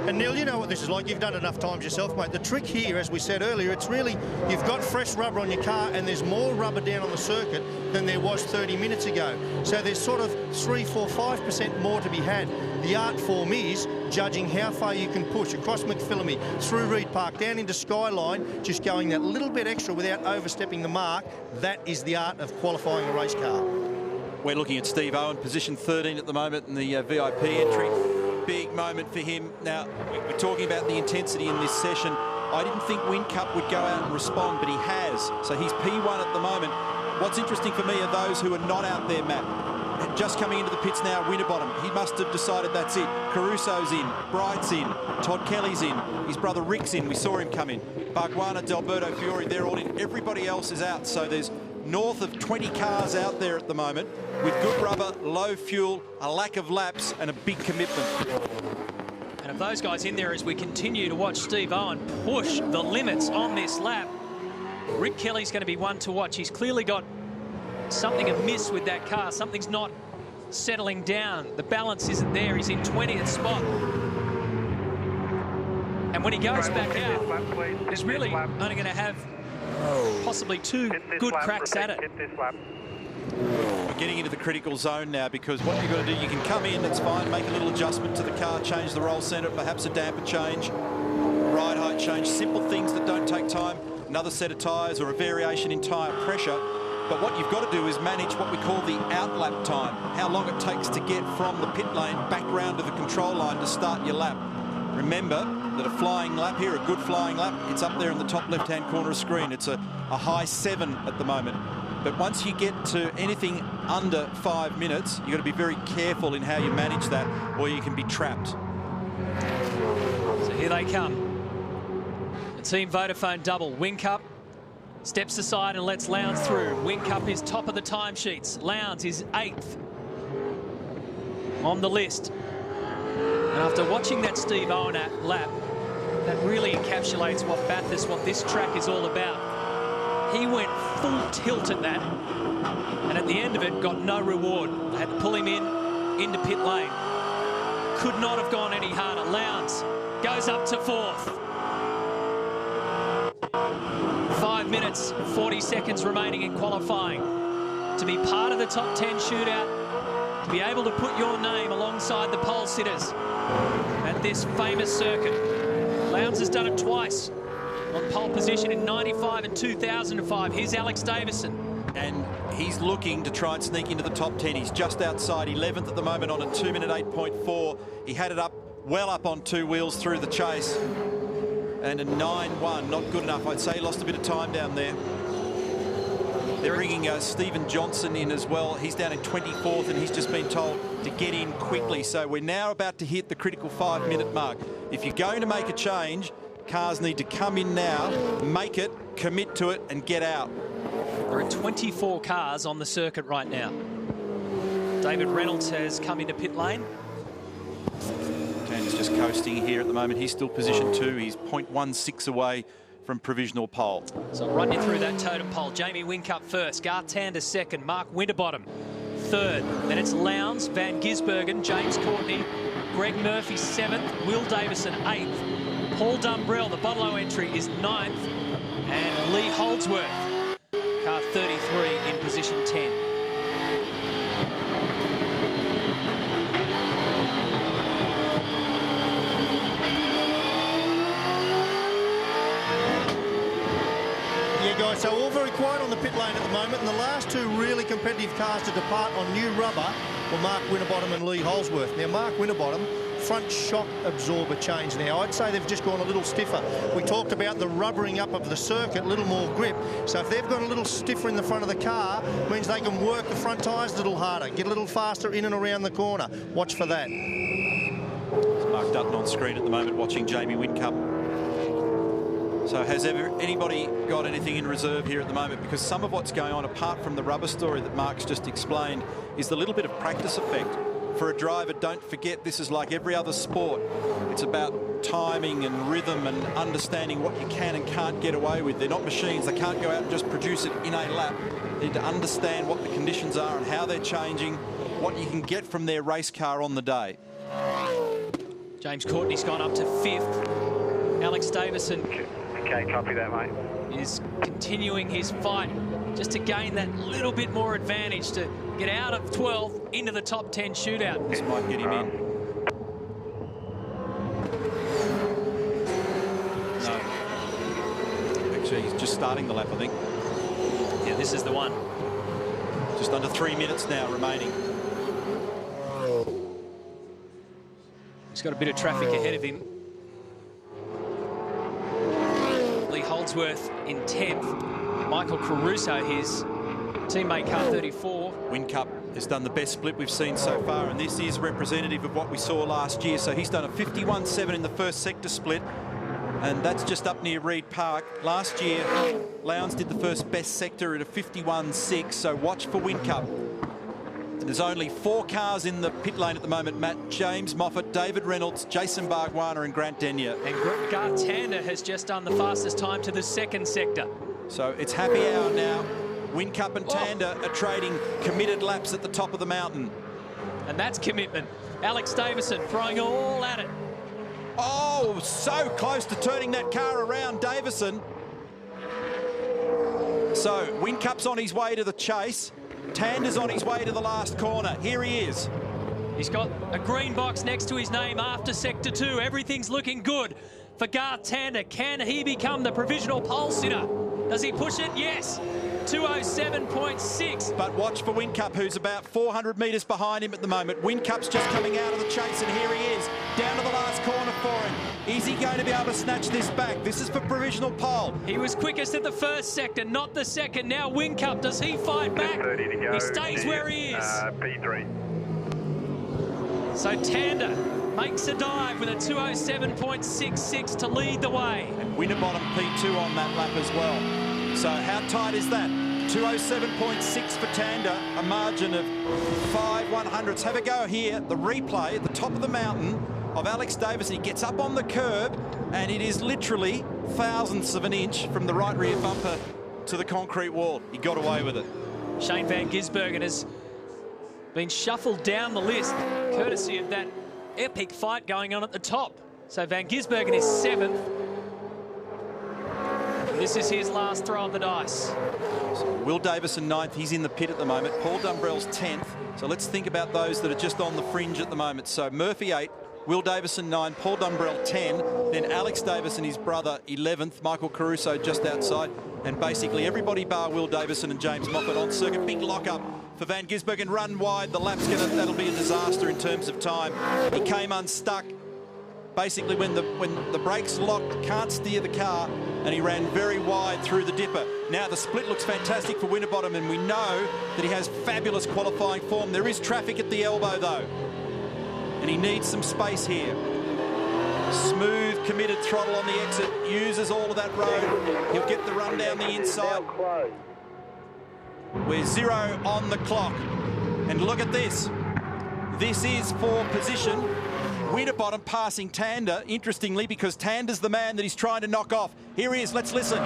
And Neil, you know what this is like. You've done it enough times yourself, mate. The trick here, as we said earlier, it's really, you've got fresh rubber on your car and there's more rubber down on the circuit than there was 30 minutes ago. So there's sort of 3, 4, 5% more to be had. The art form is judging how far you can push across McPhillamy, through Reed Park, down into Skyline, just going that little bit extra without overstepping the mark. That is the art of qualifying a race car. We're looking at Steve Owen, position 13 at the moment in the VIP entry. Big moment for him. Now, we're talking about the intensity in this session. I didn't think Whincup would go out and respond, but he has. So he's P1 at the moment. What's interesting for me are those who are not out there, Matt. Just coming into the pits now, Winterbottom. He must have decided that's it. Caruso's in, Bright's in, Todd Kelly's in, his brother Rick's in. We saw him come in. Barguana, Delberto Fiore, they're all in. Everybody else is out. So there's north of 20 cars out there at the moment with good rubber, low fuel, a lack of laps and a big commitment. And of those guys in there, as we continue to watch Steve Owen push the limits on this lap, Rick Kelly's going to be one to watch. He's clearly got something amiss with that car. Something's not settling down. The balance isn't there. He's in 20th spot. And when he goes back out, he's really only going to have possibly 2 good cracks at it. We're getting into the critical zone now, because what you've got to do, you can come in, that's fine, make a little adjustment to the car, change the roll center, perhaps a damper change, ride height change, simple things that don't take time, another set of tyres or a variation in tyre pressure. But what you've got to do is manage what we call the outlap time, how long it takes to get from the pit lane back round to the control line to start your lap. Remember that a flying lap here, a good flying lap, it's up there in the top left-hand corner of the screen. It's a high 7 at the moment. But once you get to anything under 5 minutes, you've got to be very careful in how you manage that, or you can be trapped. So here they come. The Team Vodafone double. Whincup steps aside and lets Lowndes through. Whincup is top of the timesheets. Lowndes is 8th on the list. And after watching that Steve Owen lap, that really encapsulates what Bathurst, what this track is all about. He went full tilt at that, and at the end of it, got no reward. They had to pull him into pit lane. Could not have gone any harder. Lowndes goes up to 4th. 5 minutes, 40 seconds remaining in qualifying. To be part of the top 10 shootout, to be able to put your name alongside the pole sitters at this famous circuit. Lowndes has done it twice on pole position in 95 and 2005. Here's Alex Davison. And he's looking to try and sneak into the top 10. He's just outside 11th at the moment on a 2-minute 8.4. He had it up, well up on 2 wheels through the chase. And a 9.1, not good enough. I'd say he lost a bit of time down there. They're bringing Stephen Johnson in as well. He's down in 24th, and he's just been told to get in quickly. So we're now about to hit the critical 5-minute mark. If you're going to make a change, cars need to come in now, make it, commit to it, and get out. There are 24 cars on the circuit right now. David Reynolds has come into pit lane. Tanner's just coasting here at the moment. He's still position 2. He's 0.16 away from provisional pole. So I'll run you through that totem pole. Jamie Whincup first, Garth Tander second, Mark Winterbottom third. Then it's Lowndes, Van Gisbergen, James Courtney, Greg Murphy 7th, Will Davison 8th, Paul Dumbrell, the Bottle entry, is 9th, and Lee Holdsworth, car 33, in position 10. So all very quiet on the pit lane at the moment, and the last 2 really competitive cars to depart on new rubber were Mark Winterbottom and Lee Holdsworth. Now, Mark Winterbottom, front shock absorber change now. I'd say they've just gone a little stiffer. We talked about the rubbering up of the circuit, a little more grip. So if they've gone a little stiffer in the front of the car, means they can work the front tyres a little harder, get a little faster in and around the corner. Watch for that. It's Mark Dutton on screen at the moment watching Jamie Whincup. So has anybody got anything in reserve here at the moment? Because some of what's going on, apart from the rubber story that Mark's just explained, is the little bit of practice effect. For a driver, don't forget, this is like every other sport. It's about timing and rhythm and understanding what you can and can't get away with. They're not machines. They can't go out and just produce it in a lap. They need to understand what the conditions are and how they're changing, what you can get from their race car on the day. James Courtney's gone up to 5th. Alex Davison. Okay, copy that, mate. Is continuing his fight just to gain that little bit more advantage to get out of 12th into the top 10 shootout. This might get him in. No. Actually, he's just starting the lap, I think. Yeah, this is the one. Just under 3 minutes now remaining. He's got a bit of traffic ahead of him. Lee Holdsworth in 10th. Michael Caruso, his teammate, car 34. Whincup has done the best split we've seen so far, and this is representative of what we saw last year. So he's done a 51.7 in the first sector split, and that's just up near Reed Park. Last year, Lowndes did the first best sector at a 51.6, so watch for Whincup. There's only 4 cars in the pit lane at the moment, Matt. James Moffat, David Reynolds, Jason Bargwanna and Grant Denyer. And Garth Tander has just done the fastest time to the second sector. So it's happy hour now. Whincup and Tander are trading committed laps at the top of the mountain. And that's commitment. Alex Davison throwing all at it. Oh, so close to turning that car around, Davison. So Whincup's on his way to the chase. Tander's on his way to the last corner. Here he is. He's got a green box next to his name after Sector 2. Everything's looking good for Garth Tander. Can he become the provisional pole sitter? Does he push it? Yes. 207.6. But watch for Whincup, who's about 400 metres behind him at the moment. Whincup's just coming out of the chase, and here he is, down to the last corner for him. Is he going to be able to snatch this back? This is for provisional pole. He was quickest at the first sector, not the second. Now Whincup, does he fight back? 30 to go. He stays where he is. P3. So Tander makes a dive with a 207.66 to lead the way. And Winterbottom P2 on that lap as well. So how tight is that? 207.6 for Tander, a margin of 5/100ths. Have a go here, the replay at the top of the mountain of Alex Davison. He gets up on the curb, and it is literally thousandths of an inch from the right rear bumper to the concrete wall. He got away with it. Shane Van Gisbergen has been shuffled down the list, courtesy of that epic fight going on at the top. So Van Gisbergen is 7th. This is his last throw of the dice. So Will Davison 9th, he's in the pit at the moment. Paul Dumbrell's 10th. So let's think about those that are just on the fringe at the moment. So Murphy 8, Will Davison 9, Paul Dumbrell 10, then Alex Davison, his brother, 11th, Michael Caruso just outside, and basically everybody bar Will Davison and James Moffat on circuit. Big lock-up for Van Gisbergen, run wide. The lap's that'll be a disaster in terms of time. He came unstuck. Basically, when the brakes locked, can't steer the car, and he ran very wide through the dipper. Now the split looks fantastic for Winterbottom, and we know that he has fabulous qualifying form. There is traffic at the elbow, though, and he needs some space here. Smooth, committed throttle on the exit, uses all of that road. He'll get the run down the inside. We're 0 on the clock, and look at this. This is for position. Winterbottom passing Tander, interestingly, because Tander's the man that he's trying to knock off. Here he is, let's listen.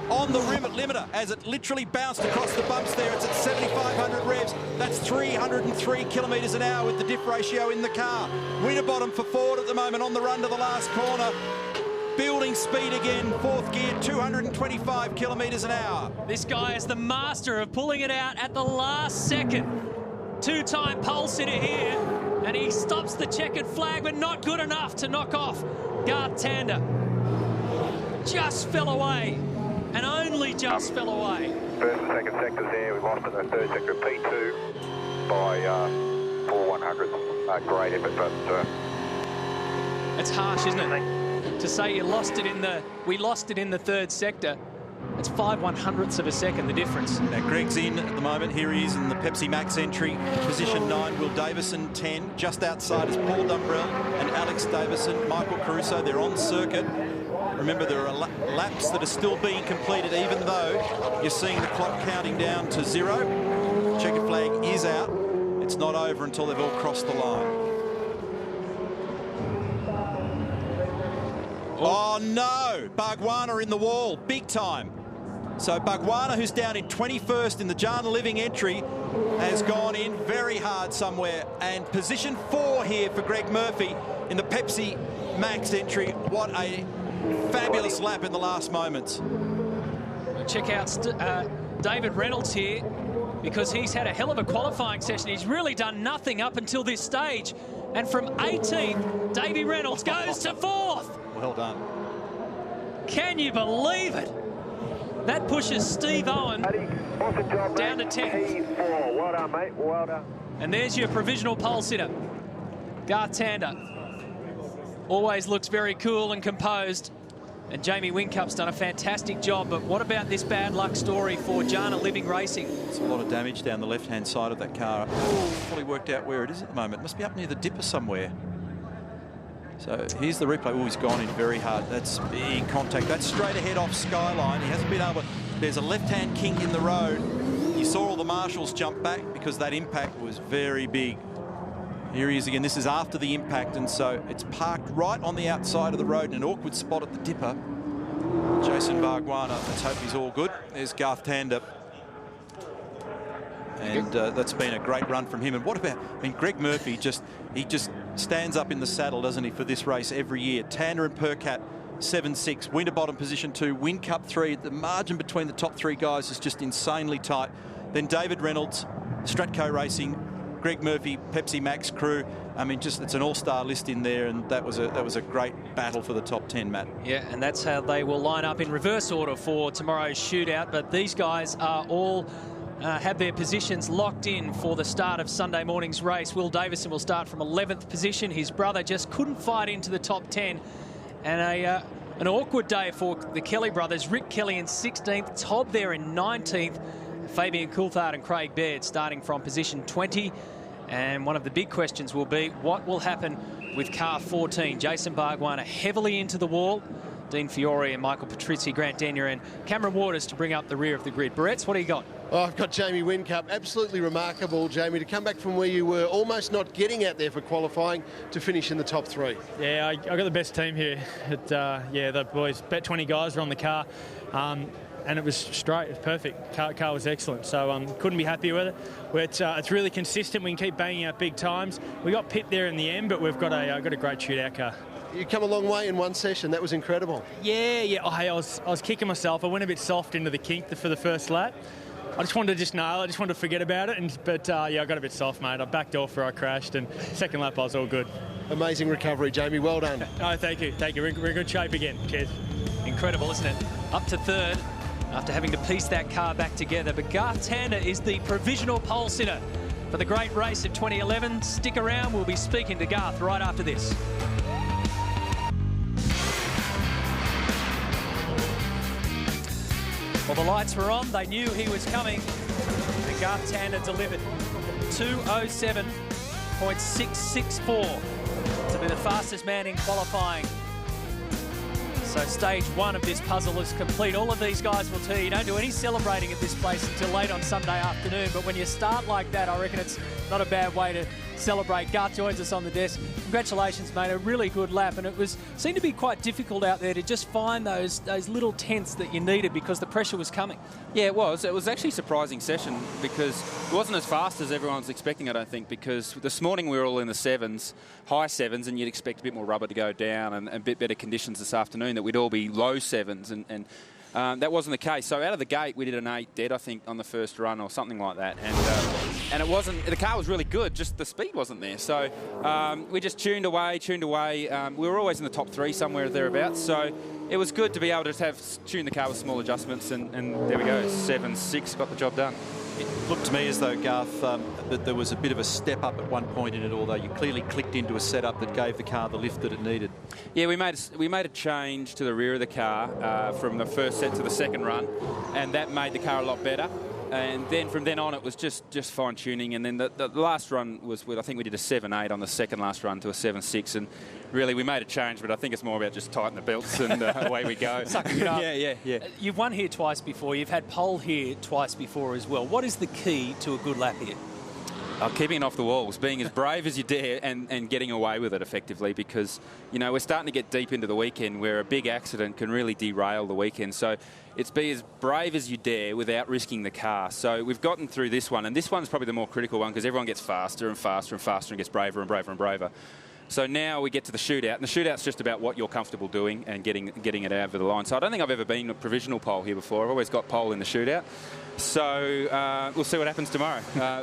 On the limiter, as it literally bounced across the bumps there, it's at 7,500 revs. That's 303 kilometres an hour with the diff ratio in the car. Winterbottom for Ford at the moment on the run to the last corner. Building speed again, 4th gear, 225 kilometres an hour. This guy is the master of pulling it out at the last second. 2-time pole sitter here. And he stops the checkered flag, but not good enough to knock off Garth Tander. Just fell away, and only just fell away. First and second sectors there, we lost in the third sector P2 by 4/100ths. Great effort, but... It's harsh, isn't it? To say we lost it in the third sector. It's 5/100ths of a second, the difference. Now Greg's in at the moment. Here he is in the Pepsi Max entry. Position 9, Will Davison 10. Just outside is Paul Dumbrell and Alex Davison. Michael Caruso, they're on circuit. Remember, there are laps that are still being completed, even though you're seeing the clock counting down to 0. Checkered flag is out. It's not over until they've all crossed the line. Oh, no. Bargwanna in the wall, big time. So Bargwanna, who's down in 21st in the Jana Living entry, has gone in very hard somewhere. And position 4 here for Greg Murphy in the Pepsi Max entry. What a fabulous lap in the last moments. Check out David Reynolds here, because he's had a hell of a qualifying session. He's really done nothing up until this stage. And from 18th, Davey Reynolds goes to 4th. Well done. Can you believe it? That pushes Steve Owen down to 10th. Well done, mate. Well done. And there's your provisional pole sitter, Garth Tander. Always looks very cool and composed. And Jamie Wincup's done a fantastic job. But what about this bad luck story for Jana Living Racing? It's a lot of damage down the left-hand side of that car. Fully worked out where it is at the moment. It must be up near the dipper somewhere. So here's the replay. Oh, he's gone in very hard. That's big contact. That's straight ahead off Skyline. He hasn't been able to... There's a left-hand kink in the road. You saw all the marshals jump back because that impact was very big. Here he is again. This is after the impact, and so it's parked right on the outside of the road in an awkward spot at the dipper. Jason Bargwanna, let's hope he's all good. There's Garth Tander. And that's been a great run from him. And what about, I mean, Greg Murphy, he just stands up in the saddle, doesn't he, for this race every year. Tander and Percat, 7-6. Winterbottom position 2. Whincup 3. The margin between the top 3 guys is just insanely tight. Then David Reynolds, Stratco Racing, Greg Murphy, Pepsi Max crew. I mean, just it's an all-star list in there, and that was a great battle for the top 10, Matt. Yeah, and that's how they will line up in reverse order for tomorrow's shootout. But these guys are all have their positions locked in for the start of Sunday morning's race. Will Davison will start from 11th position. His brother just couldn't fight into the top 10. And an awkward day for the Kelly brothers. Rick Kelly in 16th, Todd there in 19th. Fabian Coulthard and Craig Baird starting from position 20. And one of the big questions will be what will happen with car 14. Jason Bargwanna heavily into the wall. Dean Fiore and Michael Patrizzi, Grant Denyer and Cameron Waters to bring up the rear of the grid. Barretts, what do you got? Oh, I've got Jamie Whincup. Absolutely remarkable, Jamie, to come back from where you were almost not getting out there for qualifying to finish in the top 3. Yeah, I got the best team here. Yeah, the boys, bet 20 guys were on the car. And it was straight, it was perfect. Car was excellent, so couldn't be happier with it. It's really consistent. We can keep banging out big times. We got pit there in the end, but we've got a great shootout car. You come a long way in one session. That was incredible. Yeah. I was kicking myself. I went a bit soft into the kink for the first lap. I just wanted to just nail it. I just wanted to forget about it. But I got a bit soft, mate. I backed off where I crashed, and second lap I was all good. Amazing recovery, Jamie. Well done. Oh, thank you. We're in good shape again. Cheers. Incredible, isn't it? Up to third after having to piece that car back together. But Garth Tander is the provisional pole sitter for the great race of 2011. Stick around. We'll be speaking to Garth right after this. Well, the lights were on. They knew he was coming. And Garth Tander delivered 2:07.664 to be the fastest man in qualifying. So stage 1 of this puzzle is complete. All of these guys will tell you don't do any celebrating at this place until late on Sunday afternoon. But when you start like that, I reckon it's not a bad way to celebrate. Garth joins us on the desk. Congratulations, mate. A really good lap. And it seemed to be quite difficult out there to just find those little tenths that you needed because the pressure was coming. Yeah, it was. It was actually a surprising session because it wasn't as fast as everyone was expecting, I don't think, because this morning we were all in the 7s, high 7s, and you'd expect a bit more rubber to go down and a bit better conditions this afternoon, that we'd all be low 7s. And that wasn't the case. So out of the gate, we did an 8 dead, I think, on the first run or something like that. And it wasn't, the car was really good, just the speed wasn't there. So we just tuned away. We were always in the top 3 somewhere thereabouts. So it was good to be able to tune the car with small adjustments. And there we go, 7-6, got the job done. It looked to me as though, Garth, that there was a bit of a step up at one point in it, although you clearly clicked into a setup that gave the car the lift that it needed. Yeah, we made a change to the rear of the car from the first set to the second run, and that made the car a lot better. And then from then on, it was just fine-tuning. And then the last run was I think we did a 7-8 on the second last run to a 7-6. And really, we made a change, but I think it's more about just tighten the belts and away we go. Sucking it up. Yeah. You've won here twice before. You've had pole here twice before as well. What is the key to a good lap here? Keeping it off the walls, being as brave as you dare and getting away with it effectively, because, you know, we're starting to get deep into the weekend where a big accident can really derail the weekend. So it's be as brave as you dare without risking the car. So we've gotten through this one, and this one's probably the more critical one because everyone gets faster and faster and faster and gets braver and braver and braver. So now we get to the shootout, and the shootout's just about what you're comfortable doing and getting it over the line. So I don't think I've ever been a provisional pole here before. I've always got pole in the shootout. So we'll see what happens tomorrow.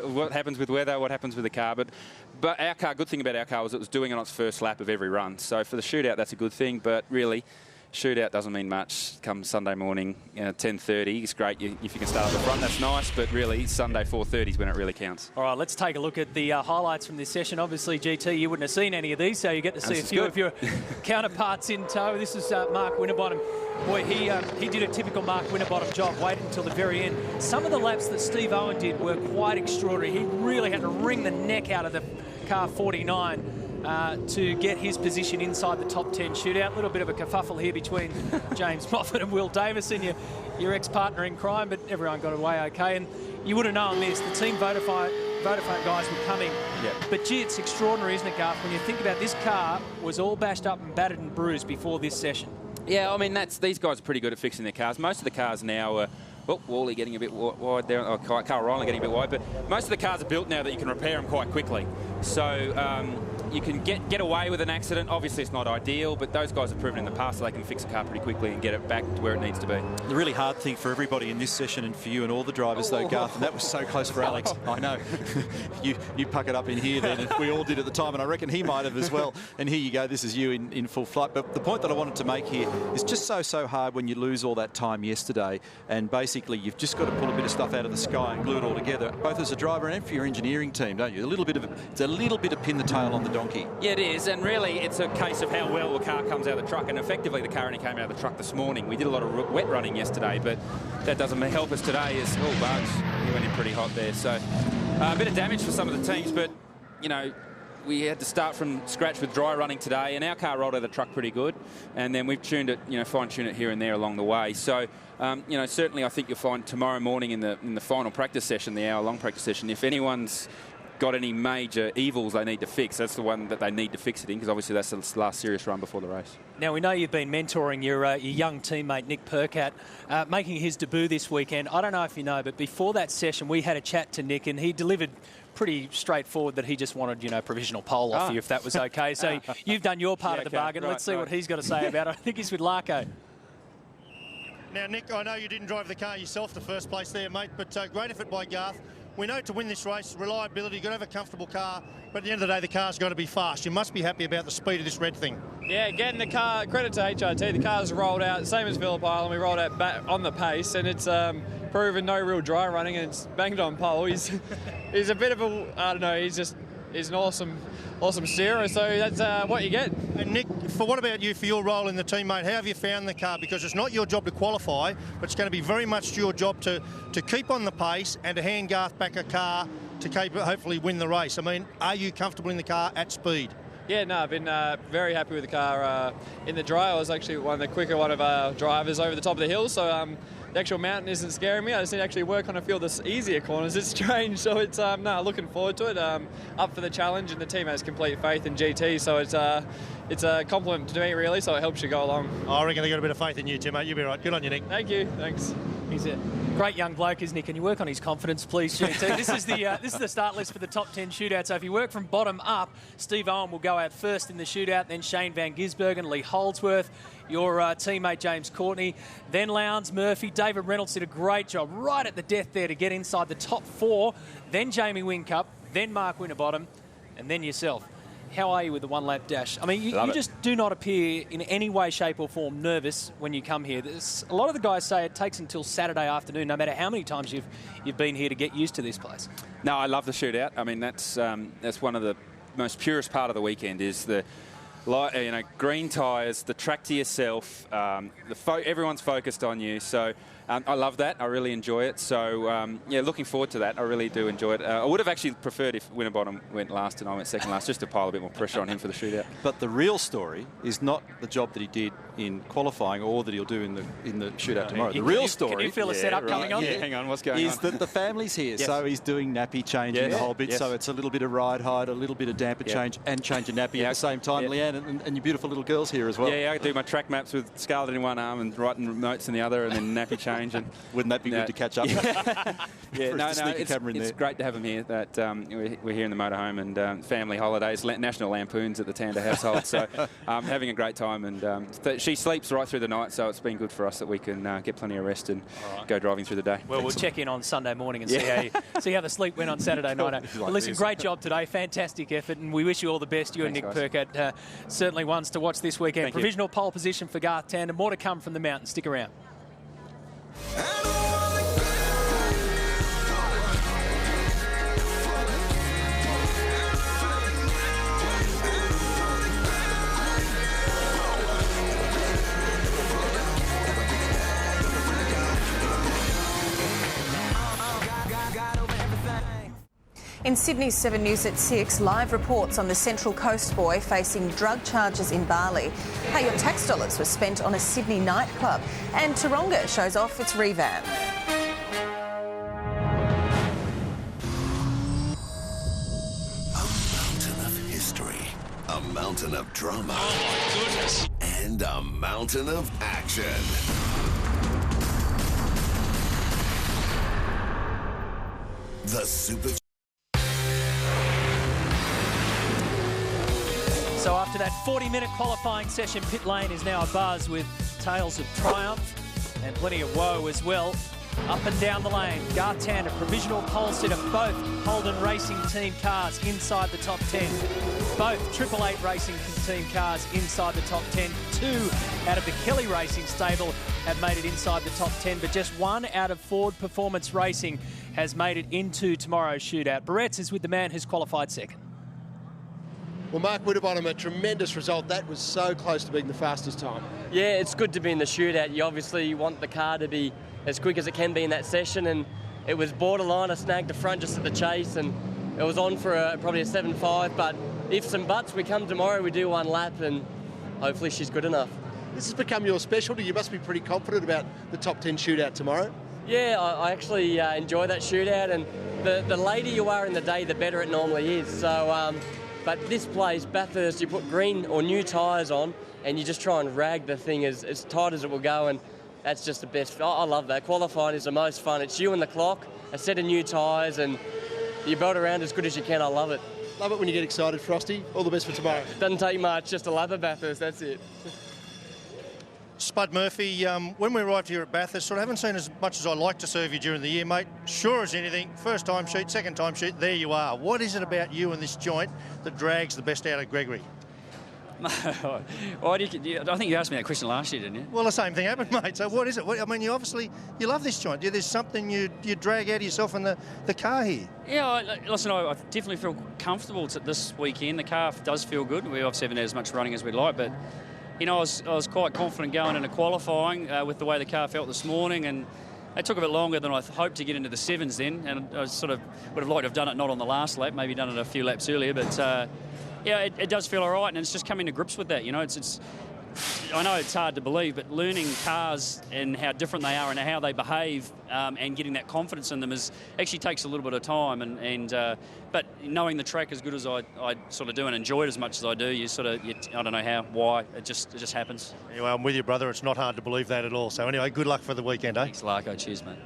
What happens with weather, what happens with the car. But our car, good thing about our car was it was doing it on its first lap of every run. So for the shootout, that's a good thing. But really, shootout doesn't mean much come Sunday morning, 10:30. It's great if you can start at the front, that's nice, but really Sunday 4:30 is when it really counts. All right, let's take a look at the highlights from this session. Obviously, GT, you wouldn't have seen any of these, so you get to see a few of your counterparts in tow. This is Mark Winterbottom. Boy, he did a typical Mark Winterbottom job, waited until the very end. Some of the laps that Steve Owen did were quite extraordinary. He really had to wring the neck out of the car 49 to get his position inside the top 10 shootout. A little bit of a kerfuffle here between James Moffat and Will Davison, your ex-partner in crime, but everyone got away okay. And you would have known this, the Team Vodafone guys were coming. Yep. But gee, it's extraordinary, isn't it, Garth, when you think about this car was all bashed up and battered and bruised before this session. Yeah, I mean, these guys are pretty good at fixing their cars. Most of the cars now are... Well, Wally getting a bit wide there. Carl Ryan getting a bit wide. But most of the cars are built now that you can repair them quite quickly. So you can get away with an accident. Obviously, it's not ideal, but those guys have proven in the past that they can fix a car pretty quickly and get it back to where it needs to be. The really hard thing for everybody in this session and for you and all the drivers, though, Garth, and that was so close for Alex. I know. you puck it up in here then, and we all did at the time, and I reckon he might have as well. And here you go. This is you in full flight. But the point that I wanted to make here is just so hard when you lose all that time yesterday, and basically you've just got to pull a bit of stuff out of the sky and glue it all together, both as a driver and for your engineering team, don't you? It's a little bit of pin the tail on the donkey. Yeah, it is, and really it's a case of how well the car comes out of the truck, and effectively the car only came out of the truck this morning. We did a lot of wet running yesterday, but that doesn't help us today. Bugs, he went in pretty hot there, so a bit of damage for some of the teams, but, you know, we had to start from scratch with dry running today, and our car rolled out of the truck pretty good, and then we've tuned it, fine-tuned it here and there along the way. So, certainly I think you'll find tomorrow morning in the final practice session, the hour-long practice session, if anyone's got any major evils they need to fix, that's the one that they need to fix it in, because obviously that's the last serious run before the race. Now, we know you've been mentoring your young teammate Nick Percat, making his debut this weekend. I don't know if you know, but before that session we had a chat to Nick, and he delivered pretty straightforward that he just wanted, provisional pole off you, if that was okay. So you've done your part of the bargain. Let's see what he's got to say about it. I think he's with Larko. Now, Nick, I know you didn't drive the car yourself the first place there, mate, but great effort by Garth. We know to win this race, reliability, you've got to have a comfortable car, but at the end of the day, the car's got to be fast. You must be happy about the speed of this red thing. Yeah, getting the car, credit to HRT, the car's rolled out, same as Phillip Island, we rolled out back on the pace, and it's proven no real dry running, and it's banged on pole. He's a bit of a, I don't know, he's an awesome steerer, so that's what you get. And Nick, what about you for your role in the team, mate? How have you found the car? Because it's not your job to qualify, but it's going to be very much your job to keep on the pace and to hand Garth back a car to hopefully win the race. I mean, are you comfortable in the car at speed? Yeah, no, I've been very happy with the car. In the dry, I was actually one of the quicker drivers over the top of the hill, so the actual mountain isn't scaring me. I just need to actually work on a few of the easier corners. It's strange, so it's looking forward to it. Up for the challenge, and the team has complete faith in GT, so it's a compliment to me, really, so it helps you go along. I reckon they got a bit of faith in you too, mate. You'll be right. Good on you, Nick. Thank you. Thanks. He's a great young bloke, isn't he? Can you work on his confidence, please, GT? This is the start list for the top 10 shootout. So if you work from bottom up, Steve Owen will go out first in the shootout, then Shane Van Gisbergen, Lee Holdsworth, your teammate James Courtney, then Lowndes, Murphy. David Reynolds did a great job right at the death there to get inside the top 4, then Jamie Whincup, then Mark Winterbottom, and then yourself. How are you with the one-lap dash? I mean, you just do not appear in any way, shape or form nervous when you come here. A lot of the guys say it takes until Saturday afternoon, no matter how many times you've been here, to get used to this place. No, I love the shootout. I mean, that's one of the most purest part of the weekend is the green tyres, the track to yourself. Everyone's focused on you. So I love that. I really enjoy it. So, yeah, looking forward to that. I really do enjoy it. I would have actually preferred if Winterbottom went last and I went second last, just to pile a bit more pressure on him for the shootout. But the real story is not the job that he did in qualifying or that he'll do in the shootout tomorrow. The real story... Can you feel a setup coming on? Yeah, hang on, what's going on? Is that the family's here. Yes. So he's doing nappy changing the whole bit. Yes. So it's a little bit of ride height, a little bit of damper change and change a nappy at the same time. Leanne and your beautiful little girls here as well. Yeah, I do my track maps with Scarlett in one arm and writing notes in the other, and then nappy change. And wouldn't that be good to catch up? It's great to have them here. That we're here in the motorhome and family holidays, national lampoons at the Tander household. So having a great time, and she sleeps right through the night, so it's been good for us that we can get plenty of rest and go driving through the day. Well, we'll check in on Sunday morning and see how the sleep went on Saturday night. Well, listen, great job today, fantastic effort, and we wish you all the best. You and Nick Perkett, certainly ones to watch this weekend. Thank you. Provisional pole position for Garth Tander. More to come from the mountain. Stick around. In Sydney's 7 News at 6, live reports on the Central Coast boy facing drug charges in Bali, how your tax dollars were spent on a Sydney nightclub, and Taronga shows off its revamp. A mountain of history, a mountain of drama, oh my goodness, and a mountain of action. The Super. So after that 40-minute qualifying session, pit lane is now abuzz with tales of triumph and plenty of woe as well. Up and down the lane, Garth Tander, provisional pole sitter, both Holden Racing Team cars inside the top 10. Both 888 Racing Team cars inside the top 10. 2 out of the Kelly Racing stable have made it inside the top 10, but just 1 out of Ford Performance Racing has made it into tomorrow's shootout. Barrett's is with the man who's qualified second. Well, Mark Winterbottom, a tremendous result. That was so close to being the fastest time. Yeah, it's good to be in the shootout. You obviously want the car to be as quick as it can be in that session, and it was borderline. I snagged the front just at the chase, and it was on for probably a 7.5, but ifs and buts, we come tomorrow, we do 1 lap, and hopefully she's good enough. This has become your specialty. You must be pretty confident about the top 10 shootout tomorrow. Yeah, I actually enjoy that shootout, and the later you are in the day, the better it normally is. So, but this place, Bathurst, you put green or new tyres on and you just try and rag the thing as tight as it will go, and that's just the best. I love that. Qualifying is the most fun. It's you and the clock, a set of new tyres, and you belt around as good as you can. I love it. Love it when you get excited, Frosty. All the best for tomorrow. Doesn't take much, just a lap of Bathurst, that's it. Spud Murphy, when we arrived here at Bathurst, sort of haven't seen as much as I like to serve you during the year, mate. Sure as anything, first time sheet, second time sheet, there you are. What is it about you and this joint that drags the best out of Gregory? I think you asked me that question last year, didn't you? Well, the same thing happened, mate. So what is it? I mean, you love this joint. There's something you drag out of yourself in the car here. Yeah, listen, I definitely feel comfortable this weekend. The car does feel good. We obviously haven't had as much running as we'd like, but you know, I was quite confident going into qualifying with the way the car felt this morning, and it took a bit longer than I hoped to get into the 7s then, and I sort of would have liked to have done it not on the last lap, maybe done it a few laps earlier, but yeah, it does feel all right, and it's just coming to grips with that. You know, it's I know it's hard to believe, but learning cars and how different they are and how they behave and getting that confidence in them actually takes a little bit of time. But knowing the track as good as I sort of do and enjoy it as much as I do, I don't know why, it just happens. Anyway, I'm with you, brother. It's not hard to believe that at all. So anyway, good luck for the weekend, eh? Thanks, Larko. Cheers, mate.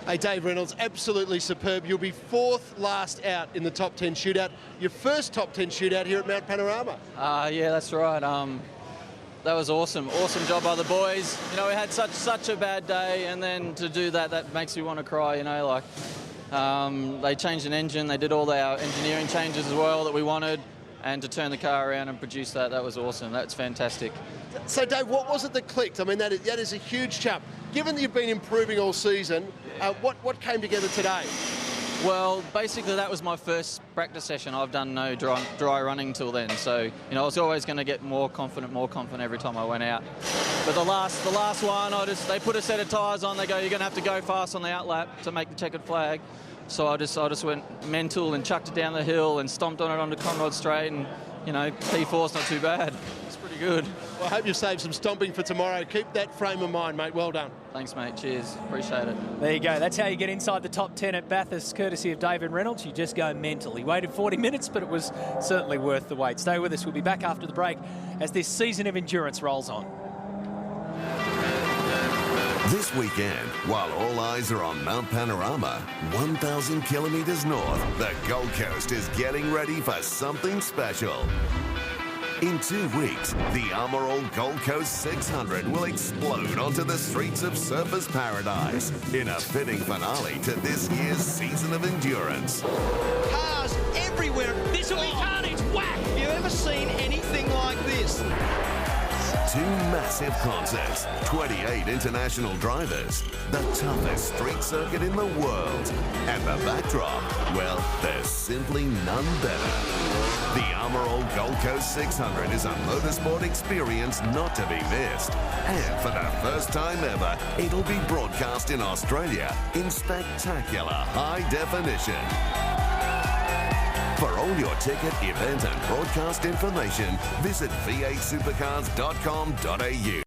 Hey, Dave Reynolds, absolutely superb. You'll be 4th last out in the top 10 shootout. Your first top 10 shootout here at Mount Panorama. Yeah, that's right. That was awesome. Awesome job by the boys. You know, we had such a bad day, and then to do that makes me want to cry, you know, like they changed an engine, they did all our engineering changes as well that we wanted, and to turn the car around and produce that was awesome. That's fantastic. So, Dave, what was it that clicked? I mean, that is a huge jump. Given that you've been improving all season, what came together today? Well, basically that was my first practice session. I've done no dry running till then, so I was always going to get more confident every time I went out. But the last one, they put a set of tyres on. They go, you're going to have to go fast on the outlap to make the checkered flag. So I just went mental and chucked it down the hill and stomped on it onto Conrod Straight, and P4's not too bad. It's pretty good. Well, I hope you've saved some stomping for tomorrow. Keep that frame of mind, mate. Well done. Thanks, mate. Cheers. Appreciate it. There you go. That's how you get inside the top 10 at Bathurst, courtesy of David Reynolds. You just go mental. He waited 40 minutes, but it was certainly worth the wait. Stay with us. We'll be back after the break as this season of endurance rolls on. This weekend, while all eyes are on Mount Panorama, 1,000 kilometres north, the Gold Coast is getting ready for something special. In 2 weeks, the Armor Gold Coast 600 will explode onto the streets of Surfers Paradise in a fitting finale to this year's season of endurance. Cars everywhere. This will be carnage. Whack! Have you ever seen anything like this? 2 massive concerts, 28 international drivers, the toughest street circuit in the world. And the backdrop, well, there's simply none better. The Armor Gold Coast 600 is a motorsport experience not to be missed. And for the first time ever, it'll be broadcast in Australia in spectacular high definition. For all your ticket, event and broadcast information, visit v8supercars.com.au.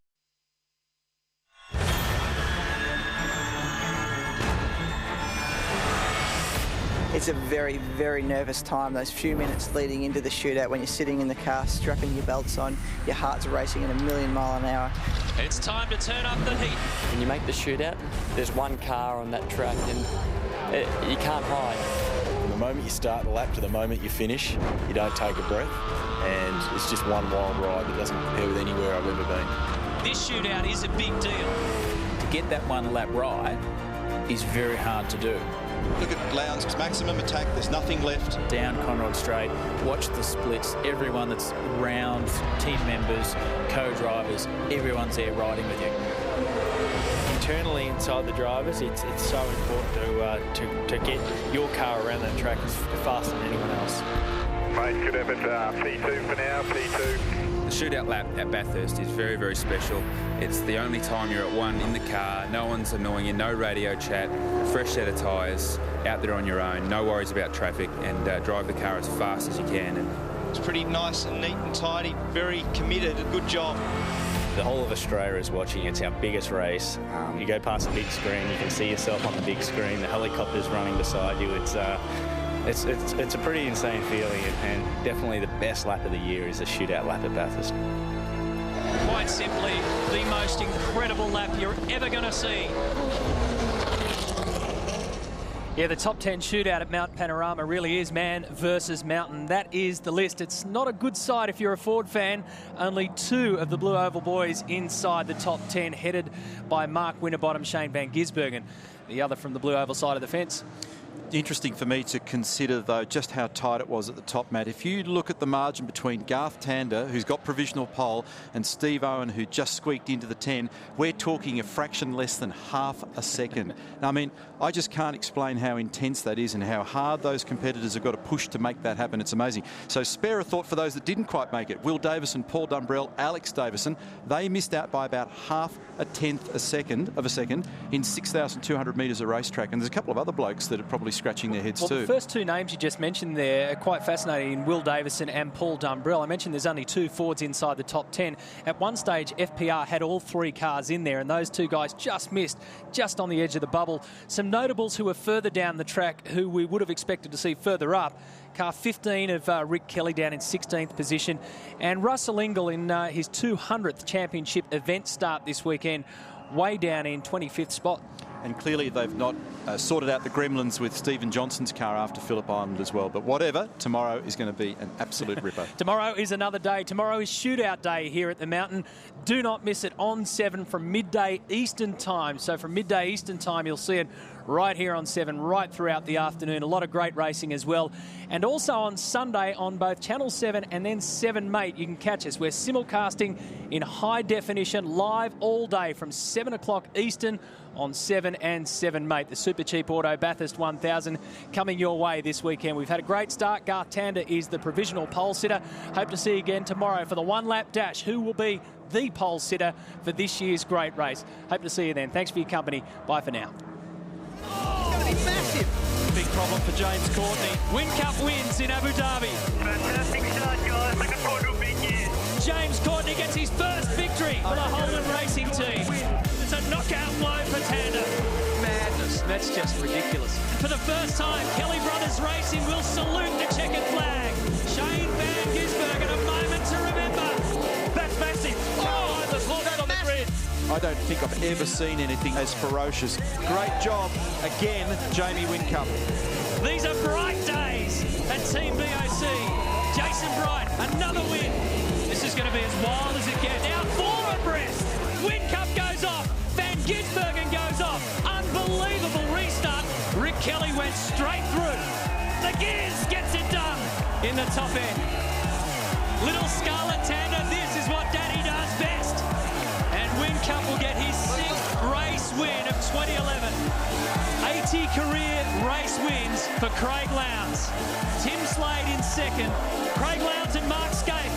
It's a very, very nervous time, those few minutes leading into the shootout when you're sitting in the car, strapping your belts on, your heart's racing at a million mile an hour. It's time to turn up the heat. When you make the shootout, there's one car on that track and you can't hide. From the moment you start the lap to the moment you finish, you don't take a breath, and it's just one wild ride that doesn't compare with anywhere I've ever been. This shootout is a big deal. To get that one lap right is very hard to do. Look at Lowndes' maximum attack. There's nothing left. Down Conrod Straight. Watch the splits. Everyone that's around, team members, co-drivers, everyone's there riding with you. Internally inside the drivers, it's so important to get your car around that track as fast as anyone else. Mate, good effort. P2 for now, P2. The shootout lap at Bathurst is very, very special. It's the only time you're at one in the car, no one's annoying you, no radio chat, fresh set of tyres, out there on your own, no worries about traffic, and drive the car as fast as you can. And it's pretty nice and neat and tidy, very committed, a good job. The whole of Australia is watching. It's our biggest race. You go past the big screen, you can see yourself on the big screen, the helicopter's running beside you. It's a pretty insane feeling, and definitely the best lap of the year is the shootout lap at Bathurst. Quite simply, the most incredible lap you're ever going to see. Yeah, the top 10 shootout at Mount Panorama really is man versus mountain. That is the list. It's not a good sight if you're a Ford fan. Only 2 of the Blue Oval boys inside the top 10, headed by Mark Winterbottom, Shane Van Gisbergen, the other from the Blue Oval side of the fence. Interesting for me to consider, though, just how tight it was at the top, Matt. If you look at the margin between Garth Tander, who's got provisional pole, and Steve Owen, who just squeaked into the 10, we're talking a fraction less than half a second. Now, I mean, I just can't explain how intense that is and how hard those competitors have got to push to make that happen. It's amazing. So spare a thought for those that didn't quite make it. Will Davison, Paul Dumbrell, Alex Davison, they missed out by about half a tenth of a second in 6,200 metres of racetrack. And there's a couple of other blokes that are probably scratching their heads too. The first 2 names you just mentioned there are quite fascinating, Will Davison and Paul Dumbrell. I mentioned there's only 2 Fords inside the top 10. At one stage, FPR had all 3 cars in there, and those 2 guys just missed, just on the edge of the bubble. Some notables who were further down the track who we would have expected to see further up. Car 15 of Rick Kelly down in 16th position, and Russell Ingall in his 200th championship event start this weekend, way down in 25th spot. And clearly they've not sorted out the gremlins with Stephen Johnson's car after Phillip Island as well. But whatever, tomorrow is going to be an absolute ripper. Tomorrow is another day. Tomorrow is shootout day here at the Mountain. Do not miss it on 7 from midday Eastern time. So from midday Eastern time, you'll see it right here on 7, right throughout the afternoon. A lot of great racing as well. And also on Sunday on both Channel 7 and then 7 Mate, you can catch us. We're simulcasting in high definition live all day from 7 o'clock Eastern on 7 and 7 Mate. The Super Cheap Auto Bathurst 1000 coming your way this weekend. We've had a great start. Garth Tander is the provisional pole sitter. Hope to see you again tomorrow for the one-lap dash. Who will be the pole sitter for this year's great race? Hope to see you then. Thanks for your company. Bye for now. It's going to be massive. Big problem for James Courtney. Whincup wins in Abu Dhabi. Fantastic start, guys. Looking forward to a big year. James Courtney gets his first victory for the Holden Racing team. It's a knockout blow for Tander. Madness. That's just ridiculous. For the first time, Kelly Brothers Racing will salute the checkered flag. Shane Van Gisbergen, a moment to remember. That's massive. Oh, the launch on the grid. I don't think I've ever seen anything as ferocious. Great job again, Jamie Whincup. These are bright days at Team BOC. Jason Bright, another win. This is going to be as wild as it gets. Now forward breast. Whincup goes off. Van Gisbergen goes off. Unbelievable restart. Rick Kelly went straight through. The Gears gets it done in the top end. Little Scarlett Tander, this is what Daddy does best. And Whincup will get his 6th race win of 2011. 80 career race wins for Craig Lowndes. Tim Slade in second. Craig Lowndes and Mark Skaife